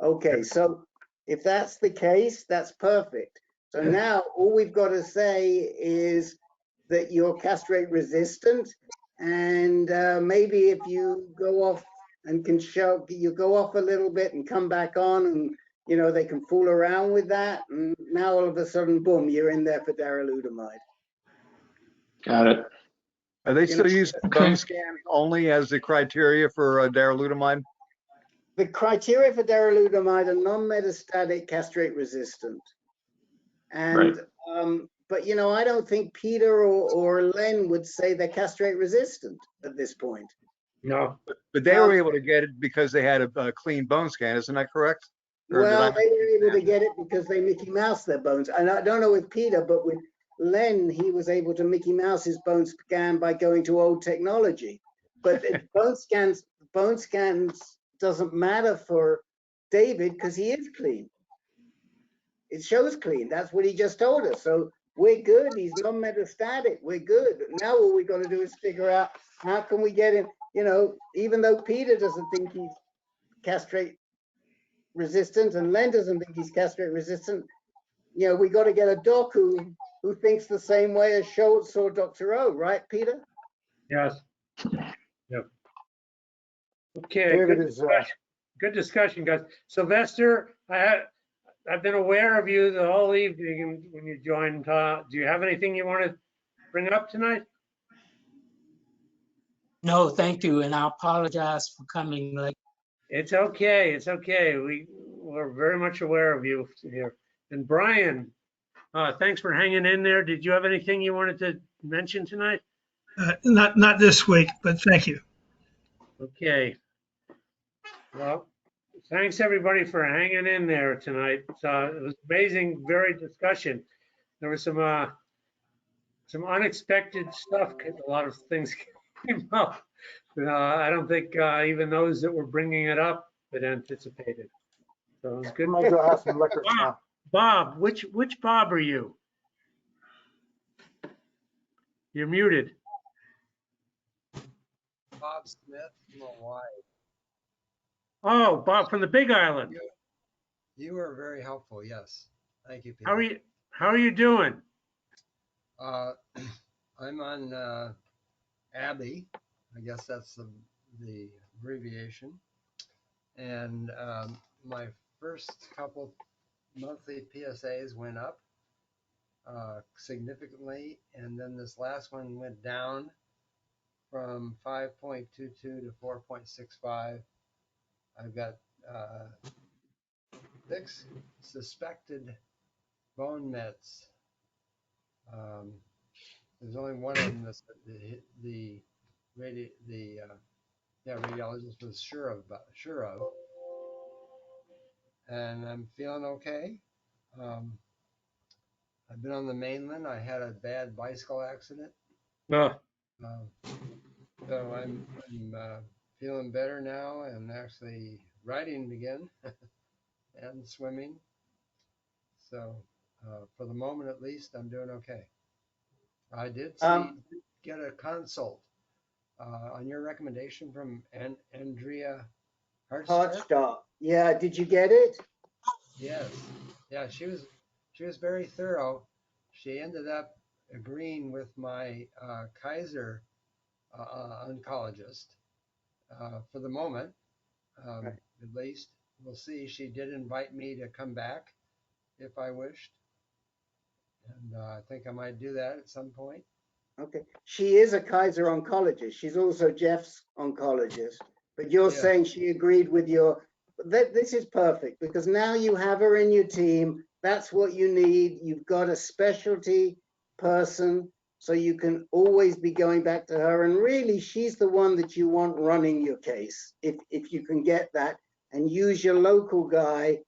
Okay, so if that's the case, that's perfect. So now all we've got to say is that you're castrate resistant, and maybe if you go off and you go off a little bit and come back on, and they can fool around with that, and now all of a sudden, boom, you're in there for darolutamide. Got it. Are they still using bone scanning only as the criteria for darolutamide? The criteria for darolutamide are non-metastatic castrate resistant. And, but I don't think Peter or Len would say they're castrate resistant at this point. No. But they were able to get it because they had a clean bone scan, isn't that correct? Well, they were able to get it because they Mickey Mouse their bones. And I don't know with Peter, but with Len, he was able to Mickey Mouse his bone scan by going to old technology. But bone scans doesn't matter for David because he is clean. It shows clean. That's what he just told us. So we're good. He's non-metastatic. We're good. Now all we got to do is figure out how can we get him, even though Peter doesn't think he's castrate resistant and Len doesn't think he's castrate resistant, we got to get a doc who thinks the same way as Schultz or Dr. O, right, Peter? Yes. Yep. Okay. Good discussion, guys. Sylvester, I've been aware of you the whole evening when you joined. Do you have anything you want to bring up tonight? No, thank you, and I apologize for coming late. It's okay. It's okay. We're very much aware of you here. And Brian, thanks for hanging in there. Did you have anything you wanted to mention tonight? Not this week, but thank you. Okay. Well, Thanks, everybody, for hanging in there tonight. It was amazing, varied discussion. There was some unexpected stuff. A lot of things came up. I don't think even those that were bringing it up had anticipated. So it was good. I'm gonna go have some liquor now. Bob, which Bob are you? You're muted. Bob Smith from Hawaii. Oh, Bob from the Big Island. You were very helpful. Yes, thank you, Peter. How are you doing? I'm on Abby. I guess that's the abbreviation. And my first couple monthly PSAs went up significantly, and then this last one went down from 5.22 to 4.65. I've got 6 suspected bone mets. There's only one of them that the radiologist was sure of, and I'm feeling okay. I've been on the mainland. I had a bad bicycle accident. So I'm feeling better now and actually riding again and swimming. So for the moment, at least, I'm doing okay. I did get a consult on your recommendation from Andrea Hartstart. Yeah, did you get it? Yes. Yeah, she was very thorough. She ended up agreeing with my Kaiser oncologist for the moment, at least. We'll see. She did invite me to come back if I wished, and I think I might do that at some point. Okay. She is a Kaiser oncologist. She's also Jeff's oncologist. But you're saying she agreed with your... This is perfect, because now you have her in your team. That's what you need. You've got a specialty person, so you can always be going back to her. And really, she's the one that you want running your case, if you can get that. And use your local guy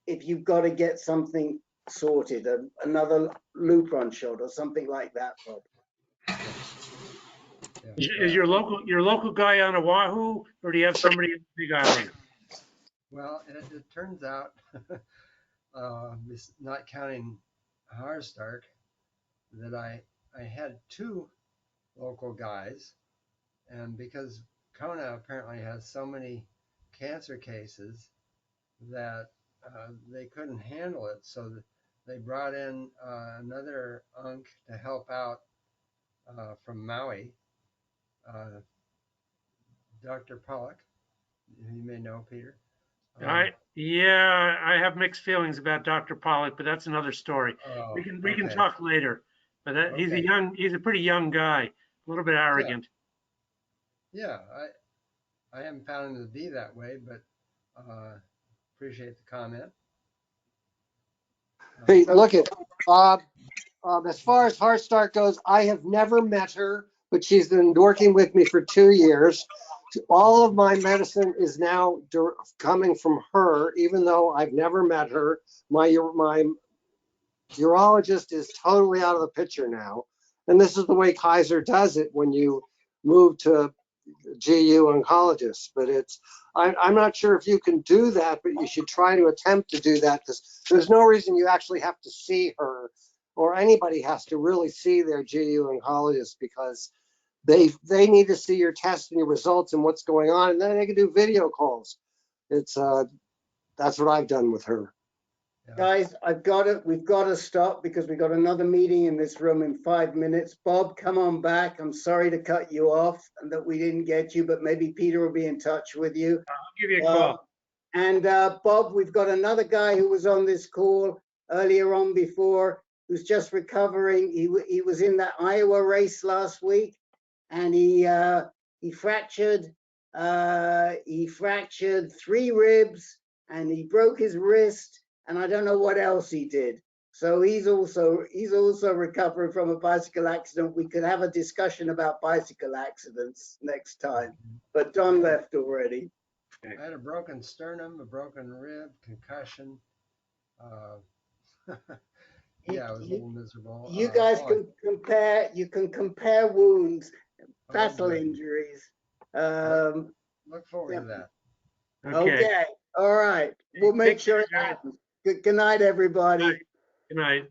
if you've got to get something sorted, another Lupron shot or something like that, Bob. Is your local guy on Oahu, or do you have somebody in the Big Island? Well, it turns out, not counting Harstark, that I had 2 local guys, and because Kona apparently has so many cancer cases that they couldn't handle it, so they brought in another onc to help out from Maui, Dr. Pollock. You may know, Peter. I have mixed feelings about Dr. Pollock, but that's another story. We can talk later. But he's a pretty young guy, a little bit arrogant. Yeah, I haven't found him to be that way, but appreciate the comment. Hey, look at Bob. As far as Hartstart goes, I have never met her, but she's been working with me for 2 years. All of my medicine is now coming from her, even though I've never met her. My urologist is totally out of the picture now. And this is the way Kaiser does it when you move to GU oncologists. But I'm not sure if you can do that, but you should try to attempt to do that, because there's no reason you actually have to see her, or anybody has to really see their GU oncologist, because they need to see your test and your results and what's going on, and then they can do video calls. That's what I've done with her. Guys, we've got to stop, because we've got another meeting in this room in 5 minutes. Bob, come on back. I'm sorry to cut you off and that we didn't get you, but maybe Peter will be in touch with you. I'll give you a call. And Bob, we've got another guy who was on this call earlier on before, who's just recovering. He was in that Iowa race last week, and he fractured 3 ribs, and he broke his wrist, and I don't know what else he did. So he's also recovering from a bicycle accident. We could have a discussion about bicycle accidents next time, but Don left already. I had a broken sternum, a broken rib, concussion. Yeah, it was a little miserable. You guys oh, can compare. You can compare wounds, vessel good. injuries. Look forward Yeah. to that. Okay. All right. We'll make sure it happens. Good night, everybody. Good night.